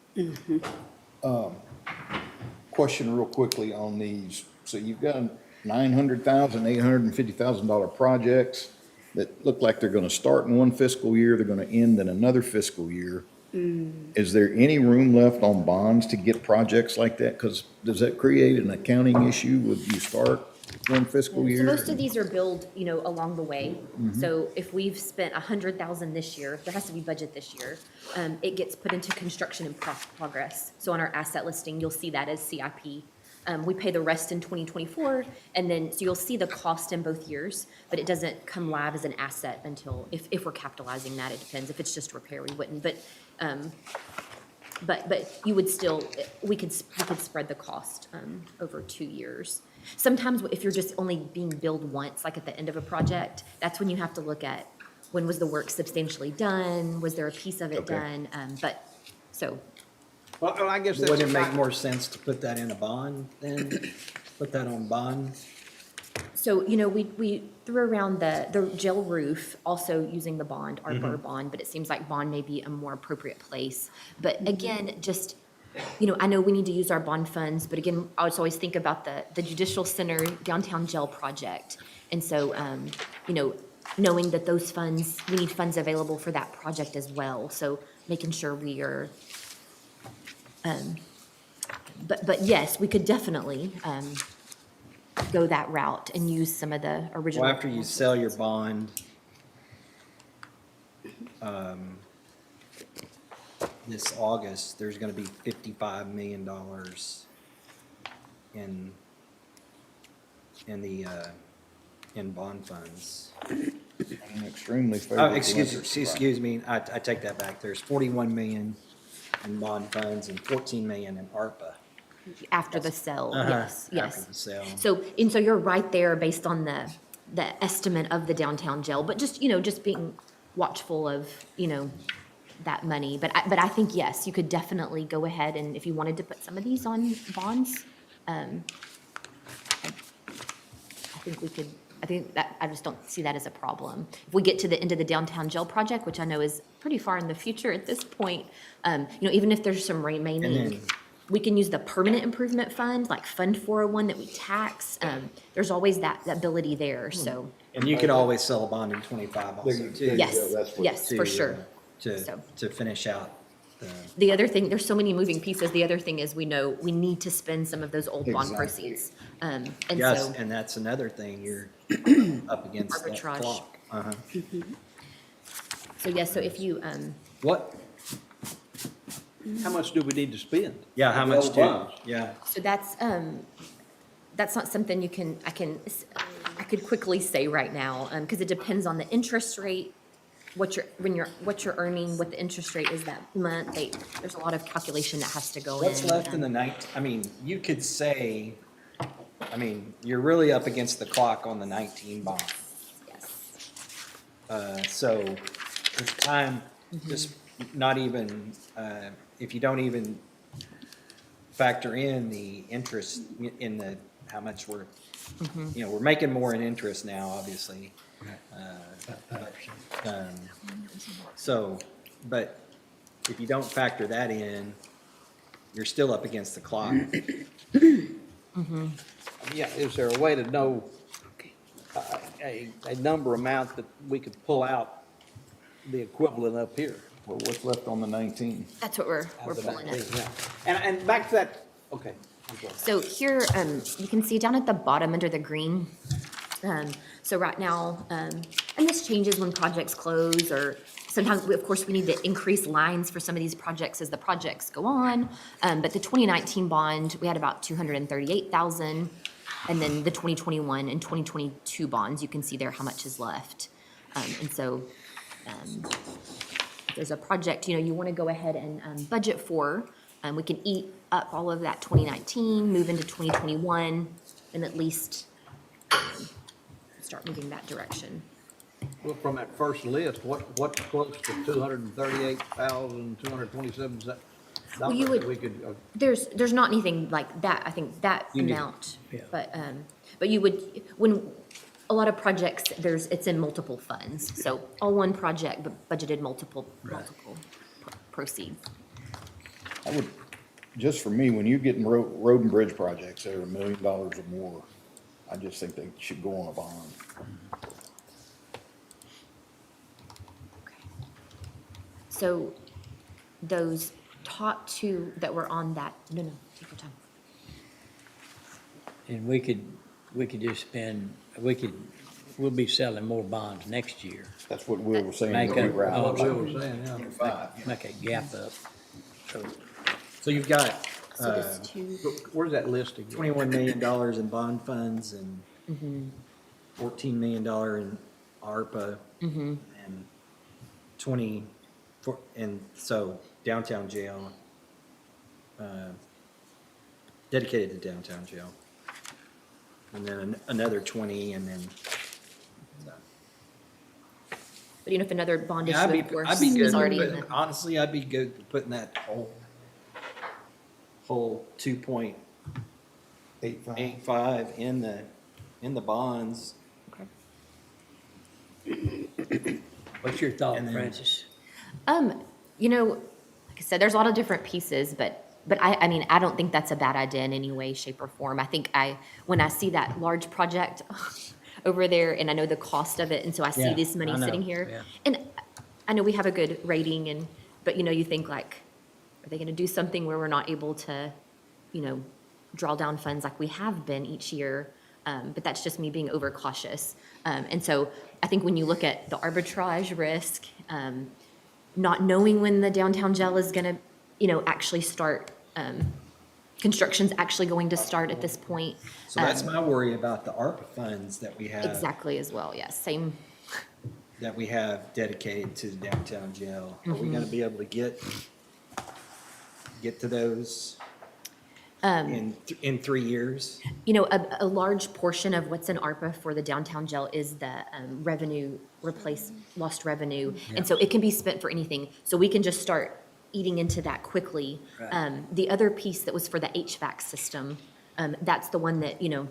Question real quickly on these. So you've got $900,000, $850,000 projects that look like they're gonna start in one fiscal year, they're gonna end in another fiscal year. Is there any room left on bonds to get projects like that? Because does that create an accounting issue with you start one fiscal So year? most of these are billed, along the way. So if we've spent 100,000 this year, there has to be budget this year. It gets put into construction in progress. So on our asset listing, you'll see that as CIP. We pay the rest in 2024, and then, so you'll see the cost in both years, but it doesn't come live as an asset until, if we're capitalizing that, it depends. If it's just repair, we wouldn't, but you would still, we could spread the cost over 2 years. Sometimes if you're just only being billed once, like at the end of a project, that's when you have to look at, when was the work substantially done? Was there a piece of it done? Well, I guess that's. Wouldn't it make more sense to put that in a bond then? Put that on bond? So, we threw around the jail roof, also using the bond, our borough bond, but it seems like bond may be a more appropriate place. But again, just, I know we need to use our bond funds, but again, I always think about the Judicial Center downtown jail project. And so, knowing that those funds, we need funds available for that project as well. So making sure we are, but yes, we could definitely, go that route and use some of the original. Well, after you sell your bond, this August, there's gonna be $55 million in bond funds. An extremely Oh, favorable. excuse me, I take that back. There's 41 million in bond funds and 14 million in ARPA. After the sale, Uh-huh, yes. after the sale. So you're right there based on the estimate of the downtown jail, but just, just being watchful of, that money. But I think, yes, you could definitely go ahead and if you wanted to put some of these on bonds, I think we could, I think that, I just don't see that as a problem. If we get to the end of the downtown jail project, which I know is pretty far in the future at this point, even if there's some remaining, we can use the permanent improvement fund, like Fund 401 that we tax. There's always that ability there, so, And you could always sell a bond in 25 also too. yes, that's what- yes, for sure. So- To finish out the. The other thing, there's so many moving pieces. The other thing is we know we need to spend some of those old bond Exactly. proceeds. And Yes, so, and that's another thing, you're up against that Arbitrage. clock. Uh-huh. yes, so if you, What, How much do we need to spend? yeah, how The much old do, bonds. yeah, so that's not something I could quickly say right now, because it depends on the interest rate, what you're earning, what the interest rate is that month. There's a lot of calculation that has to go in. what's left in the you could say, you're really up against the clock on the 19 bond. Yes. So it's time, just not even, if you don't even factor in the interest in how much we're, we're making more in interest now, obviously. So, but if you don't factor that in, you're still up against the clock. Yeah, is there a way to know a number amount that we could pull out the equivalent up here? Well, what's left on the 19? That's what we're Of the pulling 19, up. yeah. And back to that, okay. I'm sorry. So here, you can see down at the bottom under the green. So right now, and this changes when projects close, or sometimes, of course, we need to increase lines for some of these projects as the projects go on. But the 2019 bond, we had about 238,000. And then the 2021 and 2022 bonds, you can see there how much is left. And so, if there's a project, you want to go ahead and budget for, we can eat up all of that 2019, move into 2021, and at least start moving that direction. Well, from that first list, what's close to 238,227, is that Well, you number that would- we could, There's not anything like that, I think that You need- amount, yeah. but you would, when, a lot of projects, it's in multiple funds, so all one project, but budgeted multiple proceeds. I would, just for me, when you're getting road and bridge projects that are $1 million or more, I just think they should go on a bond. So those top two that were on that, no, take your time. And we could just spend, we'll be selling more bonds next year. That's what Will was saying. Make when we up, wrap up. what Bill was saying, yeah. Make a gap up. So you've got, So this two, Where's that list again? $21 million in bond funds and $14 million in ARPA. And 20, and so downtown jail, dedicated to downtown jail. And then another 20, and then, but if another bond issue, yeah, of course, I'd be is good, already in with the. it. Honestly, I'd be good with putting that whole 2.85 in the in the bonds. What's your thought, And then- Francis? You know, like I said, there's a lot of different pieces, but I mean, I don't think that's a bad idea in any way, shape, or form. I think when I see that large project over there, and I know the cost of it, and so I see Yeah, this money I know, sitting here, yeah. and I know we have a good rating, but you know, you think like, are they gonna do something where we're not able to, you know, draw down funds like we have been each year? But that's just me being overcautious. And so I think when you look at the arbitrage risk, not knowing when the downtown jail is gonna, you know, actually start, construction's actually going to start at this point. So that's my worry about the ARPA funds that we have. Exactly as well, yes, same, That we have dedicated to the downtown jail. Are we gonna be able to get to those in 3 years? you know, a large portion of what's in ARPA for the downtown jail is the lost revenue. And so it can be spent for anything. So we can just start eating into that quickly. Right. The other piece that was for the HVAC system, that's the one that, you know,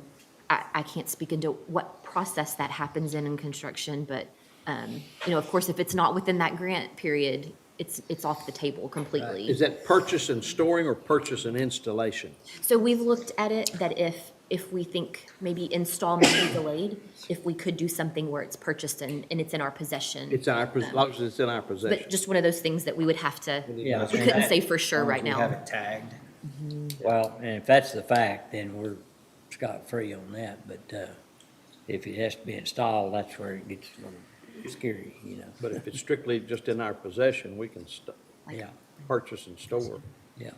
I can't speak into what process that happens in construction, but, you know, of course, if it's not within that grant period, it's off the table completely. Is that purchase and storing or purchase and installation? So we've looked at it that if we think maybe install may be delayed, if we could do something where it's purchased and it's in our possession. It's in our, as long as it's in our possession. But just one of those things that we would have to, Yeah, we and couldn't that- say for sure right We now. have it tagged. Well, and if that's the fact, then we're scot-free on that, but, if it has to be installed, that's where it gets a little scary, you know? But if it's strictly just in our possession, we can Yeah, purchase and store. yeah.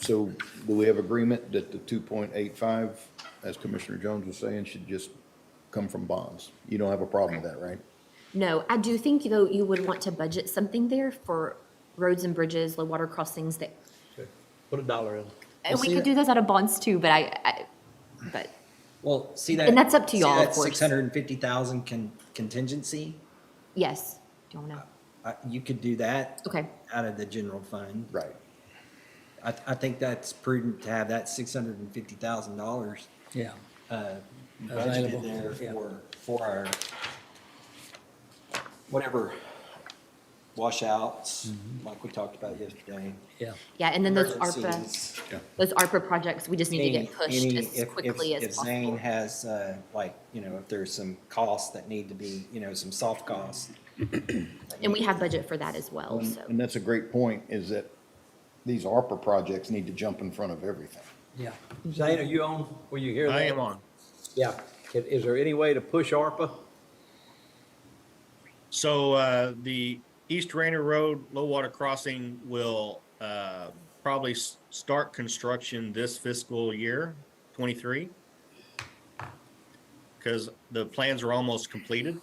So do we have agreement that the 2.85, as Commissioner Jones was saying, should just come from bonds? You don't have a problem with that, right? No, I do think though you would want to budget something there for roads and bridges, low water crossings that, Put $1 in. and we see could that- do those out of bonds too, but Well, see that. And that's up to y'all, of course. 650,000 contingency, yes. Do you wanna, you could do that okay, out of the general fund. Right. I think that's prudent to have that $650,000 Yeah, budgeted Available, there yeah. for our, whatever washouts, like we talked about yesterday. yeah. yeah, and then those emergencies. those ARPA projects, we just need to get pushed as If quickly as If Zane possible. has, like, you know, if there's some costs that need to be, you know, some soft costs. And we have budget for that as well, so. And that's a great point, is that these ARPA projects need to jump in front of everything. Yeah. Zane, are you on? Will you hear that? I am on. Yeah. Is there any way to push ARPA? So the East Rainer Road low water crossing will probably start construction this fiscal year, 23. Because the plans are almost completed.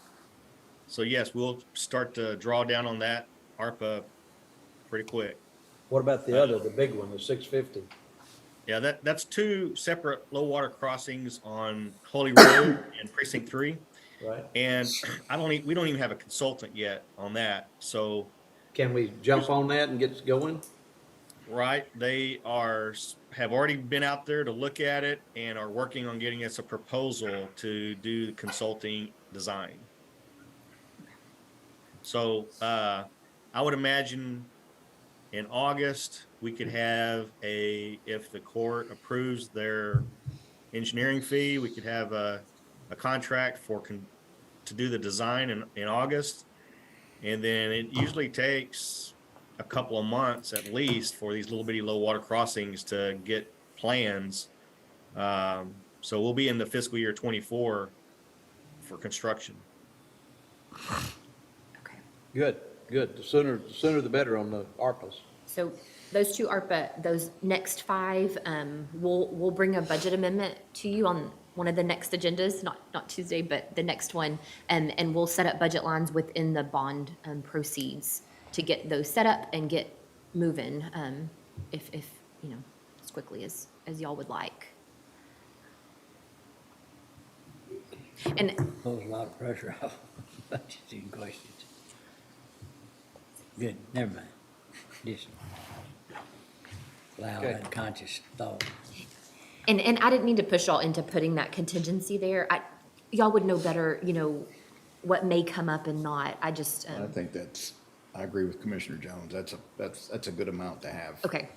So yes, we'll start to draw down on that ARPA pretty quick. What about the other, the big one, the 650? Yeah, that's two separate low water crossings on Holy Road and Precinct 3. Right. And we don't even have a consultant yet on that. So, Can we jump on that and get going? right, they have already been out there to look at it and are working on getting us a proposal to do the consulting design. So, I would imagine in August, we could have if the court approves their engineering fee, we could have a contract to do the design in August. And then it usually takes a couple of months at least for these little bitty low water crossings to get plans. So we'll be in the fiscal year 24 for construction. Okay. Good. The sooner the better on the ARPAs. So those two ARPA, those next 5, we'll bring a budget amendment to you on one of the next agendas, not Tuesday, but the next one. And we'll set up budget lines within the bond proceeds to get those set up and get moving, if you know, as quickly as y'all would like. And Pulls a lot of pressure off budgeting questions. Good, never mind. Just loud Okay. unconscious thought. And I didn't mean to push y'all into putting that contingency there. Y'all would know better, you know, what may come up and not. I just, I think I agree with Commissioner Jones. That's a good amount to have. okay,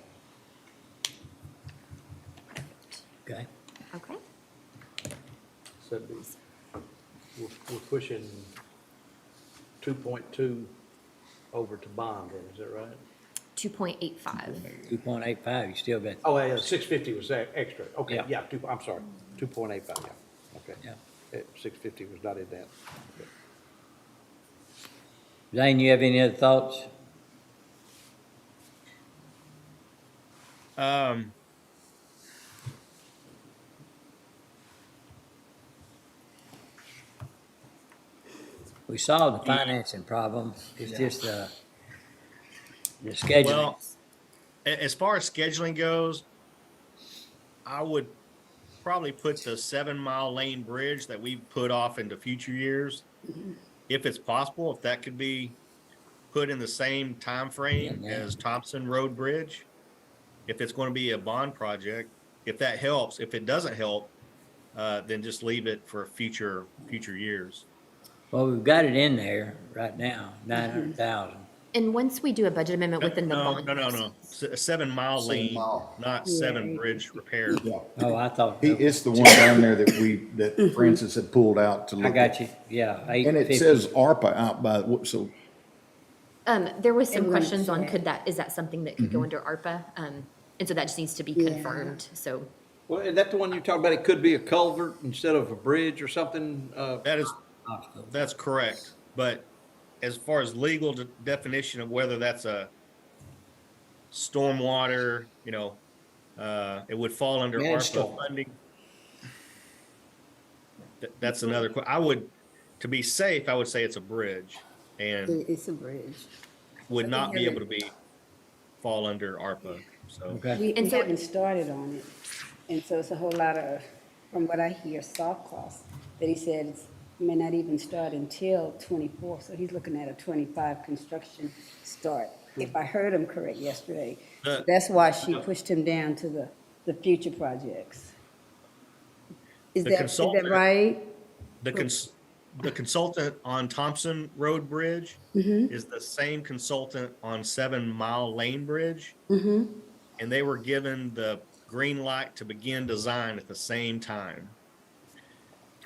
Okay, okay. So we're pushing 2.2 over to bond, is that right? 2.85. 2.85, you still got, Oh, yeah, 650 was extra. Okay, Yeah. yeah, I'm sorry, 2.85, yeah, okay. yeah. 650 was not in that. Okay. Zane, you have any other thoughts? We solved the financing problem, it's just, the scheduling. Well, as far as scheduling goes, I would probably put the 7 Mile Lane Bridge that we put off into future years. If it's possible, if that could be put in the same time frame Yeah. as Thompson Road Bridge. If it's going to be a bond project, if that helps. If it doesn't help, then just leave it for future years. Well, we've got it in there right now, 900,000. And once we do a budget amendment within the No, bond. no. 7 Mile 7 Lane, Mile. not 7 Bridge repair. Yeah. Oh, I thought, It's the one down there that Francis had pulled out to I look got at. you, yeah, And it 850. says ARPA out by, so There was some And we're gonna questions on, check. is that something that could go under ARPA? And so that just needs to be confirmed, so. Well, is that the one you talked about? It could be a culvert instead of a bridge or something? That's correct. But as far as legal definition of whether that's a stormwater, it would fall under Managed ARPA storm. funding. That's another, to be safe, I would say it's a bridge and It's a bridge. would not be able to fall under ARPA, so. Okay, We And so- haven't started on it. And so it's a whole lot of, from what I hear, soft costs that he said may not even start until 24. So he's looking at a 25 construction start, if I heard him correct yesterday. The- That's why she pushed him down to the future projects. Is The that consultant- right? The consultant on Thompson Road Bridge is the same consultant on 7 Mile Lane Bridge. And they were given the green light to begin design at the same time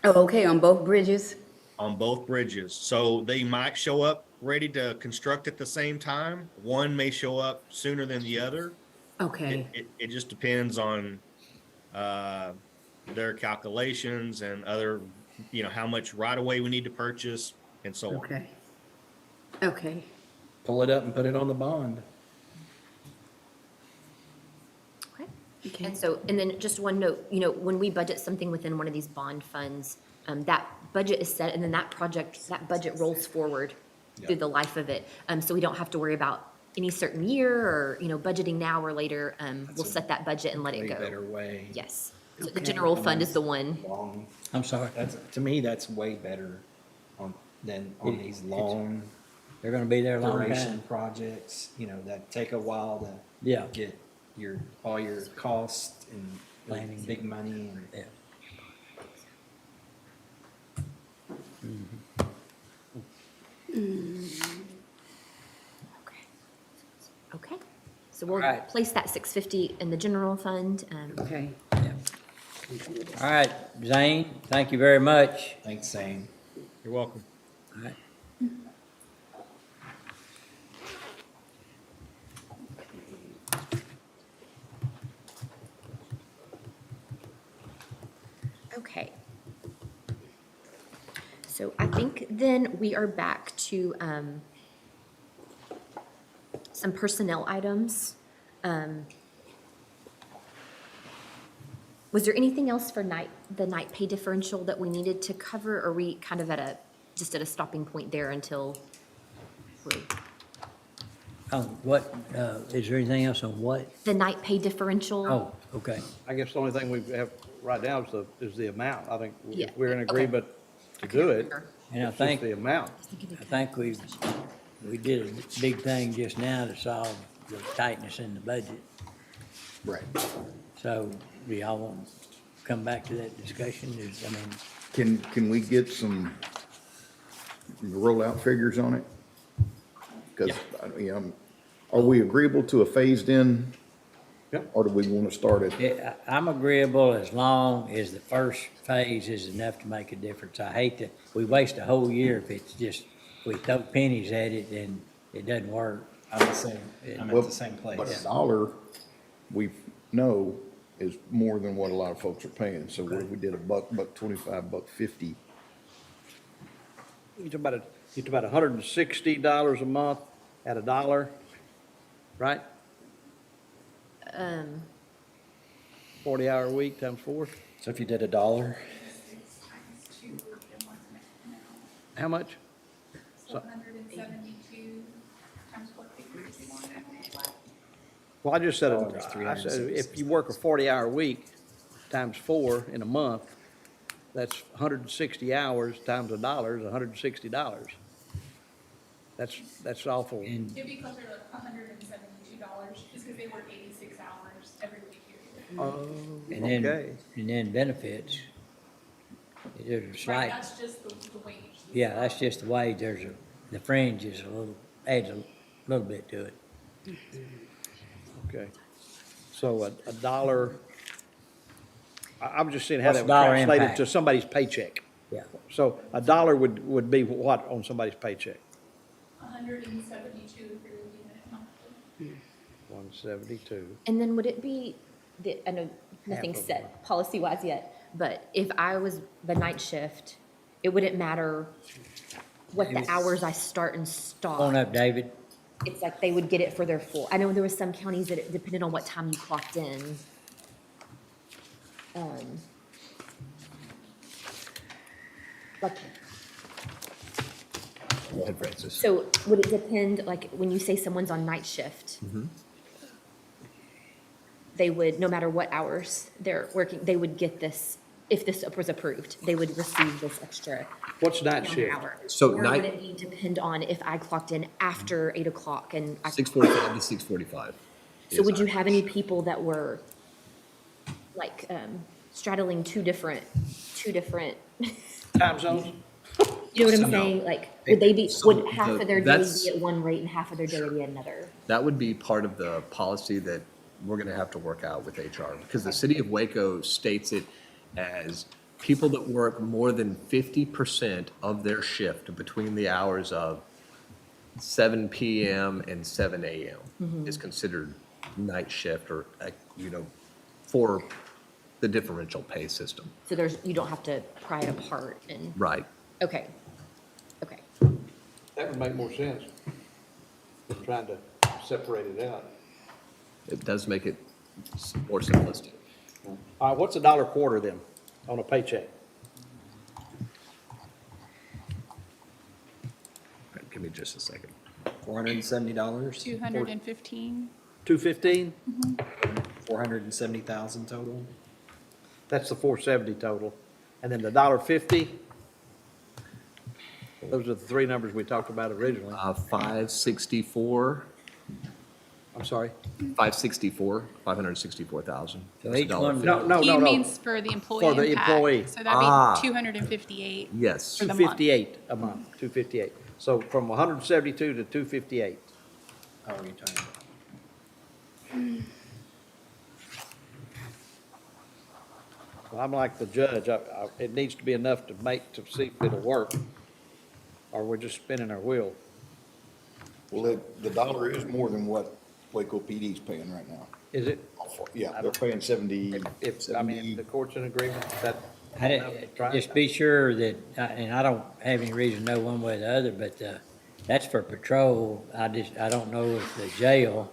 Oh, okay, on both bridges? on both bridges. So they might show up ready to construct at the same time. One may show up sooner than the other. Okay. It just depends on their calculations and other, how much right of way we need to purchase and so on. Okay. Okay. Pull it up and put it on the bond. Okay. And so, and then just one note, when we budget something within one of these bond funds, that budget is set, and then that budget rolls forward through the life of it. So we don't have to worry about any certain year or, budgeting now or later. We'll set that budget and let it Way go. better way. Yes. So the general fund is the one. Long, I'm sorry, to me, that's way better than on these long they're gonna be there a long duration time. projects, that take a while to Yeah, get all your costs and Planning. big money and. yeah. Okay. So we'll Alright. place that 650 in the general fund. Okay. All right, Zane, thank you very much. Thanks, Zane. You're welcome. All right. Okay. So I think then we are back to some personnel items. Was there anything else for the night pay differential that we needed to cover? Or are we kind of just at a stopping point there until What, is there anything else on what? the night pay differential? Oh, okay. I guess the only thing we have right now is the amount. I think Yeah, if we're in okay. agreement to do it, And I it's just think, the amount. we did a big thing just now to solve the tightness in the budget. Right. So, do y'all want to come back to that discussion? I mean, Can we get some rollout figures on it? Because, you know, are we agreeable to a phased-in? Yep. Or do we want to start at? I'm agreeable as long as the first phase is enough to make a difference. I hate that we waste a whole year if it's just, we throw pennies at it and it doesn't work. I'm the same, I'm Well, at the same place. But a dollar, we know, is more than what a lot of folks are paying. So what if we did $1.25, $1.50? You talk about $160 a month at a dollar, right? 40-hour week times 4. So if you did $1, How much? So- 172 times 450. Well, I just said, Oh, it's I said, if you work a 40-hour week times 4 in a month, that's 160 hours times $1 is $160. That's awful. And It'd be closer to $172, just because they work 86 hours every week here. Oh, And okay. then benefits. There's a Right, slight, that's just the wage. yeah, that's just the wage. The fringe is adds a little bit to it. Okay. So a dollar, I'm just seeing how What's that would dollar translate impact? to somebody's paycheck. Yeah. So a dollar would be what on somebody's paycheck? 172 if you're looking at it monthly. 172. And then would it be, I know nothing's of set policy-wise yet, but if I was the night shift, it wouldn't matter what the hours I start and Come on stop. up, David. It's like they would get it for their full. I know there was some counties that it depended on what time you clocked in. Like, Go ahead, Francis. so would it depend, like, when you say someone's on night shift? They would, no matter what hours they're working, they would get this, if this was approved, they would receive this extra What's night amount shift? of hour. So Or night- would it be depend on if I clocked in after 8 o'clock and I? 6:45 to 6:45. So would you have any people that were like straddling two different, Time zones? you know what I'm No. saying? Like, would they be, So would half of their day that's- be at one rate and half of their day be at another? That would be part of the policy that we're gonna have to work out with HR, because the city of Waco states it as people that work more than 50% of their shift between the hours of 7 PM and 7 AM is considered night shift or, for the differential pay system. So you don't have to pry it apart and, Right. okay, okay. That would make more sense than trying to separate it out. It does make it more simplistic. All right, what's a dollar quarter then on a paycheck? Give me just a second. $470, 215. 215? 470,000 total. That's the 470 total. And then the $1.50? Those are the three numbers we talked about originally. 564, I'm sorry? 564, 564,000. So each one- No. He means for the employee For the impact. employee. So that'd be 258. Yes. For the month. 258 a month, 258. So from 172 to 258. How are you talking about? Well, I'm like the judge, it needs to be enough to see if it'll work, or we're just spinning our wheel. Well, the dollar is more than what Waco PD's paying right now. Is it? Yeah, they're paying 70. If the court's in agreement, that. Just be sure that, and I don't have any reason to know one way or the other, but that's for patrol. I don't know if the jail,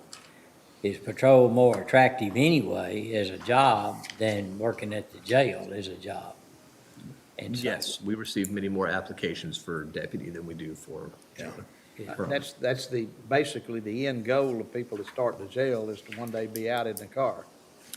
is patrol more attractive anyway as a job than working at the jail is a job? And so- Yes, we receive many more applications for deputy than we do for. That's basically the end goal of people that start in the jail is to one day be out in the car.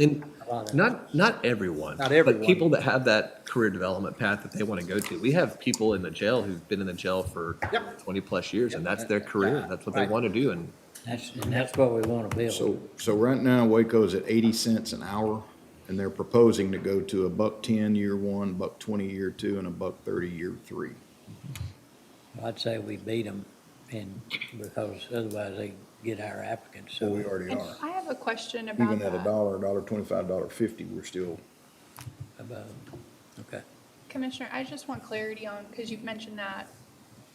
And not everyone. Not everyone. But people that have that career development path that they want to go to. We have people in the jail who've been in the jail for 20-plus years, and that's their career. That's what they Right. want to do, and That's what we want to build. So right now Waco's at 80 cents an hour, and they're proposing to go to $1.10 year one, $1.20 year two, and $1.30 year three. I'd say we beat them, and because otherwise they get our applicants, So we so. already And are. I have a question about Even at that. $1.25, $1.50, we're still, About, okay. Commissioner, I just want clarity on, because you've mentioned that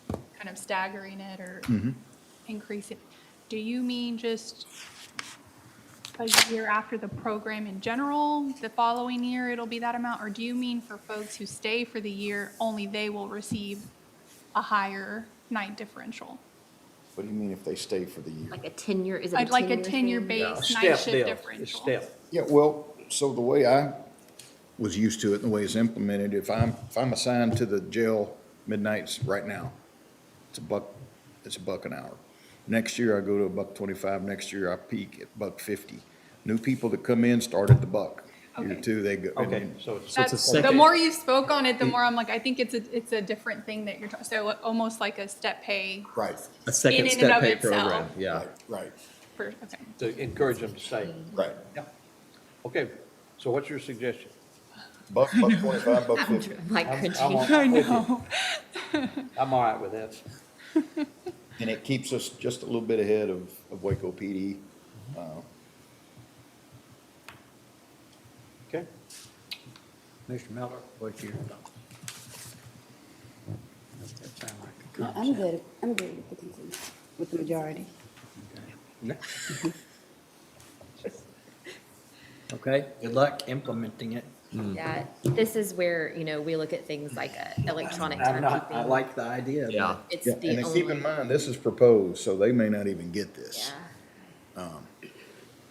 kind of staggering it or increase it. Do you mean just a year after the program in general, the following year it'll be that amount? Or do you mean for folks who stay for the year, only they will receive a higher night differential? what do you mean if they stay for the year? Like a 10-year, is it a 10-year Like a 10-year thing? base night Step shift deal. It's differential? step. Yeah, well, so the way I was used to it and the way it's implemented, if I'm assigned to the jail midnights right now, it's $1 an hour. Next year I go to $1.25, next year I peak at $1.50. New people that come in start at the $1. Year Okay. two, they go. and Okay, then- so it's. That's, the more you spoke on it, the more I'm like, I think it's a different thing that you're talking, so almost like a step pay. Right, A second In and step of pay itself. program, yeah. right, right, For, okay. To encourage them to stay. right. Okay, so what's your suggestion? $1.25, $1.50. Like I'm cringing. with you. I'm all right with that. And it keeps us just a little bit ahead of Waco PD. Okay, Mr. Miller, what's your thoughts? That sound like a No, concept. I'm good with the consensus, with the majority. Okay, Good luck implementing it. Yeah, this is where, we look at things like electronic I timekeeping. like the idea. Yeah. It's Yeah, the and then keep in only, mind, this is proposed, so they may not even get this. yeah.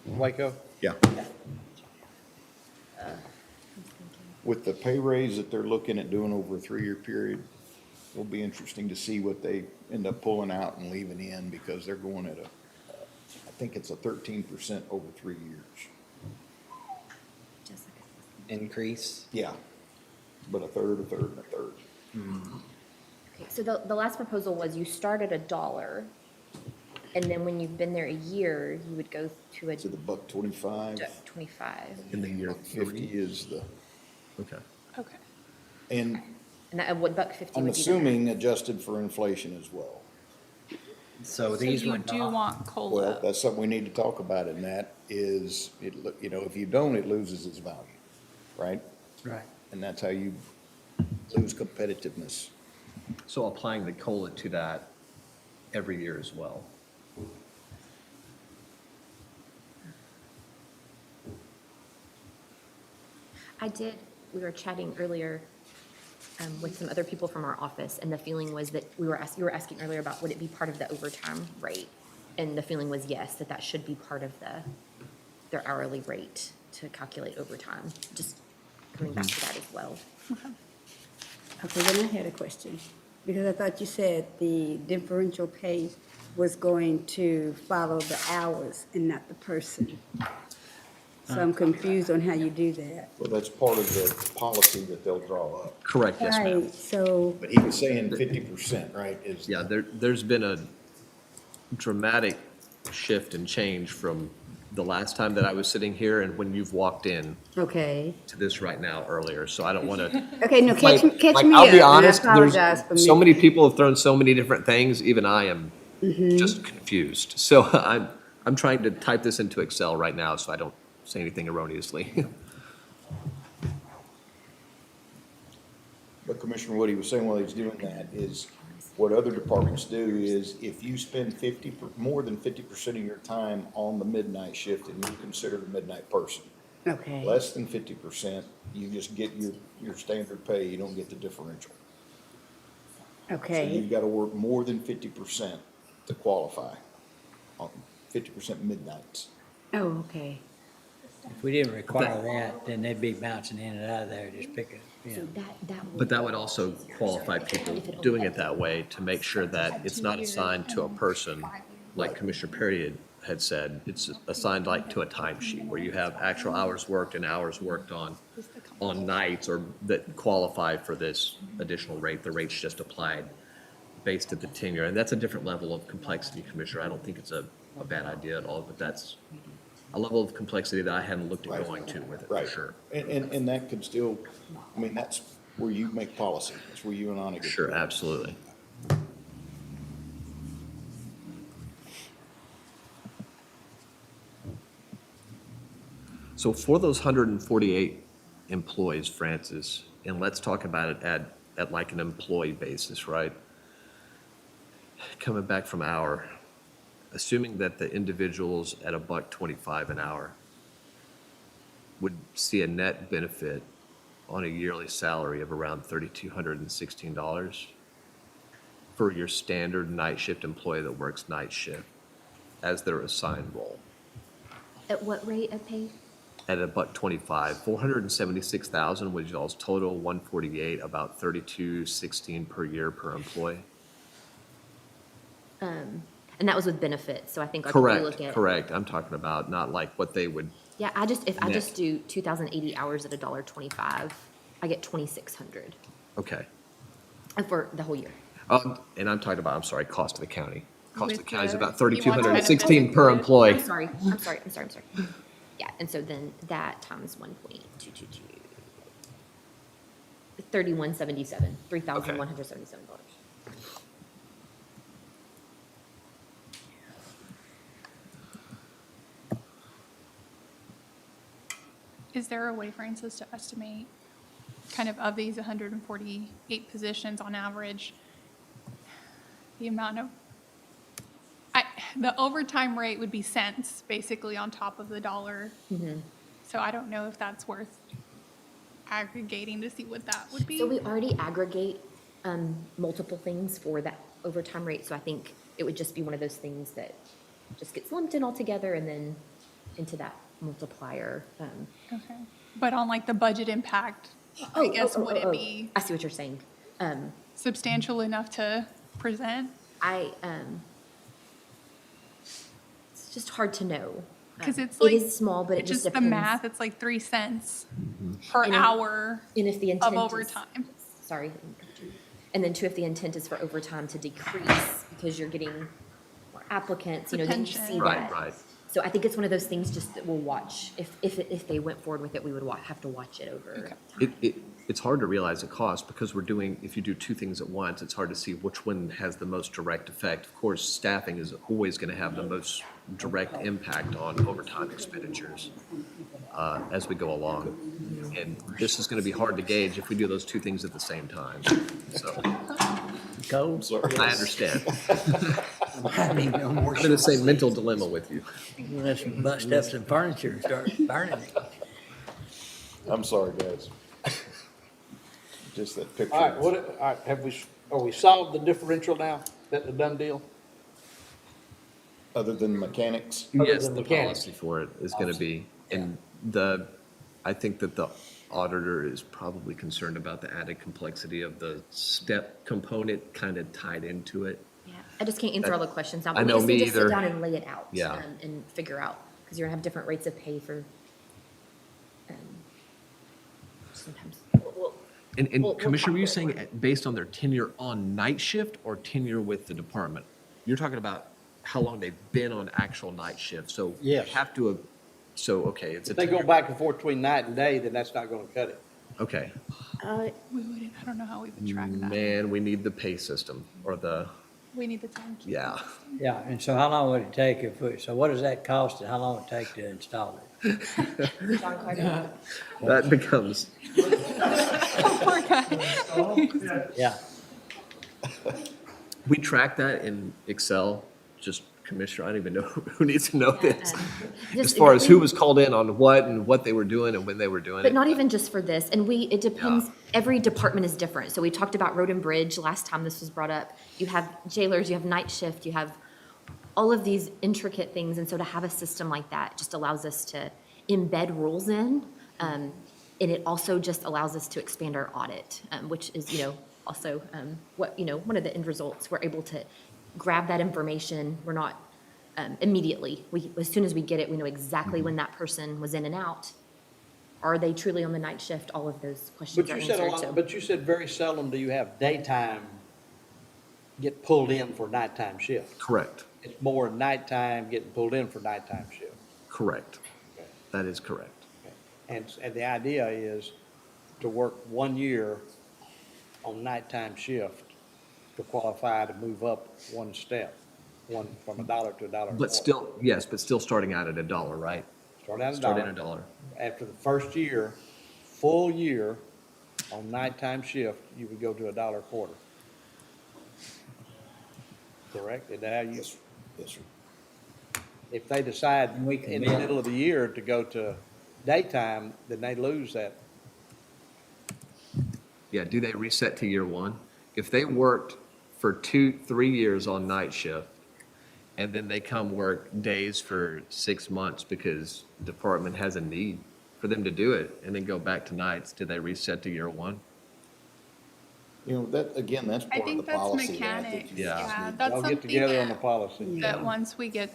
Waco? Yeah. With the pay raise that they're looking at doing over a 3-year period, it'll be interesting to see what they end up pulling out and leaving in, because they're going at I think it's a 13% over 3 years. Jessica. Increase. Yeah, but a third, a third, and a third. Okay, so the last proposal was you start at $1, and then when you've been there a year, you would go to a To the $1.25. 25. In the year $1.50 is the, Okay. Okay. and And that, what $1.50 would be. I'm the- assuming adjusted for inflation as well. So So these you would do not. want Well, COLA. that's something we need to talk about, and that is, if you don't, it loses its value, right? right. And that's how you lose competitiveness. So applying the COLA to that every year as well. We were chatting earlier with some other people from our office, and the feeling was that you were asking earlier about would it be part of the overtime rate? And the feeling was yes, that should be part of their hourly rate to calculate overtime, just coming back to that as well. Okay, then I had a question, because I thought you said the differential pay was going to follow the hours and not the person. So I'm confused on how you do that. Well, that's part of the policy that they'll draw up. Correct, yes, ma'am. Right, so, But he was saying 50%, right, is. Yeah, there's been a dramatic shift and change from the last time that I was sitting here and when you've walked in okay. to this right now earlier, so I don't want to. Okay, no, catch me up. I'll be and I honest, apologize for there's so me. many people have thrown so many different things, even I am Mm-hmm. just confused. So I'm trying to type this into Excel right now so I don't say anything erroneously. But Commissioner Woody was saying while he's doing that is, what other departments do is if you spend more than 50% of your time on the midnight shift, and you consider the midnight person. Okay, Less than 50%, you just get your standard pay, you don't get the differential. So okay. you've got to work more than 50% to qualify on 50% midnights. Oh, okay. If we didn't require that, then they'd be bouncing in and out of there, just picking, So that But that would also qualify people doing it that way to make sure that it's not assigned to a person, like Commissioner Perry had said, it's assigned like to a timesheet where you have actual hours worked and hours worked on nights or that qualify for this additional rate. The rate's just applied based at the tenure, and that's a different level of complexity, Commissioner. I don't think it's a a bad idea at all, but that's a level of complexity that I hadn't looked at Right. going to with it, for Right. sure. And that could still, I mean, that's where you make policy. That's where you and Anna get. Sure, absolutely. So for those 148 employees, Francis, and let's talk about it at like an employee basis, right? Coming back from assuming that the individuals at $1.25 an hour would see a net benefit on a yearly salary of around $3,216 for your standard night shift employee that works night shift as their assigned role. At what rate of pay? At $1.25, 476,000 was y'all's total, 148, about 3216 per year per employee. And that was with benefits, so I think like if we look Correct, at. correct. I'm talking about not like what they would, Yeah, if I Net. just do 2,080 hours at $1.25, I get 2,600 okay. for the whole year. And I'm talking about, I'm sorry, cost of the county. Cost of the With county is the- about you want 3,216 per benefits employee. I'm sorry. Yeah, and so then that times 1.222, 3,177, $3,177. Is there a way, Francis, to estimate kind of these 148 positions on average, the amount of, the overtime rate would be cents, basically, on top of the dollar. So I don't know if that's worth aggregating to see what that would be. So we already aggregate multiple things for that overtime rate, so I think it would just be one of those things that just gets lumped in all together and then into that multiplier. Okay. But on like the budget impact, I guess, would it be I see what you're saying. substantial enough to present? It's just hard to know. 'Cause it's It like- is small, but it It's just just the depends. math, it's like 3 cents per And hour And if the of intent is. overtime. Sorry. And then too, if the intent is for overtime to decrease because you're getting more applicants, then you see Retention. that. Right. So I think it's one of those things just that we'll watch. If they went forward with it, we would have to watch it over time. It's hard to realize the cost because if you do two things at once, it's hard to see which one has the most direct effect. Of course, staffing is always going to have the most direct impact on overtime expenditures as we go along. And this is going to be hard to gauge if we do those two things at the same time. So Cole? I understand. I need no more. I'm in the same mental dilemma with you. Let's bust up some furniture and start burning it. I'm sorry, guys. Just that picture. All right, all right, are we solved the differential now? That the done deal? Other than mechanics. Yes, than the mechanics. policy for it is going to be, and I think that the auditor is probably concerned about the added complexity of the step component kind of tied into it. Yeah, I just can't answer all the questions now. I But know we just need me to sit either. down and lay it out. Yeah. And figure out, because you're gonna have different rates of pay for, sometimes. And We'll Commissioner, were you talk saying based on their tenure on night shift or tenure with the department? You're talking about how long they've been on actual night shift, so. you Yes. Have to, okay, it's a. If they go back and forth between night and day, then that's not gonna cut it. Okay, We wouldn't, I don't know how we would track that. man, we need the pay system or We need the time. yeah. Yeah, and so how long would it take so what does that cost and how long would it take to install it? John Carter. That becomes, Poor guy. Yeah, we track that in Excel, just Commissioner, I don't even know who needs to know this. As Just- far as who was called in on what and what they were doing and when they were doing But it. not even just for this, and it depends, every department is different. So we talked about road and bridge last time this was brought up. You have jailers, you have night shift, you have all of these intricate things, and so to have a system like that just allows us to embed rules in, and it also just allows us to expand our audit, which is, also one of the end results. We're able to grab that information, we're not immediately, as soon as we get it, we know exactly when that person was in and out. Are they truly on the night shift? All of those questions But are you said answered, so. but you said very seldom do you have daytime get pulled in for nighttime shift. Correct. It's more nighttime, getting pulled in for nighttime shift. Correct. That is correct. And the idea is to work 1 year on nighttime shift to qualify to move up one step, one from $1 to $1.25. But still, yes, but still starting out at $1, right? Start out Start at $1. $1. After the first year, full year on nighttime shift, you would go to $1.25. Correct? Is that how you? Yes, sir. If they decide And we in the commit. middle of the year to go to daytime, then they lose that. Yeah, do they reset to year one? If they worked for 2-3 years on night shift, and then they come work days for 6 months because the department has a need for them to do it, and then go back to nights, do they reset to year one? You know, that, again, that's I part of think the that's policy. that I mechanics. think you Yeah. just Yeah, need- that's Y'all get something together on the that, policy. that once we get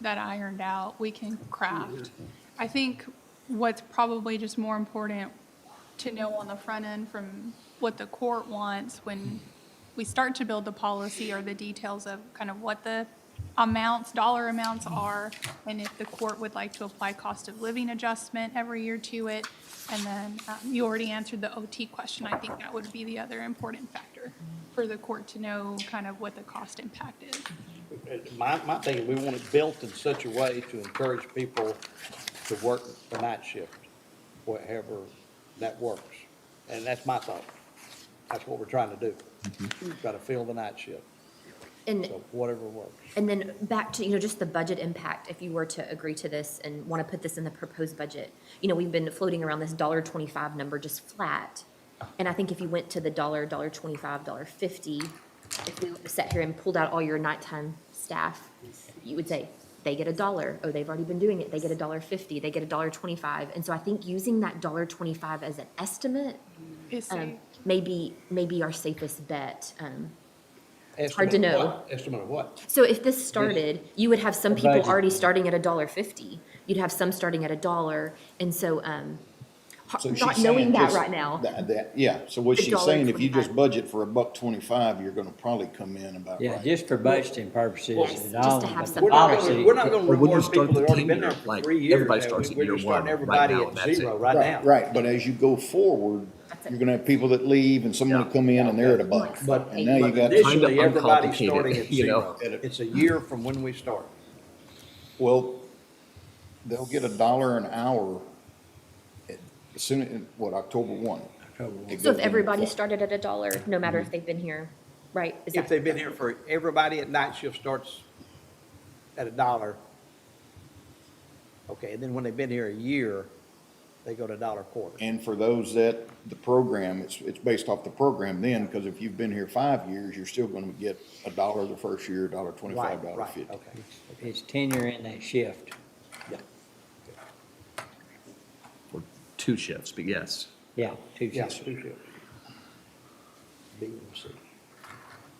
that ironed out, we can craft. I think what's probably just more important to know on the front end from what the court wants when we start to build the policy are the details of kind of what the amounts, dollar amounts are, and if the court would like to apply cost of living adjustment every year to it. And then you already answered the OT question. I think that would be the other important factor for the court to know kind of what the cost impact is. My thing, we want it built in such a way to encourage people to work the night shift, wherever that works. And that's my thought. That's what we're trying to do. Try to fill the night shift, And so whatever works. And then back to, just the budget impact, if you were to agree to this and want to put this in the proposed budget. We've been floating around this $1.25 number just flat. And I think if you went to the $1.25, $1.50, if we sat here and pulled out all your nighttime staff, you would say, they get $1. Oh, they've already been doing it. They get $1.50, they get $1.25. And so I think using that $1.25 as an estimate Is safe. may be our safest bet. It's hard to know. Estimate of what? So if this started, you would have some The people budget. already starting at $1.50. You'd have some starting at $1. And so, So she's not knowing saying that just right now. Yeah, so what The she's saying, if you just $1.25. budget for $1.25, you're gonna probably come in about Yeah, right. just for budgeting purposes. Yes, and just all, to have but the some- We're not policy- gonna, we're not gonna But when you reward start people that the already been there tenure, for like, 3 years. everybody man. starts at We're year just starting one right everybody now, at and that's zero it. right now. Right, right, but as you go forward, That's it. you're gonna have people that leave and someone will come in and they're at $1. But And now you got, initially, Kinda everybody's uncomplicated, starting at you know? zero. It's a year from when we start. well, they'll get $1 an hour as soon as, October 1? It So goes if into everybody effect. started at $1, no matter if they've been here, right? Is If that they've been here for, everybody at night shift starts at $1. Okay, and then when they've been here a year, they go to $1.25. And for those that, the program, it's based off the program then, because if you've been here 5 years, you're still gonna get $1 the first year, $1.25, Right, $1.50. right, okay. It's tenure in that shift. Yeah, For 2 shifts, but yes. Yeah, two yeah, shifts. 2 shifts. B and C.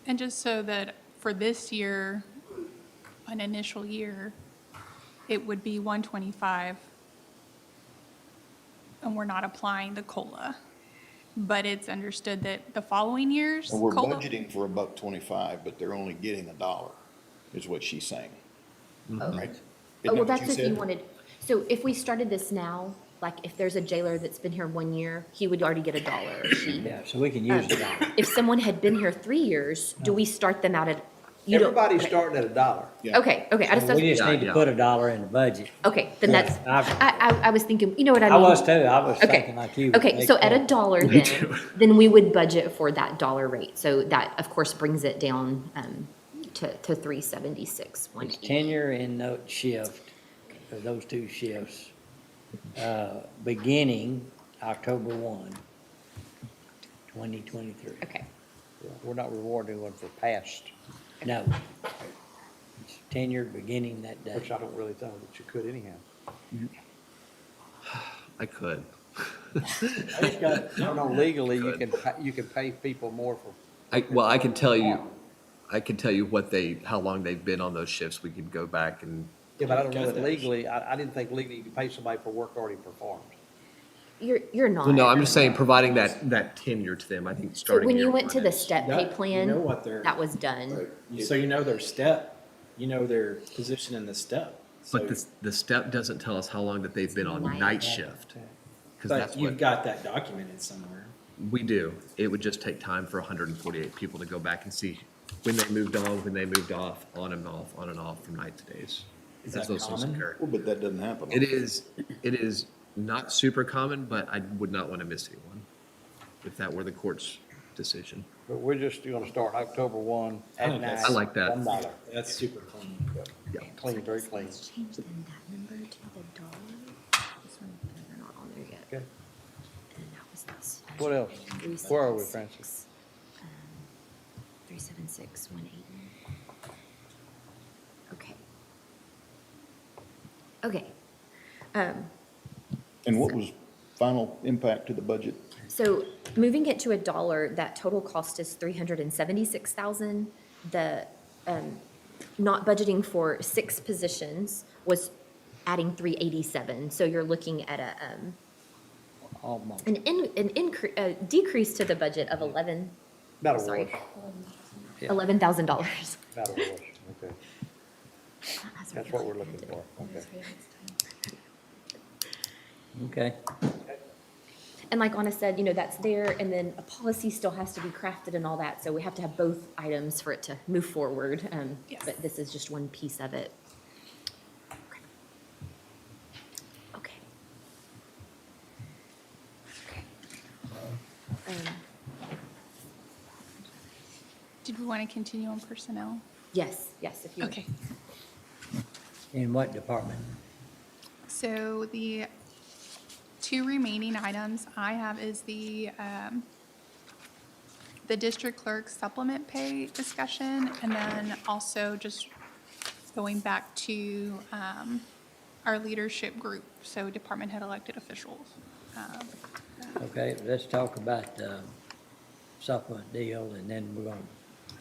And just so that for this year, an initial year, it would be 125. And we're not applying the COLA. But it's understood that the following year's And we're COLA. budgeting for $1.25, but they're only getting $1, is what she's saying. Right? Oh, Isn't well, that what that's you if you said? wanted, so if we started this now, like if there's a jailer that's been here 1 year, he would already get $1 or she. Yeah, so we can use the dollar. If someone had been here 3 years, do we start them out at, you don't? Everybody's okay. starting at $1. Yeah. Okay, I just, We just Yeah, need to yeah. put $1 in the budget. okay, then that's, I've- I was thinking, you know what I I mean? was too, I was Okay, thinking like you. okay, so at $1 then we would budget for that dollar rate. So that, of course, brings it down, to 376, It's 180. tenure in that shift, for those 2 shifts, beginning October 1, 2023. Okay, We're not rewarding one for past, No. It's tenure beginning that day. which I don't really think that you could anyhow. I could. No, legally, you can pay people more for. Well, I can tell you how long they've been on those shifts. We could go back and, Yeah, but I don't know that legally, I didn't think legally you could pay somebody for work already performed. you're not. well, no, I'm just saying, providing that tenure to them, I think So starting when year you went one to the is- step pay That- you plan, know what they're- that was done. So you know their step you know their position in the step. But So- the step doesn't tell us how long that they've been on night shift. Because But that's you've what got that documented somewhere. we do. It would just take time for 148 people to go back and see when they moved on, when they moved off, on and off from night to days. Is As that those things common? occur. Well, but that doesn't happen. It is not super common, but I would not want to miss anyone if that were the court's decision. But we're just gonna start October 1 at think night. that's- I like that. $1. That's super clean. Clean, very clean. Let's change then that number to the dollar. This one, they're not on there yet. Okay. And that was this. What else? Where are we, Francis? 376, 180. Okay. Okay. And what was final impact to the budget? So moving it to a dollar, that total cost is 376,000. The, not budgeting for 6 positions was adding 387. So you're looking at Almost. an increase, a decrease to the budget of 11, About a sorry, wash. $11,000. About a wash, okay. That's what we're looking for, okay. Okay. And like Anna said, that's there, and then a policy still has to be crafted and all that, so we have to have both items for it to move forward. Yes. But this is just one piece of it. Okay. Did we want to continue on personnel? Yes, if you. Okay. In what department? So the 2 remaining items I have is the district clerk supplement pay discussion, and then also just going back to our leadership group, so department head elected officials. Okay, let's talk about the supplement deal, and then we're gonna,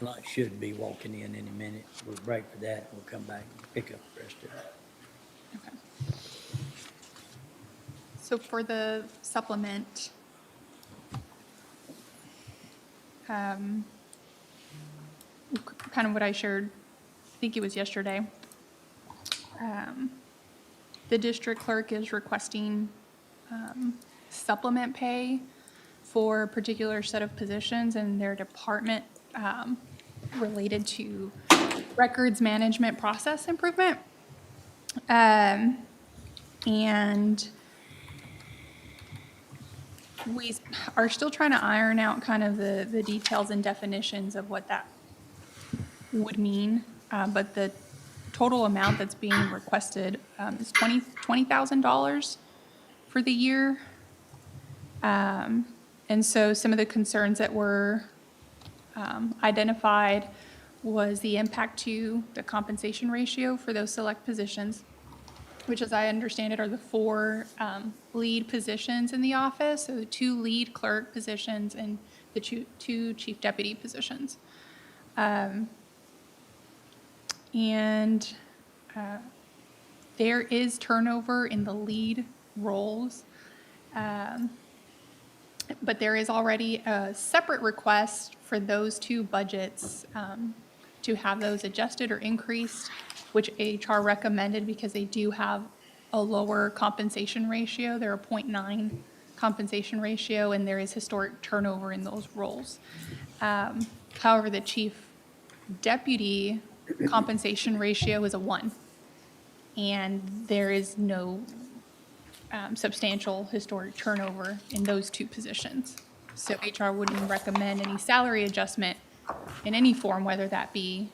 lunch should be walking in any minute. We'll break for that, we'll come back and pick up the rest of it. Okay. So for the supplement, kind of what I shared, I think it was yesterday. The district clerk is requesting supplement pay for a particular set of positions in their department related to records management process improvement. And we are still trying to iron out kind of the details and definitions of what that would mean. But the total amount that's being requested is $20,000 for the year. And so some of the concerns that were identified was the impact to the compensation ratio for those select positions, which, as I understand it, are the 4 lead positions in the office, so the 2 lead clerk positions and the 2 chief deputy positions. And there is turnover in the lead roles, but there is already a separate request for those 2 budgets to have those adjusted or increased, which HR recommended because they do have a lower compensation ratio. They're a 0.9 compensation ratio, and there is historic turnover in those roles. However, the chief deputy compensation ratio is a 1, and there is no substantial historic turnover in those 2 positions. So HR wouldn't recommend any salary adjustment in any form, whether that be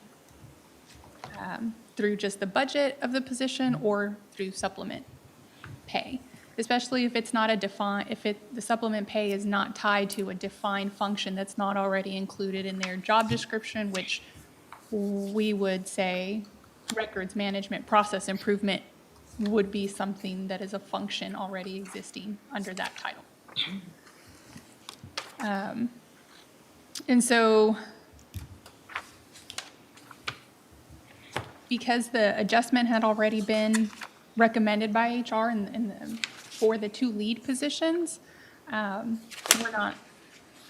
through just the budget of the position or through supplement pay, especially if it's not a the supplement pay is not tied to a defined function that's not already included in their job description, which we would say records management process improvement would be something that is a function already existing under that title. And so because the adjustment had already been recommended by HR for the 2 lead positions, we're not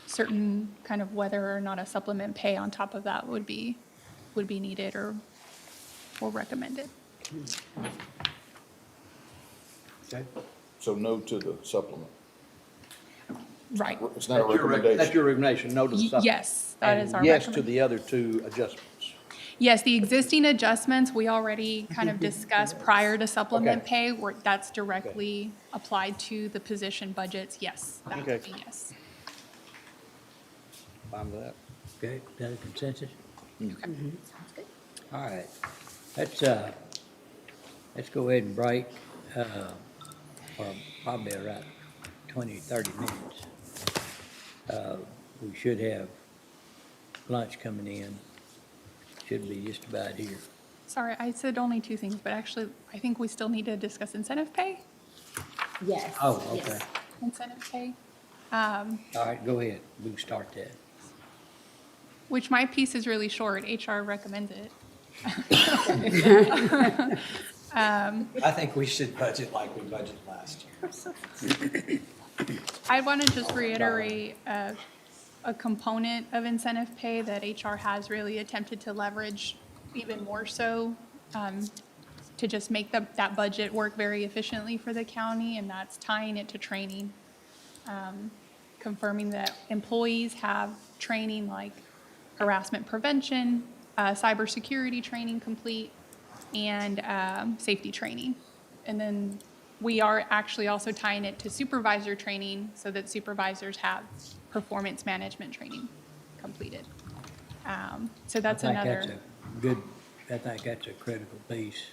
certain kind of whether or not a supplement pay on top of that would be needed or will recommend it. Okay. So no to the supplement. Right. It's not a That's your recommendation. recommendation, no to the supplement. Yes, that is our And yes to recommendation. the other two adjustments. Yes, the existing adjustments, we already kind of discussed prior to supplement pay, where that's directly applied to the position budgets. Yes, that would Okay. be yes. Fine with that. Okay, is that a consensus? Sounds good. All right, let's go ahead and break, for probably about 20, 30 minutes. We should have lunch coming in, should be just about here. Sorry, I said only two things, but actually, I think we still need to discuss incentive pay. Yes. Oh, okay. yes. Incentive pay, All right, go ahead, we can start that. which my piece is really short. HR recommends it. I think we should budget like we budgeted last year. I want to just reiterate a component of incentive pay that HR has really attempted to leverage even more so to just make that budget work very efficiently for the county, and that's tying it to training. Confirming that employees have training like harassment prevention, cybersecurity training complete, and safety training. And then we are actually also tying it to supervisor training so that supervisors have performance management training completed. So that's another. I think that's a critical piece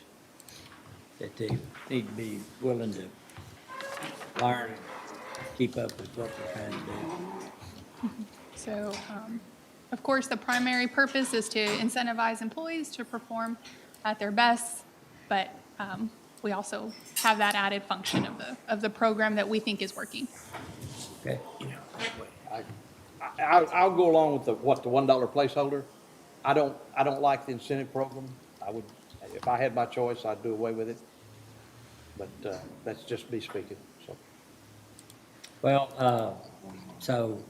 that they need to be willing to learn, keep up with what we're trying to do. So, of course, the primary purpose is to incentivize employees to perform at their best, but we also have that added function of the program that we think is working. Okay, I'll go along with the $1 placeholder. I don't like the incentive program. I would, if I had my choice, I'd do away with it. But, that's just me speaking, so. well, so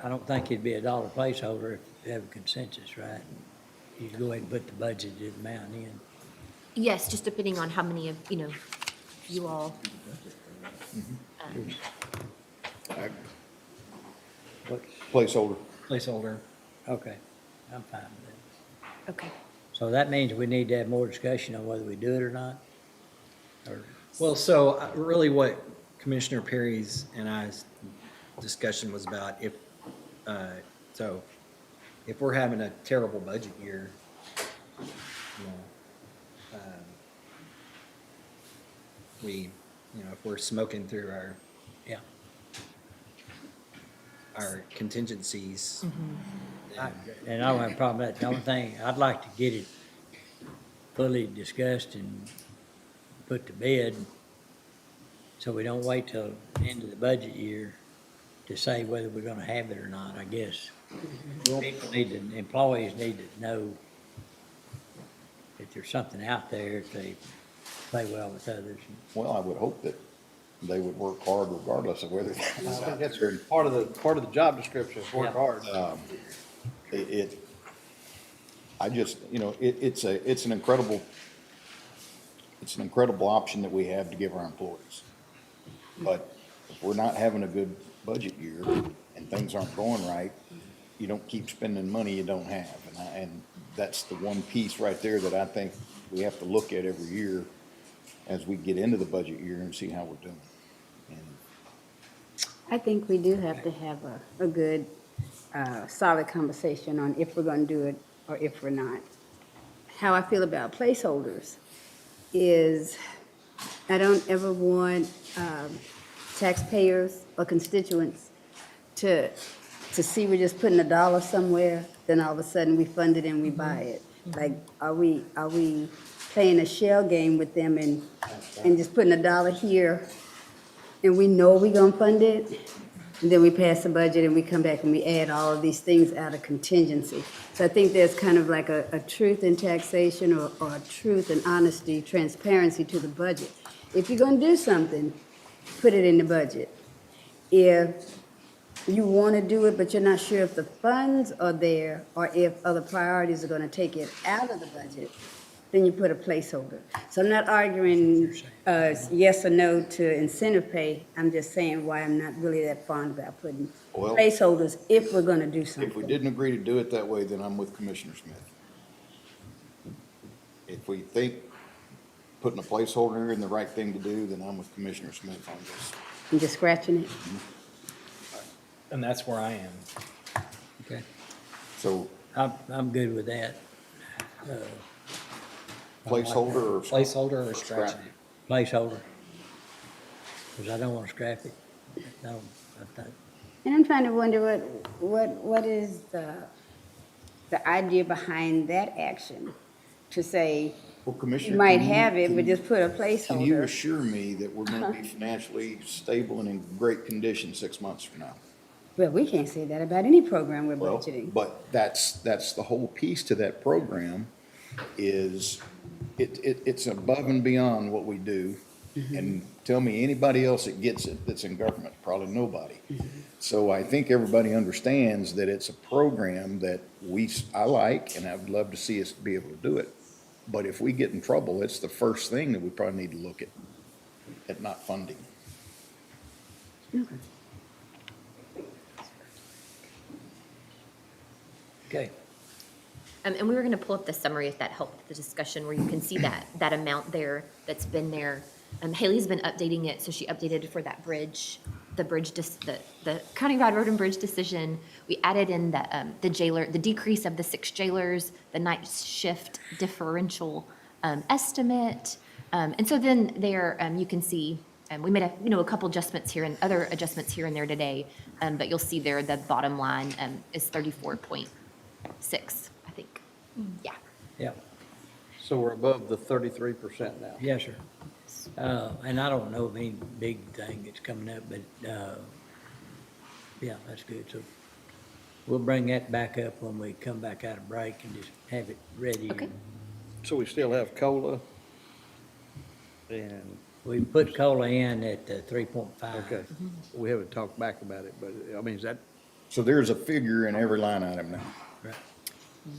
I don't think it'd be a dollar placeholder if you have a consensus, right? You go ahead and put the budgeted amount in. Yes, just depending on how many of, you all. Placeholder. Placeholder. Okay, I'm fine with that. Okay. So that means we need to have more discussion on whether we do it or not? Or, Well, so really what Commissioner Perry's and I's discussion was about if, so if we're having a terrible budget year, if we're smoking through yeah, our contingencies. and I don't have a problem with that. The only thing, I'd like to get it fully discussed and put to bed, so we don't wait till the end of the budget year to say whether we're gonna have it or not, I guess. Employees need to know if there's something out there, if they play well with others. Well, I would hope that they would work hard regardless of whether. I think that's part of the job description, is work hard. I just, it's an incredible option that we have to give our employees. But if we're not having a good budget year and things aren't going right, you don't keep spending money you don't have. And that's the one piece right there that I think we have to look at every year as we get into the budget year and see how we're doing. I think we do have to have a good, solid conversation on if we're gonna do it or if we're not. How I feel about placeholders is I don't ever want taxpayers or constituents to see we're just putting $1 somewhere, then all of a sudden we fund it and we buy it. Like, are we playing a shell game with them and just putting $1 here, and we know we're gonna fund it, and then we pass the budget and we come back and we add all of these things out of contingency. So I think there's kind of like a truth in taxation or a truth and honesty, transparency to the budget. If you're gonna do something, put it in the budget. If you want to do it, but you're not sure if the funds are there or if other priorities are going to take it out of the budget, then you put a placeholder. So I'm not arguing yes or no to incentive pay. I'm just saying why I'm not really that fond about putting Well, placeholders if we're going to do if we something. didn't agree to do it that way, then I'm with Commissioner Smith. If we think putting a placeholder in the right thing to do, then I'm with Commissioner Smith on this. I'm just scratching it. And that's where I am. Okay, So I'm good with that. placeholder or? Placeholder or scrap? scratching it? Placeholder. Because I don't want to scrap it. No, I think. And I'm trying to wonder what is the idea behind that action? To say, Well, Commissioner. you might can have it, but can- just put a Can you placeholder. assure me that we're gonna be financially stable and in great condition 6 months from now? Well, we can't say that about any program we're Well, budgeting. but that's the whole piece to that program is it's above and beyond what we do. And tell me anybody else that gets it that's in government, probably nobody. So I think everybody understands that it's a program that I like and I would love to see us be able to do it. But if we get in trouble, it's the first thing that we probably need to look at not funding. Okay. And we were gonna pull up the summary if that helped the discussion, where you can see that amount there that's been there. Haley's been updating it, so she updated it for that bridge, the Countywide Road and Bridge decision. We added in the jailer, the decrease of the 6 jailers, the night shift differential estimate. And so then there, you can see, we made a couple adjustments here and other adjustments here and there today. But you'll see there, the bottom line is 34.6, I think. Yeah. Yeah, So we're above the 33% now. yes, sir. And I don't know of any big thing that's coming up, but, yeah, that's good. So we'll bring that back up when we come back out of break and just have it ready. Okay. So we still have COLA and, We put COLA in at 3.5. okay, we haven't talked back about it, but I mean, is that, So there's a figure in every line item now. Right.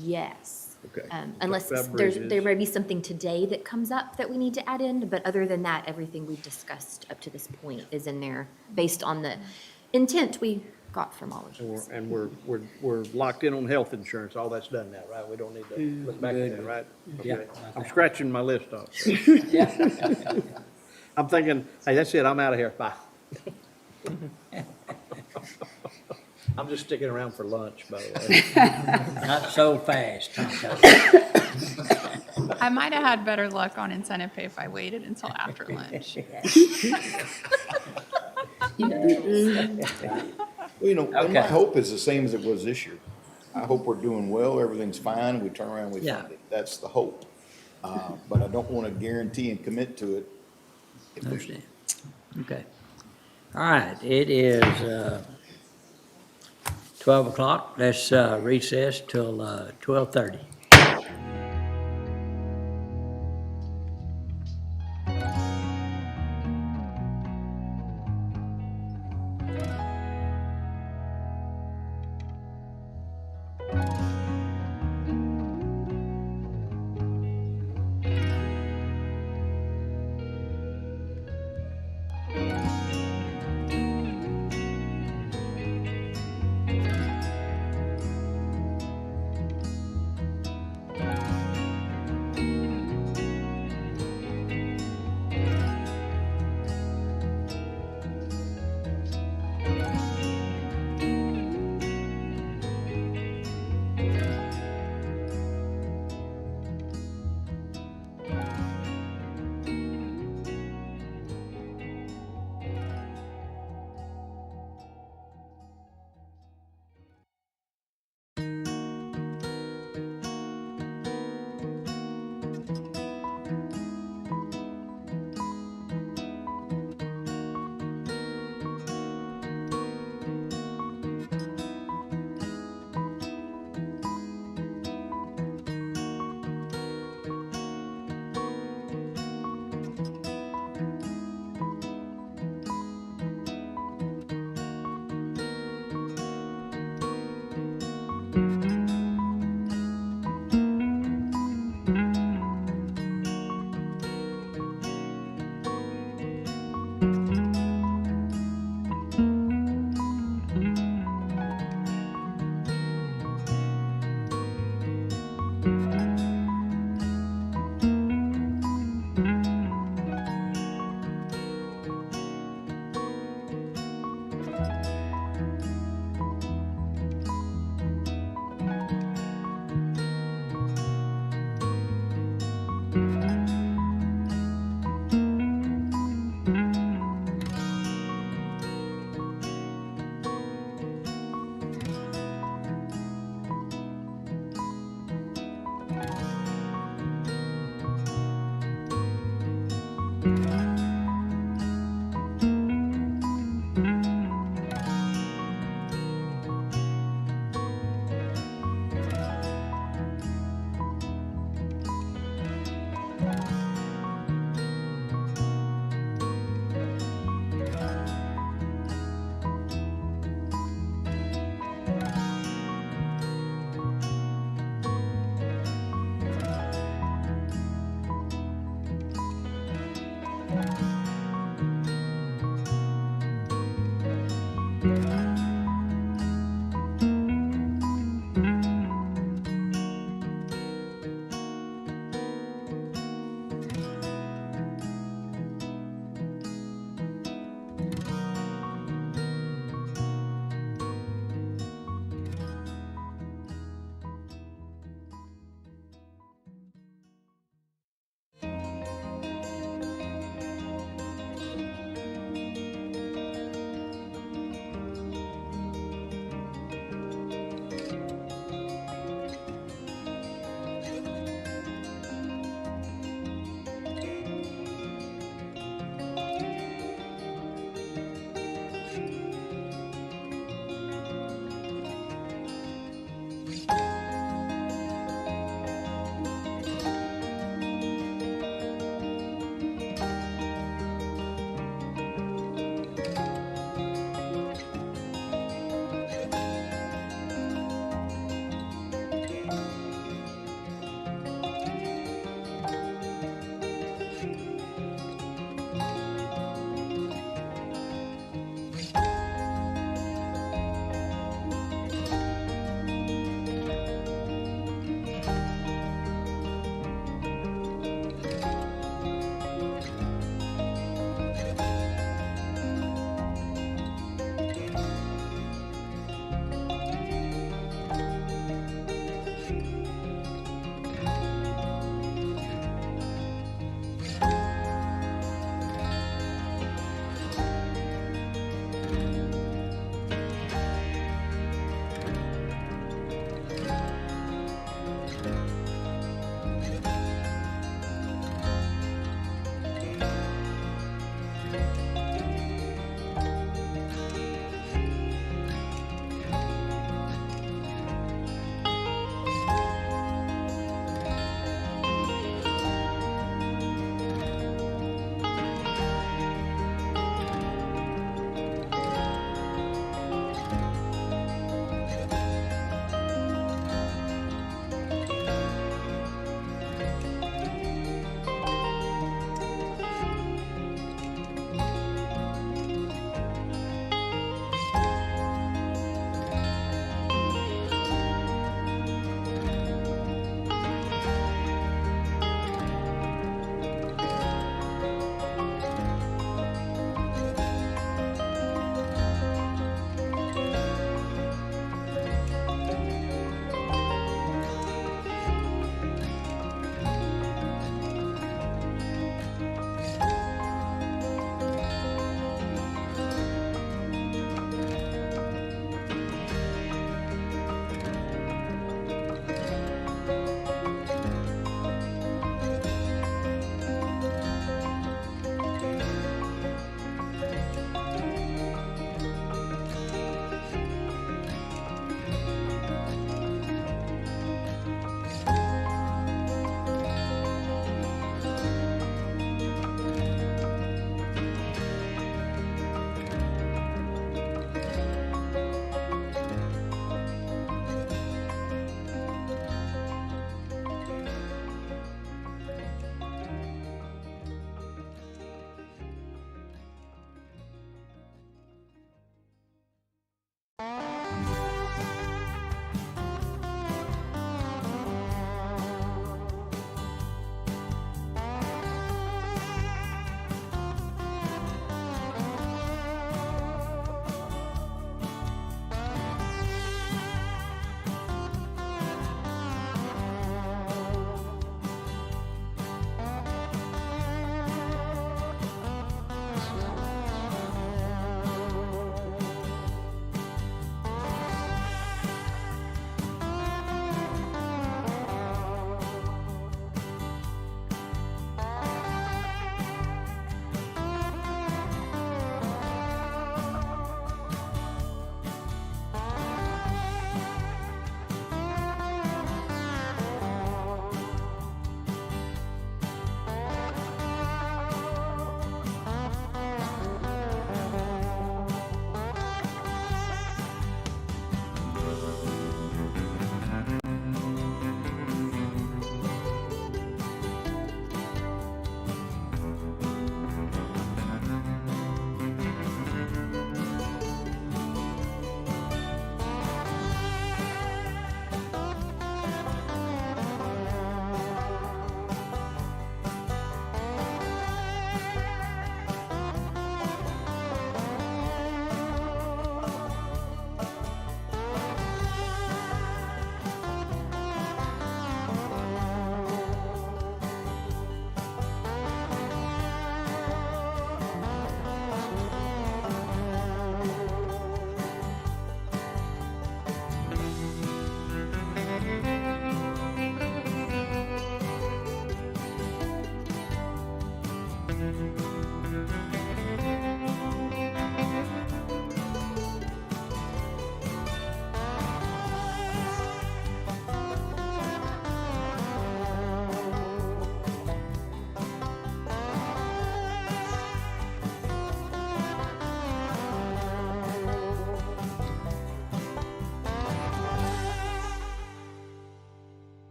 Yes. Okay. Unless That there bridges. may be something today that comes up that we need to add in, but other than that, everything we've discussed up to this point is in there based on the intent we got from all of this. and we're locked in on health insurance, all that's done now, right? We don't need to look back at that, right? Yeah. Okay. I'm scratching my list off. so. Yeah. I'm thinking, hey, that's it, I'm out of here, bye. I'm just sticking around for lunch, by the way. Not so fast, Tonto. I might have had better luck on incentive pay if I waited until after lunch. Well, and Okay. my hope is the same as it was this year. I hope we're doing well, everything's fine, we turn around, we Yeah. fund it. That's the hope. But I don't want to guarantee and commit to it. if we- Understand. Okay. All right, it is 12 o'clock. Let's recess till 12:30.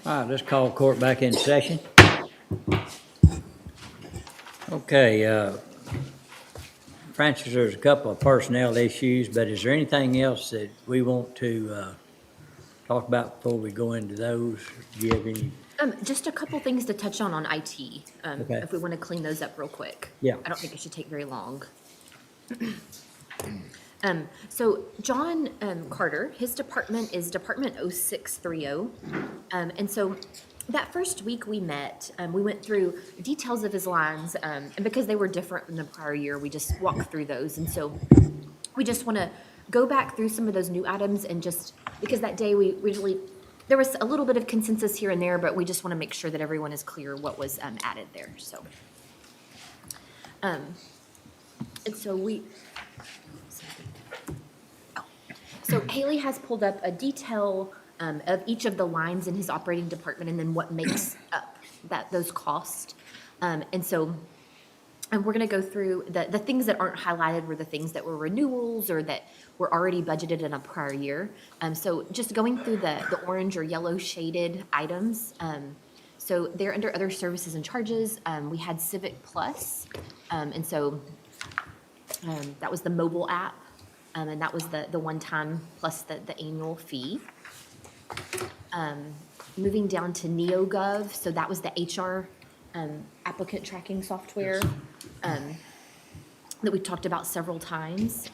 All right, let's call court back in session. Okay, Francis, there's a couple of personnel issues, but is there anything else that we want to talk about before we go into those? Do you have any? Just a couple things to touch on IT, Okay. if we want to clean those up real quick. Yeah. I don't think it should take very long. So John Carter, his department is Department 0630. And so that first week we met, we went through details of his lines, and because they were different from the prior year, we just walked through those. And so we just want to go back through some of those new items and just, because that day we really, there was a little bit of consensus here and there, but we just want to make sure that everyone is clear what was added there, so. And so so Haley has pulled up a detail of each of the lines in his operating department and then what makes up those costs. And we're gonna go through, the things that aren't highlighted were the things that were renewals or that were already budgeted in a prior year. So just going through the orange or yellow shaded items. So they're under other services and charges. We had Civic Plus, and so that was the mobile app, and that was the one time plus the annual fee. Moving down to NeoGov, so that was the HR applicant tracking software that we've talked about several times.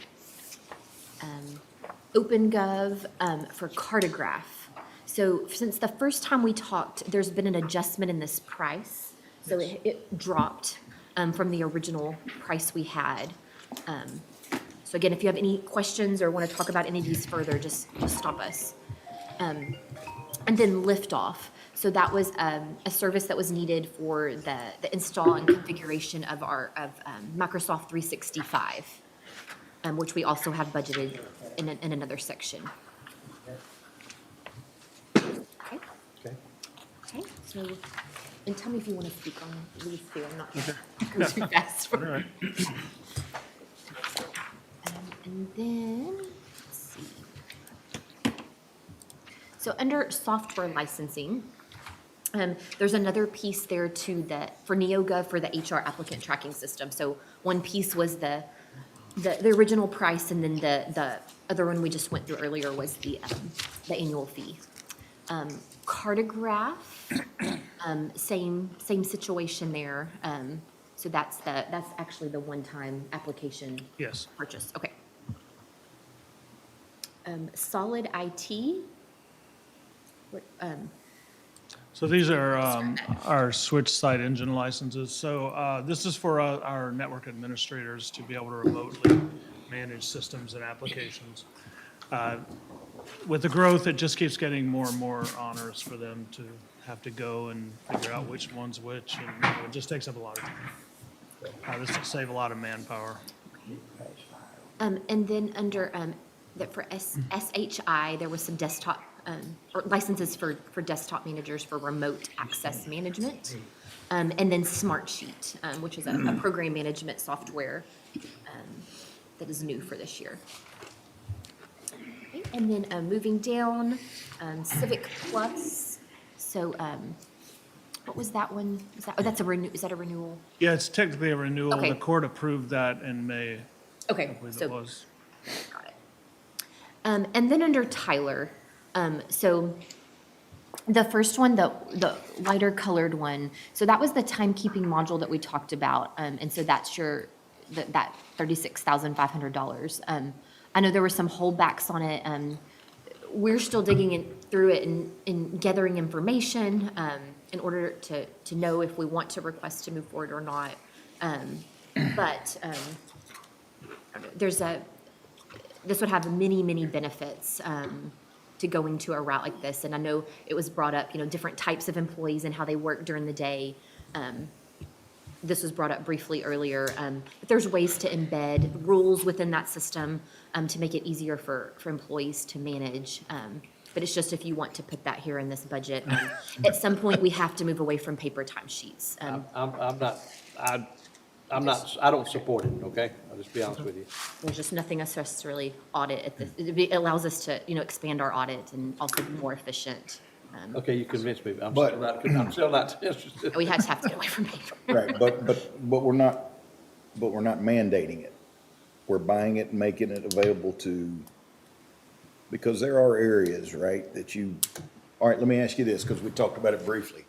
OpenGov for Cartograph. So since the first time we talked, there's been an adjustment in this price. So it dropped from the original price we had. So again, if you have any questions or want to talk about any of these further, just stop us. And then Liftoff. So that was a service that was needed for the install and configuration of Microsoft 365, which we also have budgeted in another section. Okay. Okay. So, and tell me if you want to speak on these two. I'm not going to go too fast. All right. And then, let's see. So under software licensing, there's another piece there too for NeoGov for the HR applicant tracking system. So one piece was the original price, and then the other one we just went through earlier was the annual fee. Cartograph, same situation there. So that's actually the one-time application Yes. purchase. Okay. Solid IT. So these are our switch site engine licenses. So this is for our network administrators to be able to remotely manage systems and applications. With the growth, it just keeps getting more and more onerous for them to have to go and figure out which one's which, and it just takes up a lot of time. This will save a lot of manpower. And then under for SHI, there was some desktop or licenses for desktop managers for remote access management, and then Smartsheet, which is a program management software that is new for this year. Okay, and then moving down, Civic Plus. So what was that one? Is that a renewal? Yeah, it's technically a renewal. Okay. The court approved that in May, I Okay, believe so it was. got it. And then under Tyler, so the first one, the lighter colored one, so that was the timekeeping module that we talked about, and so that's that $36,500. I know there were some holdbacks on it. We're still digging through it and gathering information in order to know if we want to request to move forward or not. But this would have many benefits to going to a route like this. And I know it was brought up, different types of employees and how they work during the day. This was brought up briefly earlier. But there's ways to embed rules within that system to make it easier for employees to manage. But it's just if you want to put that here in this budget. At some point, we have to move away from paper timesheets. I don't support it, okay? I'll just be honest with you. There's just nothing us to really audit at this. It allows us to, expand our audit and also be more efficient. Okay, you convinced me. But- I'm still not interested. We have to get away from paper. Right, but we're not mandating it. We're buying it and making it available to, because there are areas, right, that you, all right, let me ask you this, because we talked about it briefly.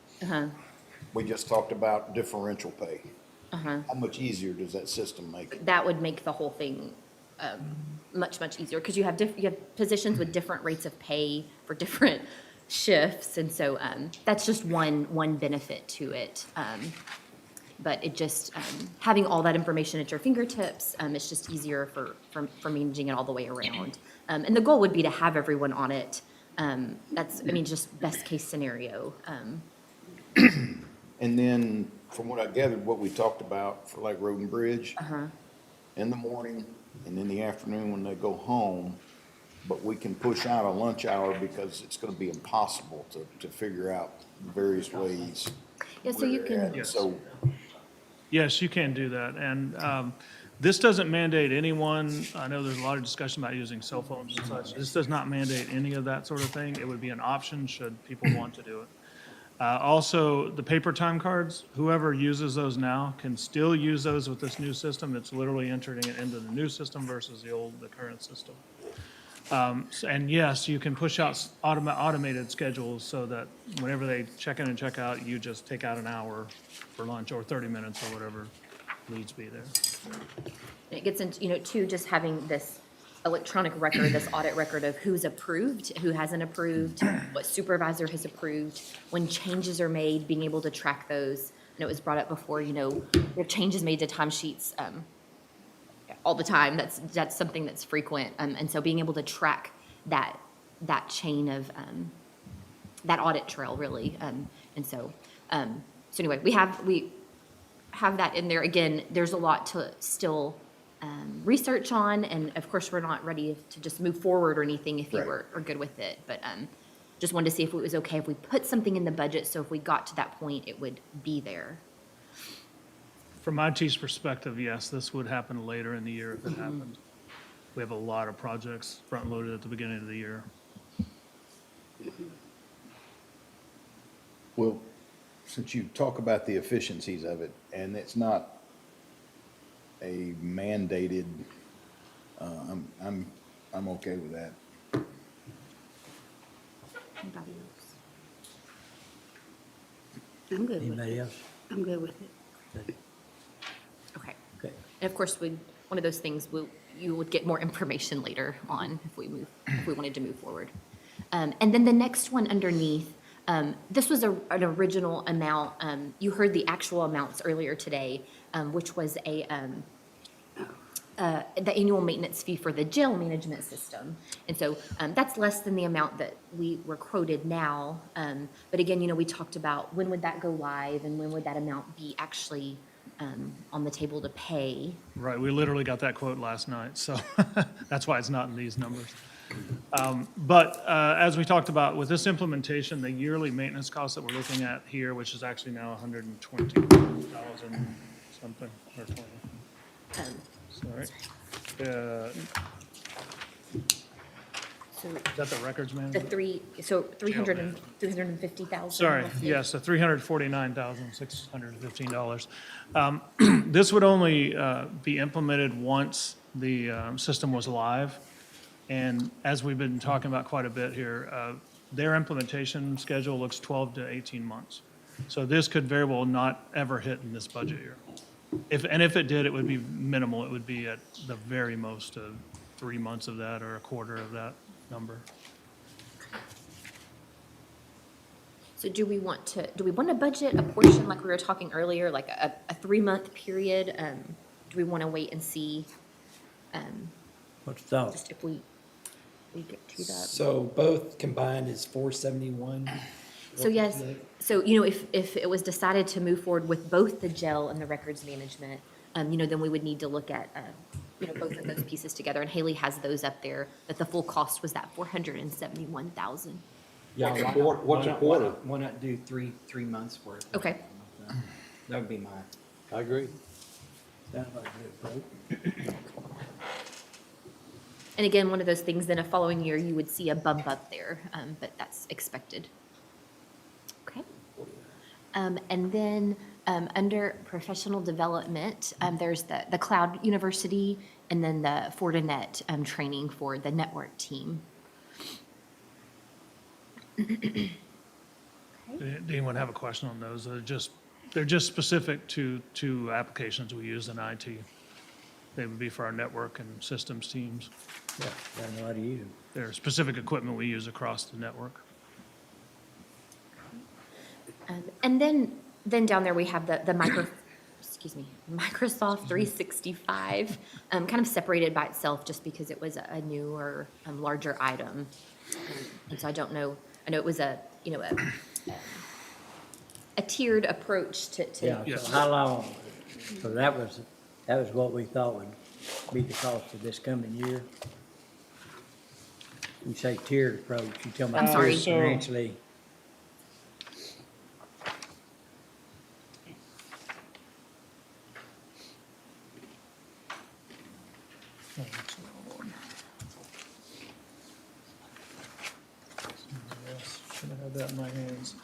We just talked about differential pay. How much easier does that system make it? That would make the whole thing much, much easier, because you have positions with different rates of pay for different shifts, and so that's just one benefit to it. But it just, having all that information at your fingertips, it's just easier for managing it all the way around. And the goal would be to have everyone on it. That's, I mean, just best case scenario. And then, from what I gathered, what we talked about for like Road and Bridge, in the morning and in the afternoon when they go home, but we can push out a lunch hour because it's gonna be impossible to figure out various ways. Yeah, so where you they're can, at. So, Yes, you can do that. And this doesn't mandate anyone, I know there's a lot of discussion about using cell phones and such. This does not mandate any of that sort of thing. It would be an option should people want to do it. Also, the paper time cards, whoever uses those now can still use those with this new system. It's literally entering it into the new system versus the current system. And yes, you can push out automated schedules so that whenever they check in and check out, you just take out an hour for lunch or 30 minutes or whatever needs to be there. it gets into, too, just having this electronic record, this audit record of who's approved, who hasn't approved, what supervisor has approved, when changes are made, being able to track those. And it was brought up before, there are changes made to timesheets all the time. That's something that's frequent. And so being able to track that chain of, that audit trail, really. And so anyway, we have that in there. Again, there's a lot to still research on, and of course, we're not ready to just move forward or anything if you Right. are good with it. But just wanted to see if it was okay if we put something in the budget, so if we got to that point, it would be there. From IT's perspective, yes, this would happen later in the year if it happened. We have a lot of projects front-loaded at the beginning of the year. well, since you talk about the efficiencies of it, and it's not a mandated, I'm okay with that. Anybody else? I'm good with Anybody it. else? I'm good with it. Okay. Okay. And of course, one of those things, you would get more information later on if we wanted to move forward. And then the next one underneath, this was an original amount. You heard the actual amounts earlier today, which was the annual maintenance fee for the jail management system. And so that's less than the amount that we were quoted now. But again, we talked about when would that go live and when would that amount be actually on the table to pay. Right, we literally got that quote last night, so that's why it's not in these numbers. But as we talked about, with this implementation, the yearly maintenance cost that we're looking at here, which is actually now $120,000 something, or 20, sorry. So Is that the records the management? 350,000. Sorry, yes, the $349,615. This would only be implemented once the system was live. And as we've been talking about quite a bit here, their implementation schedule looks 12 to 18 months. So this could very well not ever hit in this budget year. If it did, it would be minimal. It would be at the very most 3 months of that or a quarter of that number. So do we want to budget a portion like we were talking earlier, like a 3-month period? Do we want to wait and see, What's the thought? just if we get to that? So both combined is 471? So yes, so if it was decided to move forward with both the jail and the records management, then we would need to look at, both of those pieces together. And Haley has those up there, that the full cost was that $471,000. Yeah, What's a why quarter- not- what's a why not- quarter? Why not do three months worth? or Okay. something like that? That would be my. I agree. Sounds like a good quote. And again, one of those things, then a following year, you would see a bump up there, but that's expected. And then under professional development, there's the Cloud University and then the Fortinet training for the network team. Did anyone have a question on those? They're just specific to applications we use in IT. They would be for our network and systems teams. Yeah, I know how to use them. They're specific equipment we use across the network. And then down there we have the Microsoft 365, kind of separated by itself just because it was a newer, larger item. And so I don't know, I know it was a tiered approach to. Yeah, Yes. so how long, so that was what we thought would be the cost of this coming year? You say tiered approach, you tell me. I'm sorry. Financially, Should have had that in my hands.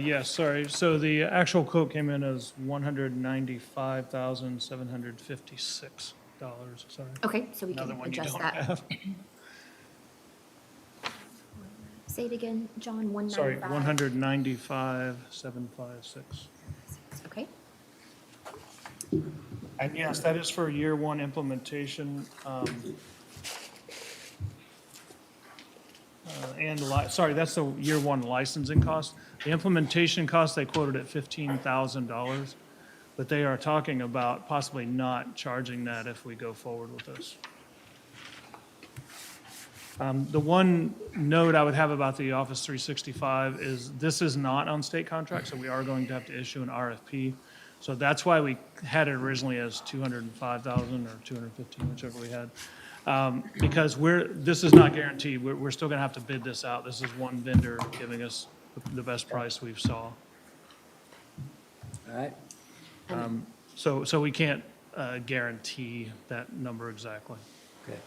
Yes, sorry. So the actual quote came in as $195,756. Sorry. Okay, so we Another can one you adjust don't that. have. Say it again, John, 195. Sorry, 195,756. Okay, And yes, that is for year one implementation. Sorry, that's the year one licensing cost. The implementation cost, they quoted at $15,000, but they are talking about possibly not charging that if we go forward with this. The one note I would have about the Office 365 is this is not on state contract, so we are going to have to issue an RFP. So that's why we had it originally as 205,000 or 215, whichever we had. Because this is not guaranteed. We're still gonna have to bid this out. This is one vendor giving us the best price we've saw. all right? So we can't guarantee that number exactly. Okay.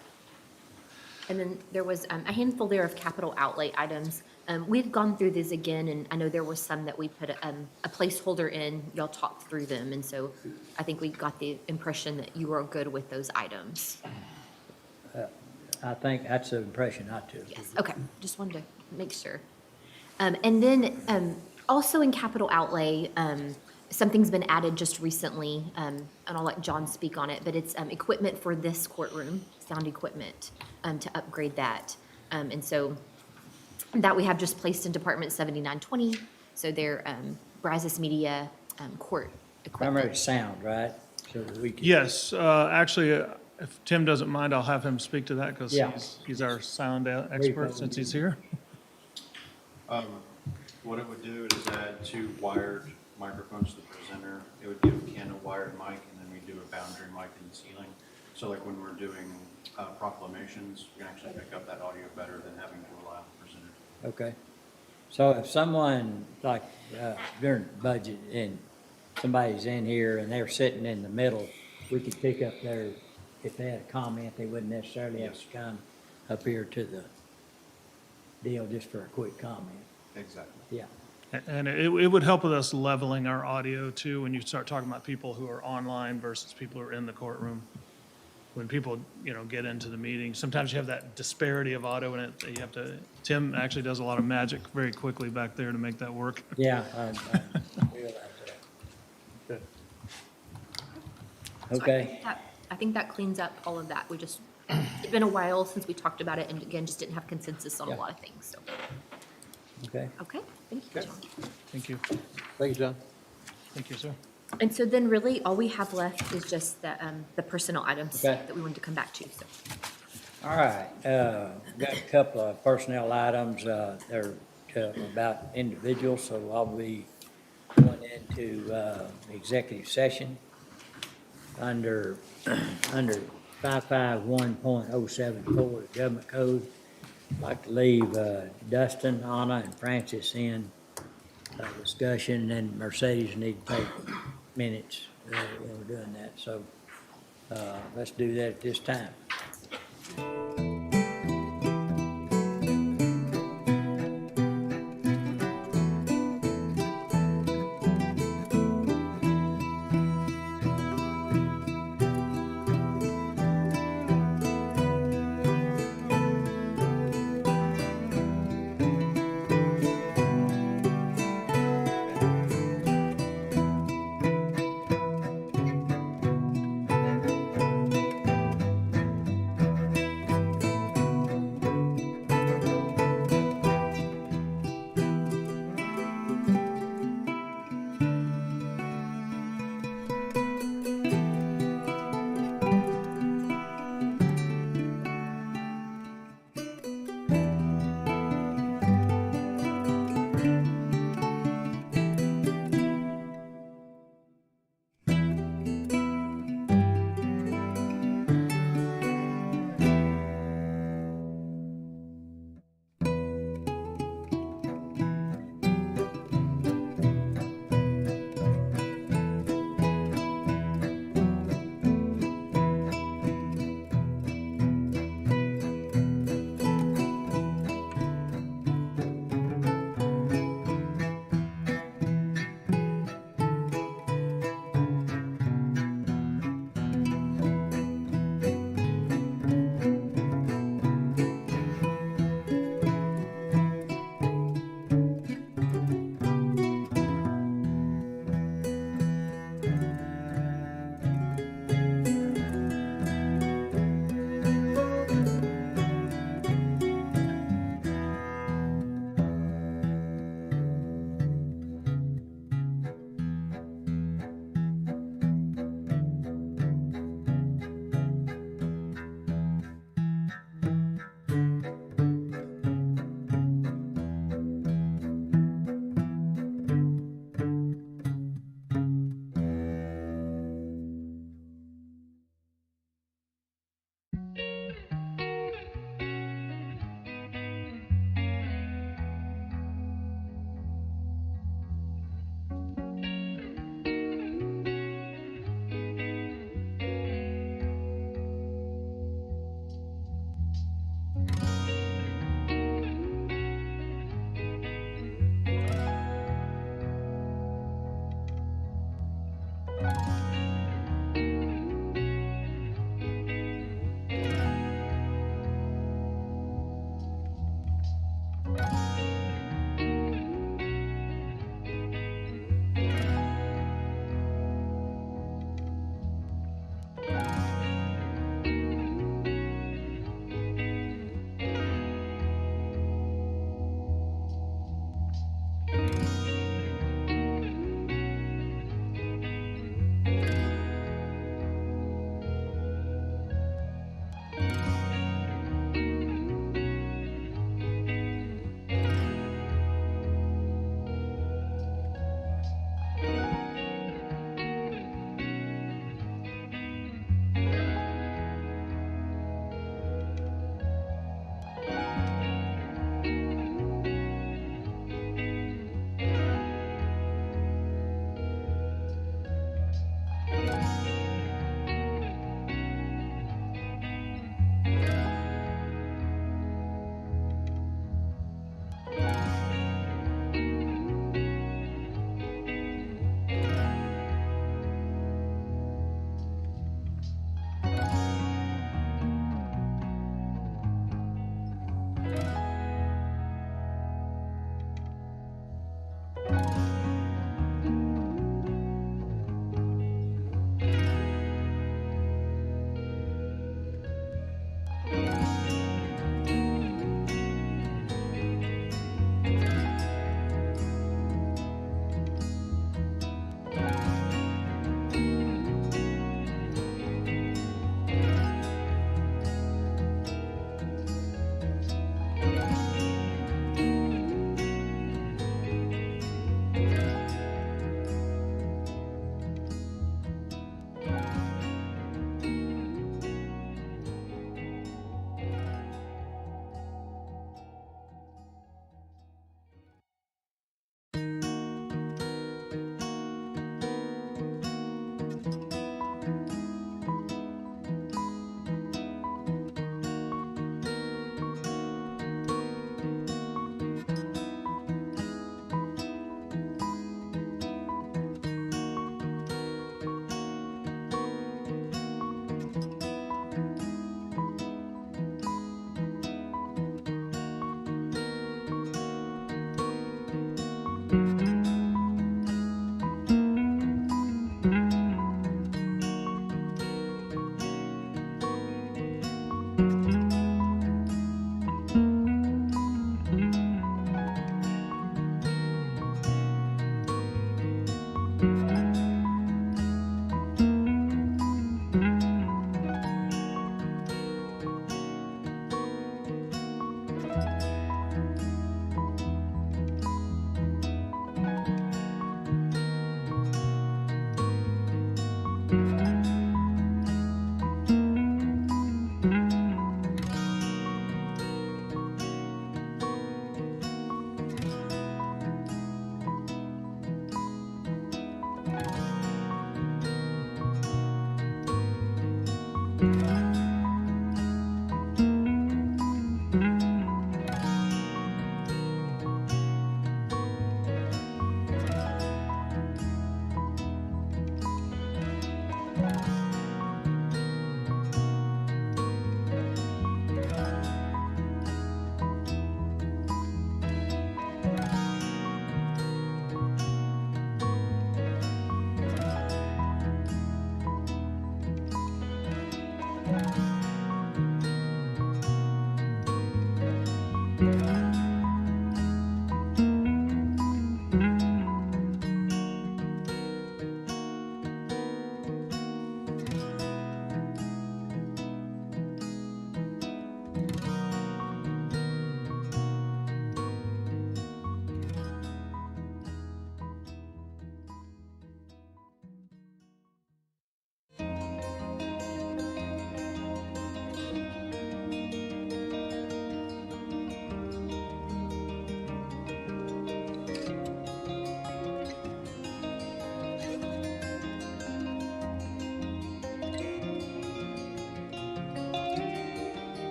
and then there was a handful there of capital outlay items. We've gone through these again, and I know there were some that we put a placeholder in. Y'all talked through them, and so I think we got the impression that you were good with those items. I think that's the impression I took. Yes, okay, just wanted to make sure. And then, also in capital outlay, something's been added just recently, and I'll let John speak on it, but it's, equipment for this courtroom, sound equipment, to upgrade that. And so that we have just placed in Department 7920, so they're, Brazos Media, court Primary equipment. sound, right? So that we can. Yes, actually, if Tim doesn't mind, I'll have him speak to that because Yeah. he's our sound expert since he's here. What it would do is add 2 wired microphones to the presenter. It would give Ken a wired mic, and then we do a boundary mic in the ceiling. So like when we're doing proclamations, we can actually pick up that audio better than having to rely on the presenter. Okay. So if someone, like, during budget, and somebody's in here and they're sitting in the middle, we could pick up their, if they had a comment, they wouldn't necessarily have to come up here to the deal just for a quick comment. Exactly. Yeah. And it would help with us leveling our audio too, when you start talking about people who are online versus people who are in the courtroom. When people, get into the meeting, sometimes you have that disparity of audio in it that you have to, Tim actually does a lot of magic very quickly back there to make that work. Yeah, I realize that. So Okay. I think that cleans up all of that. It's been a while since we talked about it, and again, just didn't have consensus on a Yeah. lot of things, so. Okay. Okay, thank you, John. Thank you. Thank you, John. Thank you, sir. And so then really all we have left is just the personal items Okay. that we wanted to come back to, so. All right, got a couple of personnel items, they're about individuals, so I'll be going into, executive session under 551.074 of the government code. I'd like to leave, Dustin, Anna, and Francis in, discussion, and Mercedes need to take minutes, when we're doing that, so, let's do that at this time.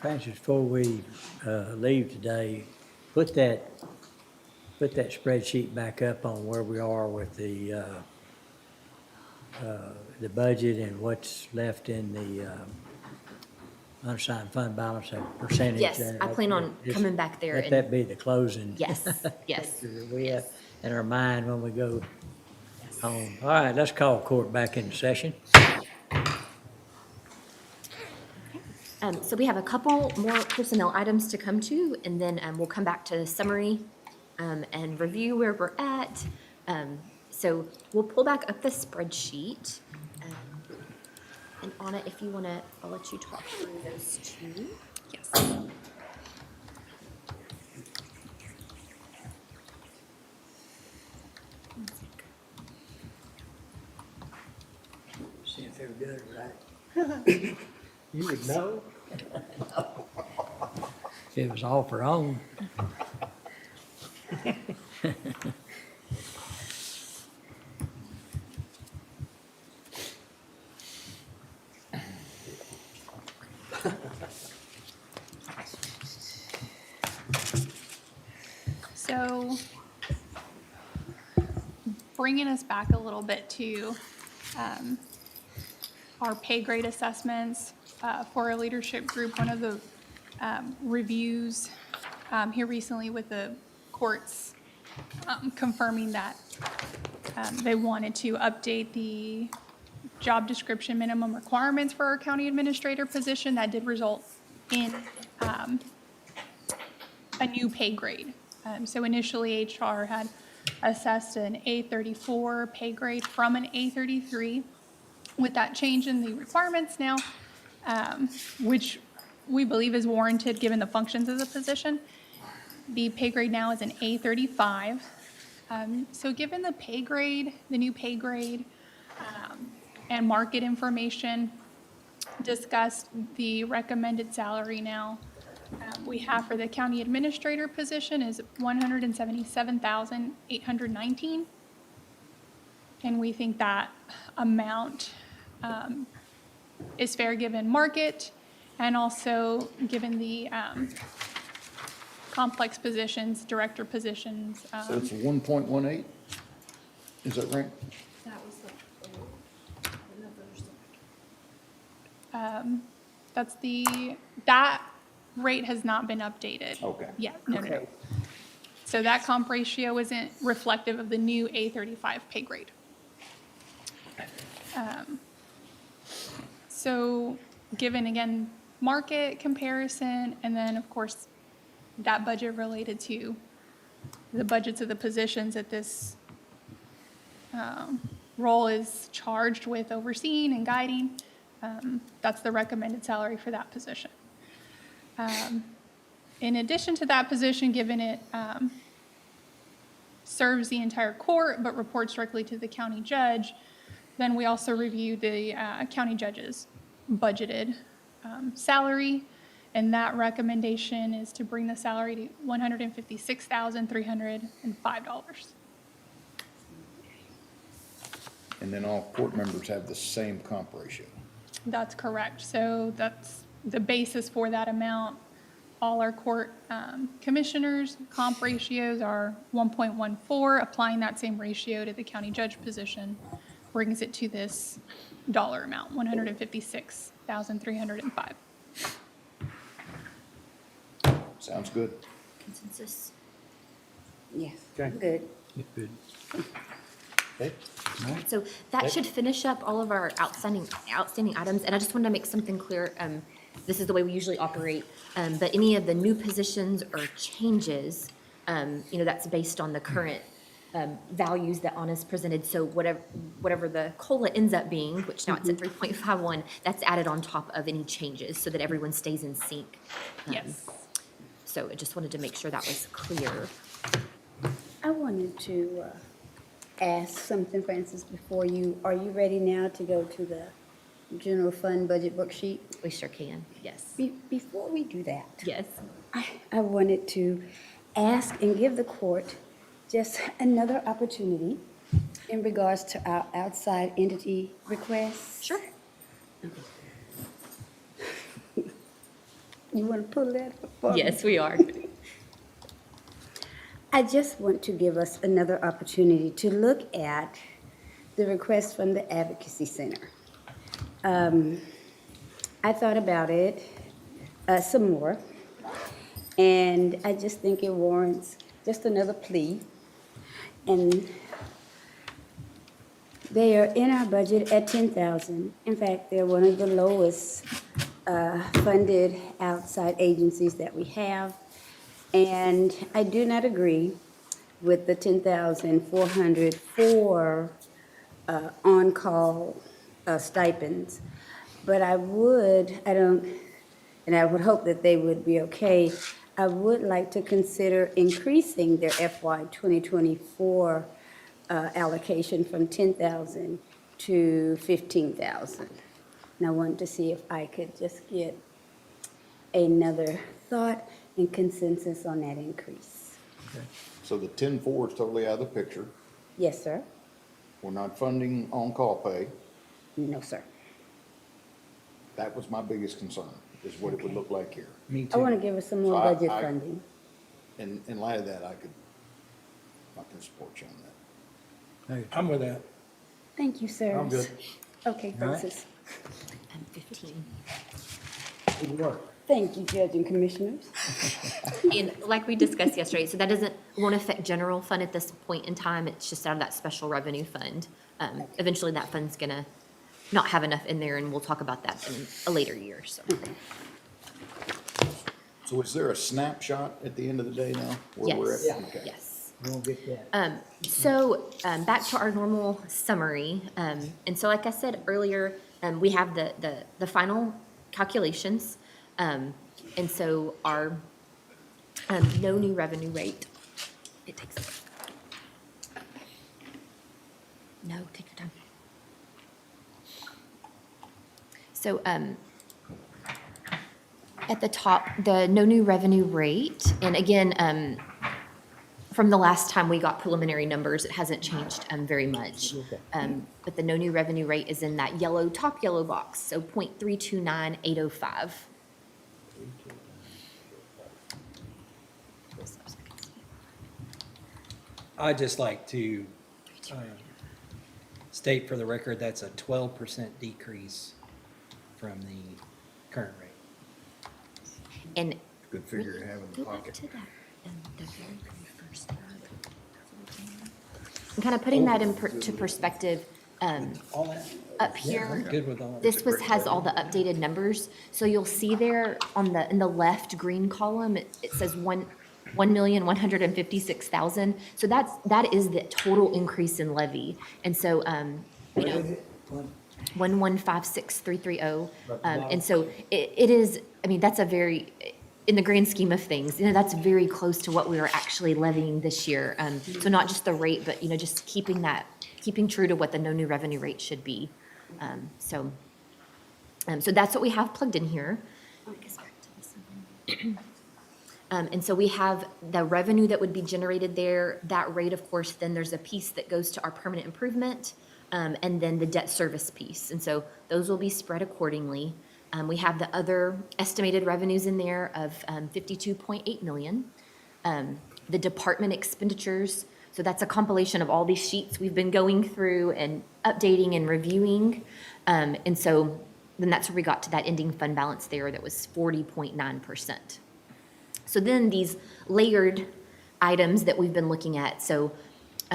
Francis, before we leave today, put that spreadsheet back up on where we are with the budget and what's left in the unassigned fund balance, that percentage. Yes, I plan on Just coming back there Let and- that be the closing. Yes, yes, We have yes. in our mind when we go home. All right, let's call court back into session. So we have a couple more personnel items to come to, and then we'll come back to the summary and review where we're at. So we'll pull back up the spreadsheet. And Anna, if you want to, I'll let you talk through those two. Yes. See if they're good, right? You would know? If it was off or on. So bringing us back a little bit to our pay grade assessments for our leadership group, one of the reviews here recently with the courts confirming that they wanted to update the job description minimum requirements for our county administrator position. That did result in a new pay grade. So initially, HR had assessed an A34 pay grade from an A33. With that change in the requirements now, which we believe is warranted given the functions of the position, the pay grade now is an A35. So given the pay grade, the new pay grade, and market information discussed, the recommended salary now we have for the county administrator position is $177,819. And we think that amount is fair given market and also given the complex positions, director positions. So it's 1.18? Is that right? That's that rate has not been updated. Okay. Yeah, no. So that comp ratio isn't reflective of the new A35 pay grade. So given, again, market comparison, and then, of course, that budget related to the budgets of the positions that this role is charged with overseeing and guiding, that's the recommended salary for that position. In addition to that position, given it serves the entire court but reports directly to the county judge, then we also review the county judge's budgeted salary, and that recommendation is to bring the salary to $156,305. And then all court members have the same comp ratio. That's correct. So that's the basis for that amount. All our court commissioners' comp ratios are 1.14. Applying that same ratio to the county judge position brings it to this dollar amount, $156,305. Sounds good. Consensus. Yes, Okay. good. So that should finish up all of our outstanding items, and I just wanted to make something clear. This is the way we usually operate, but any of the new positions or changes, that's based on the current values that Anna's presented. So whatever the COLA ends up being, which now it's at 3.51, that's added on top of any changes so that everyone stays in sync. Yes. So I just wanted to make sure that was clear. I wanted to ask something, Francis, before are you ready now to go to the general fund budget worksheet? We sure can, yes. Before we do that. Yes. I wanted to ask and give the court just another opportunity in regards to our outside entity requests. Sure. You want to pull that up for me? Yes, we are. I just want to give us another opportunity to look at the request from the Advocacy Center. I thought about it some more, and I just think it warrants just another plea. And they are in our budget at $10,000. In fact, they're one of the lowest funded outside agencies that we have. And I do not agree with the $10,400 for on-call stipends. But I would hope that they would be okay. I would like to consider increasing their FY 2024 allocation from $10,000 to $15,000. And I wanted to see if I could just get another thought and consensus on that increase. So the 10-4 is totally out of the picture. Yes, sir? We're not funding on-call pay. No, sir. That was my biggest concern, is what it would look like here. Me I want too. to give us some more So I- budget I- funding. In light of that, I can support you on that. I'm with that. Thank you, sir. I'm good. Okay, All right. Francis. 15. Good work. Thank you, Judge and Commissioners. And like we discussed yesterday, so that won't affect general fund at this point in time. It's just out of that special revenue fund. Eventually that fund's gonna not have enough in there, and we'll talk about that in a later year, so. So is there a snapshot at the end of the day now? Where we're at? Yes, Okay. yes. We won't get that. So, back to our normal summary, and so like I said earlier, we have the final calculations. And so our, no new revenue rate, it takes, no, take your time. So, at the top, the no new revenue rate, and again, from the last time we got preliminary numbers, it hasn't changed very much. But the no new revenue rate is in that top yellow box, so 0.329805. I'd just like to state for the record, that's a 12% decrease from the current rate. And Good figure to have in the go back pocket. to that, the very, very first tab. And kind of putting that to perspective, All that? up Yeah, here. I'm good with all that. This has all the updated numbers, so you'll see there in the left green column, it says 1,156,000. So that is the total increase in levy, and so, you know, 1,156,330. And so it is, I mean, that's a very, in the grand scheme of things, you know, that's very close to what we were actually levying this year. So not just the rate, but, you know, just keeping true to what the no new revenue rate should be. So that's what we have plugged in here. And so we have the revenue that would be generated there, that rate, of course, then there's a piece that goes to our permanent improvement, and then the debt service piece. And so those will be spread accordingly. We have the other estimated revenues in there of 52.8 million. The department expenditures, so that's a compilation of all these sheets we've been going through and updating and reviewing. And so then that's where we got to that ending fund balance there that was 40.9%. So then these layered items that we've been looking at, so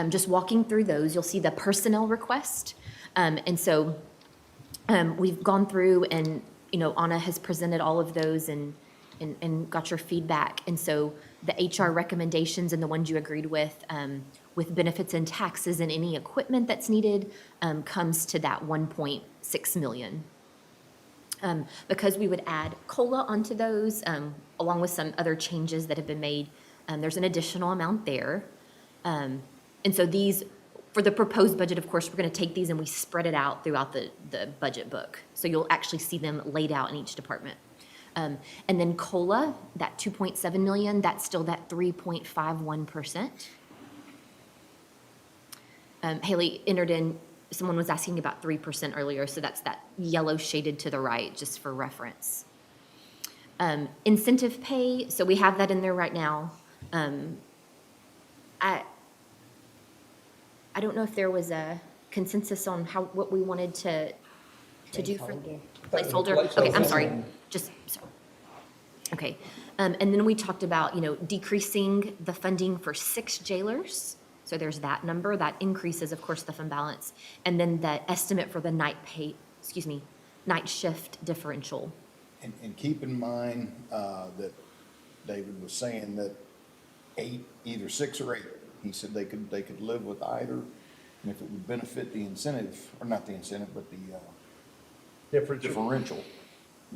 just walking through those, you'll see the personnel request. And so we've gone through and, you know, Anna has presented all of those and got your feedback. And so the HR recommendations and the ones you agreed with benefits and taxes and any equipment that's needed, comes to that 1.6 million. Because we would add COLA onto those, along with some other changes that have been made, there's an additional amount there. And so these, for the proposed budget, of course, we're gonna take these and we spread it out throughout the budget book. So you'll actually see them laid out in each department. And then COLA, that 2.7 million, that's still that 3.51%. Haley entered in, someone was asking about 3% earlier, so that's that yellow shaded to the right, just for reference. Incentive pay, so we have that in there right now. I don't know if there was a consensus on what we wanted to do for placeholder. Okay, I'm sorry, okay. And then we talked about, you know, decreasing the funding for 6 jailers. So there's that number, that increases, of course, the fund balance. And then the estimate for the night shift differential. And keep in mind, that David was saying that 8, either 6 or 8, he said they could live with either. And if it would benefit the incentive, or not the incentive, but the, differential,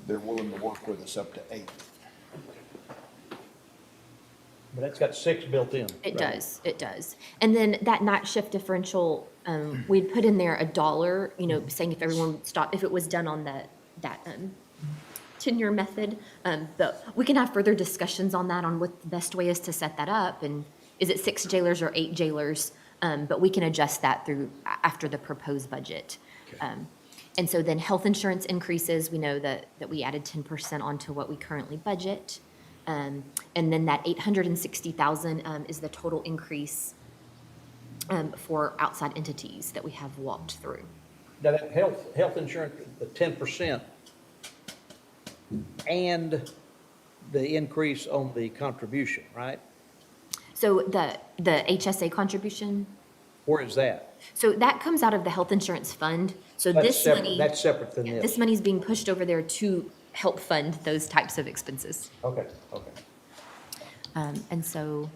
they're willing to work with us up to 8. But that's got 6 built in. It does. And then that night shift differential, we'd put in there $1, you know, saying if everyone would stop, if it was done on that tenure method. But we can have further discussions on that, on what the best way is to set that up, and is it 6 jailers or 8 jailers? But we can adjust that through, after the proposed budget. And so then health insurance increases, we know that we added 10% onto what we currently budget. And then that 860,000 is the total increase for outside entities that we have walked through. Now, that health insurance, the 10%, and the increase on the contribution, right? So the HSA contribution, Where is that? so that comes out of the health insurance fund. So That's this separate- money, That's separate than this. this money's being pushed over there to help fund those types of expenses. Okay, okay. And so,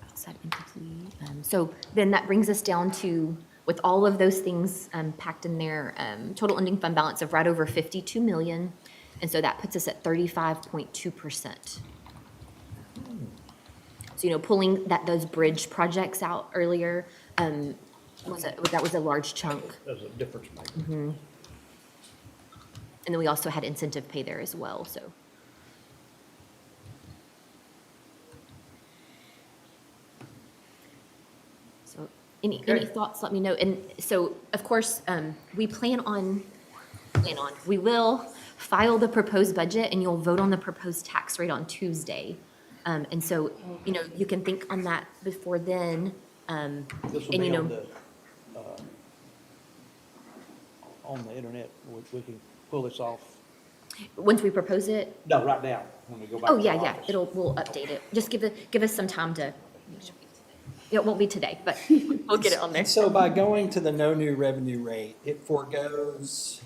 outside entity, so then that brings us down to, with all of those things packed in there, total ending fund balance of right over 52 million. And so that puts us at 35.2%. So, you know, pulling those bridge projects out earlier, that was a large chunk. There's a difference maker. And then we also had incentive pay there as well, so. So, any thoughts, let me know. And so, of course, we we will file the proposed budget and you'll vote on the proposed tax rate on Tuesday. And so, you know, you can think on that before then. This And, will you be know, on the internet. We can pull this off. once we propose it, No, right now, when we go back. oh, to yeah, the yeah, office. we'll update it. Just give us some time to, it won't be today, but we'll get it on there. So by going to the no new revenue rate, it forgoes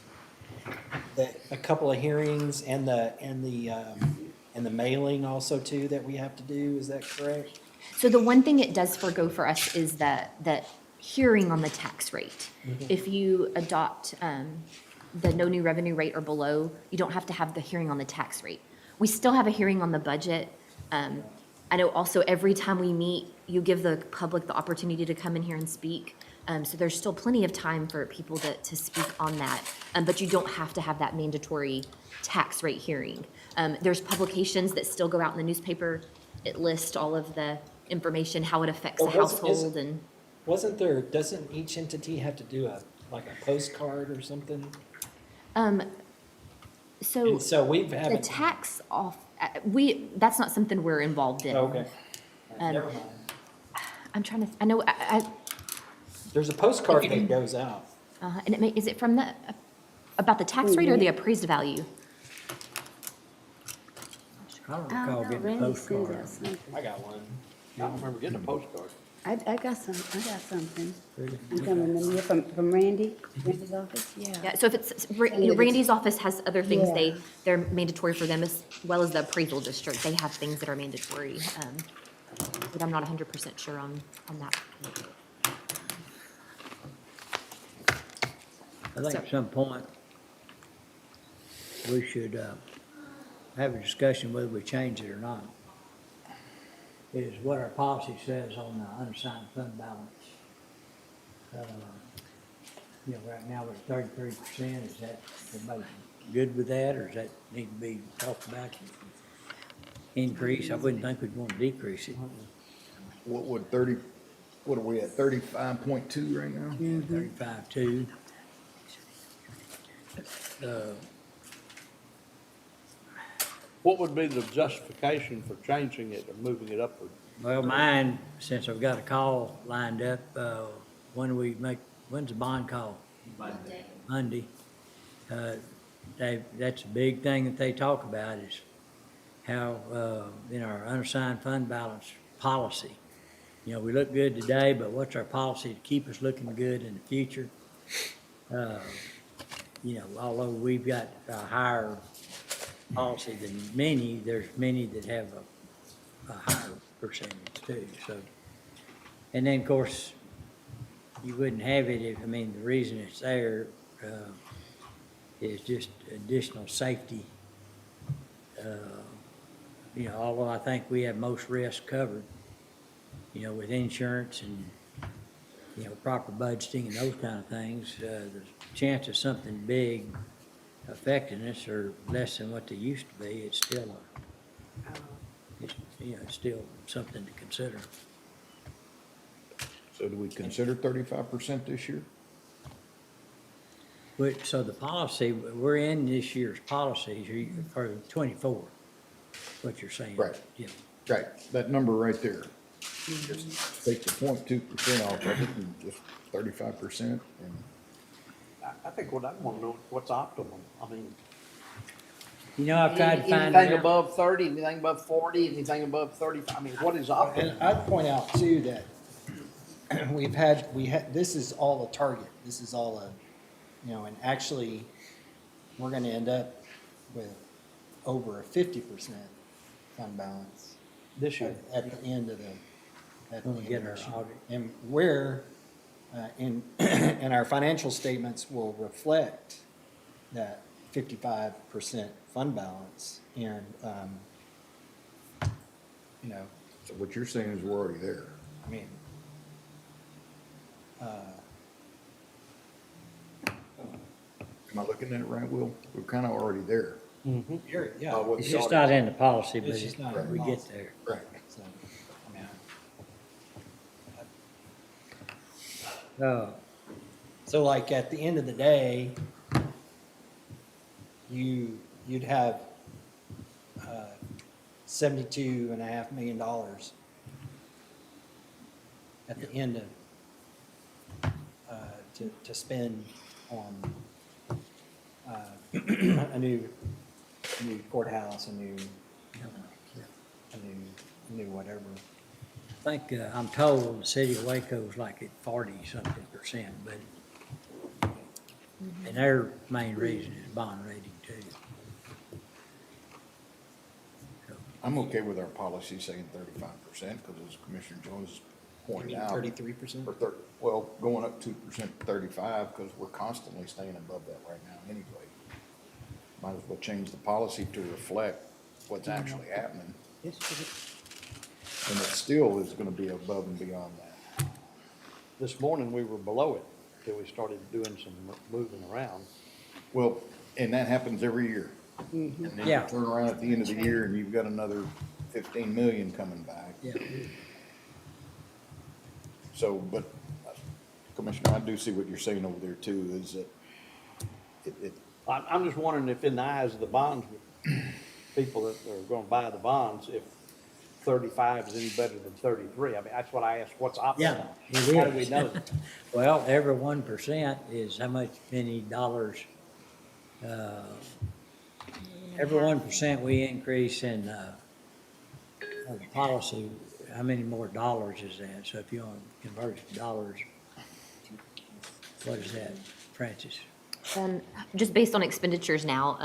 a couple of hearings and the mailing also too that we have to do, is that correct? So the one thing it does forgo for us is that hearing on the tax rate. If you adopt the no new revenue rate or below, you don't have to have the hearing on the tax rate. We still have a hearing on the budget. I know also every time we meet, you give the public the opportunity to come in here and speak. So there's still plenty of time for people to speak on that. But you don't have to have that mandatory tax rate hearing. There's publications that still go out in the newspaper. It lists all of the information, how it affects the Well, doesn't each entity have to do a postcard or something? So And so we've the haven't. tax off, that's not something we're involved in. Okay. Um, Never mind. I'm trying to, I know, There's a postcard that goes out. and is it from about the tax rate or the appraised value? I don't I recall don't know, getting a Randy sends postcard. out something. I got one. I don't remember getting a postcard. I got something. I'm coming in here from Randy's office, yeah. Yeah, so if it's, you know, Randy's office has other things Yeah. they're mandatory for them, as well as the appraisal district. They have things that are mandatory. But I'm not 100% sure on that. I think at some point, we should have a discussion whether we change it or not. Is what our policy says on the unassigned fund balance. You know, right now we're at 33%. Is that, everybody good with that, or does that need to be talked about? Increase? I wouldn't think we'd want to decrease it. What would what are we at, 35.2 right now? 35.2. What would be the justification for changing it or moving it upward? Well, mine, since I've got a call lined up, when's the bond call? Monday. That's a big thing that they talk about is how, in our unassigned fund balance policy, you know, we look good today, but what's our policy to keep us looking good in the future? You know, although we've got a higher policy than many, there's many that have a higher percentage too, so. And then, of course, you wouldn't have it if, I mean, the reason it's there, is just additional safety. You know, although I think we have most risks covered, you know, with insurance you know, proper budgeting and those kind of things, the chance of something big affecting us are less than what they used to be. It's still it's, you know, it's still something to consider. So do we consider 35% this year? So the policy, we're in this year's policies for 24, what you're saying. Right. Yeah. Right, that number right there. Just take the 0.2% off of it and just 35% and. I think what I wanna know, what's optimum? I mean, You know, I've tried to find Anything out. above 30, anything above 40, anything above 35, I mean, what is optimal? And I'd point out too that this is all a target. This is all a, you know, and actually, we're gonna end up with over a 50% fund balance this year. at the end of the, at the When we end get of our this year. audit. And where, in, and our financial statements will reflect that 55% fund balance and, you know, So what you're saying is we're already there. I mean, Am I looking at it right, Will? We're kind of already there. yeah. With It's the just audit. not in the policy, but It's just not in the we get policy. there. Right. So, I mean, so like at the end of the day, you'd have $72.5 million at the end of to spend on a new courthouse, a new whatever. I think, I'm told the city of Waco's like at 40-something%, but, and their main reason is bond rating too. I'm okay with our policy saying 35%, because as Commissioner Jones pointed out. 33%? Or well, going up 2% to 35, because we're constantly staying above that right now anyway. Might as well change the policy to reflect what's actually happening. And it still is gonna be above and beyond that. This morning, we were below it till we started doing some moving around. Well, and that happens every year. And then you Yeah. turn around at the end of the year and you've got another 15 million coming back. Yeah. So, but Commissioner, I do see what you're saying over there too, is that I'm just wondering if in the eyes of the bonds, people that are gonna buy the bonds, if 35 is any better than 33. I mean, that's what I asked, what's optimal? Yeah, it How do we is. know? Well, every 1% is how many dollars, every 1% we increase in, the policy, how many more dollars is that? So if you want to convert it to dollars, what is that, Francis? Just based on expenditures now,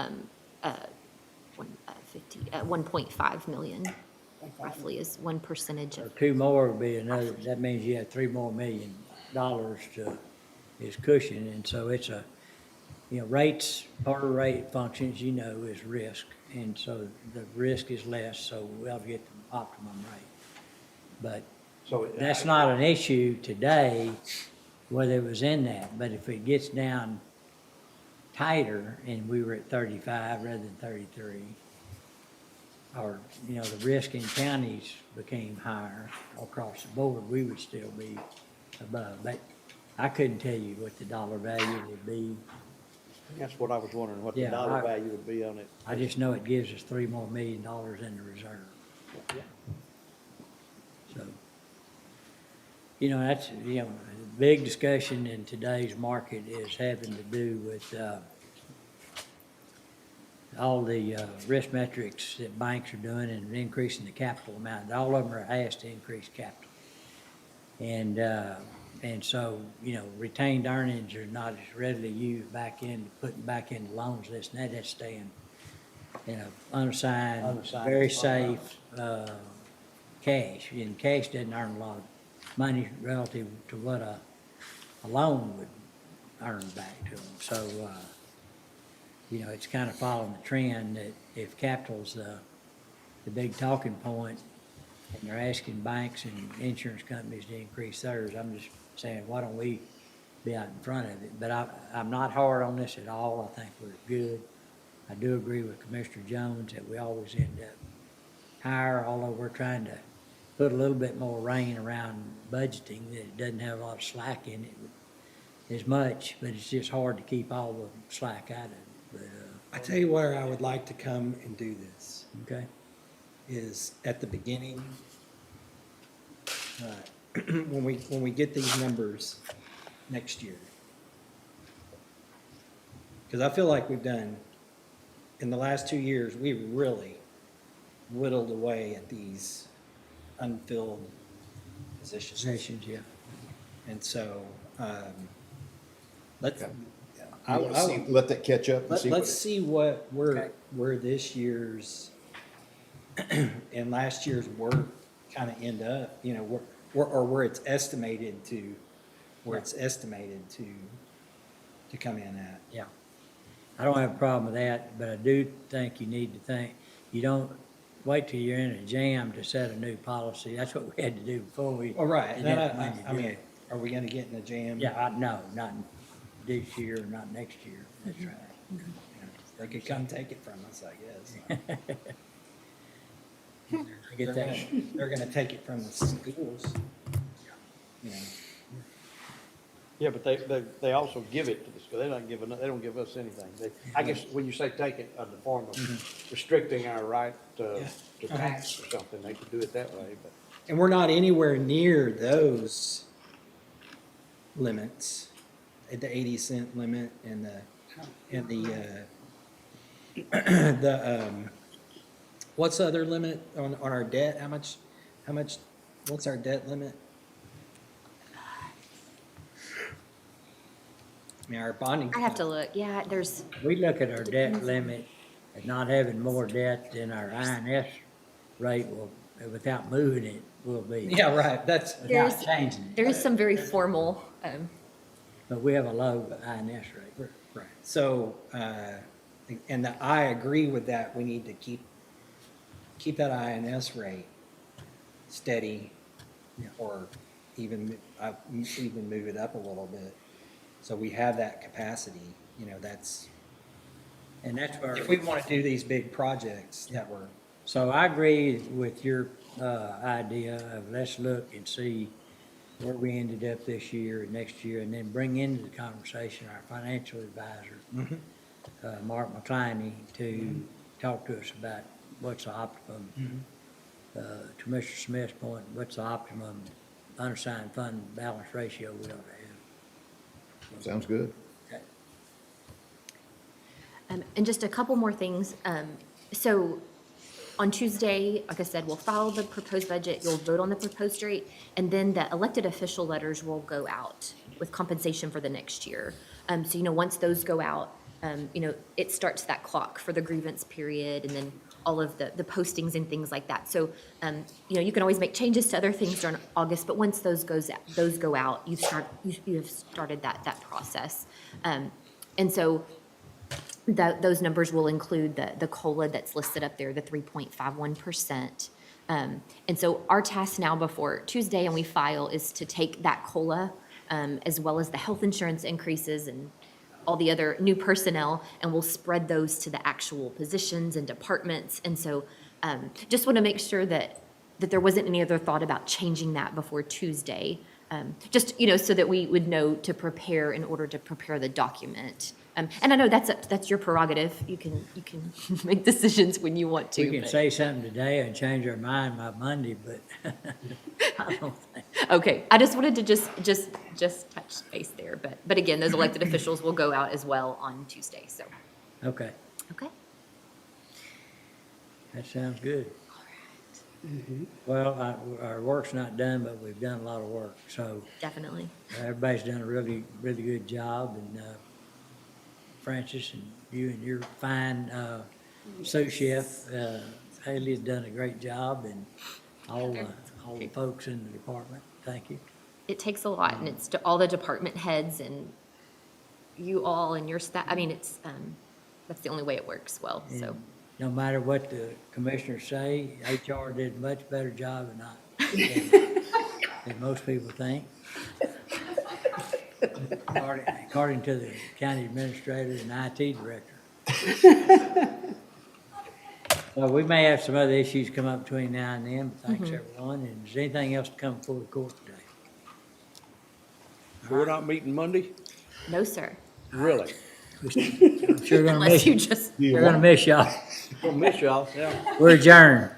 1.5 million roughly is 1% Or of, two more would be another, that means you have $3 more million to, is cushion, and so it's a, you know, rates, part of rate functions, you know, is risk, and so the risk is less, so we'll get the optimum rate. But So that's not an issue today, whether it was in that, but if it gets down tighter and we were at 35 rather than 33, or, you know, the risk in counties became higher across the board, we would still be above. But I couldn't tell you what the dollar value would be. That's what I was wondering, what the Yeah, dollar I- value would be on it. I just know it gives us $3 more million in the reserve. So, you know, that's, you know, a big discussion in today's market is having to do with, all the risk metrics that banks are doing and increasing the capital amount. All of them are asked to increase capital. And so, you know, retained earnings are not as readily used putting back into loans, this and that, that's staying, you know, unassigned, very safe, cash. And cash doesn't earn a lot of money relative to what a loan would earn back to them. So, you know, it's kind of following the trend that if capital's the big talking point, and they're asking banks and insurance companies to increase theirs. I'm just saying, why don't we be out in front of it? But I'm not hard on this at all. I think we're good. I do agree with Commissioner Jones that we always end up higher, although we're trying to put a little bit more rein around budgeting, that it doesn't have a lot of slack in it as much, but it's just hard to keep all the slack out of it. But, I tell you where I would like to come and do this, okay, is at the beginning. When we get these numbers next year. Because I feel like we've done, in the last 2 years, we've really whittled away at these unfilled positions. yeah. And so, let's, I want to see, let that catch up and see what. let's see what where this year's and last year's work kind of end up, you know, where it's estimated to, to come in at. Yeah. I don't have a problem with that, but I do think you need to think, you don't wait till you're in a jam to set a new policy. That's what we had to do before we. All right, and then then when you I do mean, it. are we gonna get in a jam? Yeah, no, not this year, not next year. That's right. They could come take it from us, I guess. I get that. They're gonna take it from the schools. You know, Yeah, but they also give it to the school. They don't give us anything. I guess when you say take it in the form of restricting our right to tax or something, they could do it that way, but. and we're not anywhere near those limits, at the 80-cent limit and what's the other limit on our debt? How much, what's our debt limit? I mean, our bonding. I have to look, yeah, there's, We look at our debt limit and not having more debt than our INS rate will, without moving it, will be. Yeah, right, that's, There's- Without changing it. there is some very formal, But we have a low INS rate. right. So, and I agree with that. We need to keep that INS rate steady, or even move it up a little bit. So we have that capacity, you know, And that's where. if we want to do these big projects that we're, So I agree with your idea of let's look and see where we ended up this year and next year, and then bring into the conversation our financial advisor, Mark McCliney, to talk to us about what's the optimum, to Mr. Smith's point, what's the optimum unassigned fund balance ratio we ought to have. Sounds good. and just a couple more things. So on Tuesday, like I said, we'll file the proposed budget, you'll vote on the proposed rate, and then the elected official letters will go out with compensation for the next year. So, once those go out, it starts that clock for the grievance period, and then all of the postings and things like that. So, you can always make changes to other things during August, but once those go out, you have started that process. And so those numbers will include the COLA that's listed up there, the 3.51%. And so our task now before Tuesday and we file is to take that COLA, as well as the health insurance increases and all the other new personnel, and we'll spread those to the actual positions and departments. And so just want to make sure that there wasn't any other thought about changing that before Tuesday, just, so that we would know to prepare in order to prepare the document. And I know that's your prerogative. You can make decisions when you want to. We can but- say something today and change our mind by Monday, but I don't think. Okay, I just wanted to just touch base there, but again, those elected officials will go out as well on Tuesday, so, Okay, okay. that sounds good. Well, our work's not done, but we've done a lot of work, so Definitely. everybody's done a really, really good job, and Francis and you and your fine sous chef, Haley's done a great job, and all the folks in the department, thank you. It takes a lot, and it's to all the department heads and you all and your staff, I mean, it's, that's the only way it works well, so. no matter what the commissioners say, HR did a much better job than most people think. According to the county administrator and IT director. Well, we may have some other issues come up between now and then, but thanks everyone. And is there anything else to come before the court today? We're not meeting Monday? No, sir. Really? I'm sure gonna Unless miss you you. just. We're gonna miss y'all. We'll miss y'all, yeah. We're adjourned.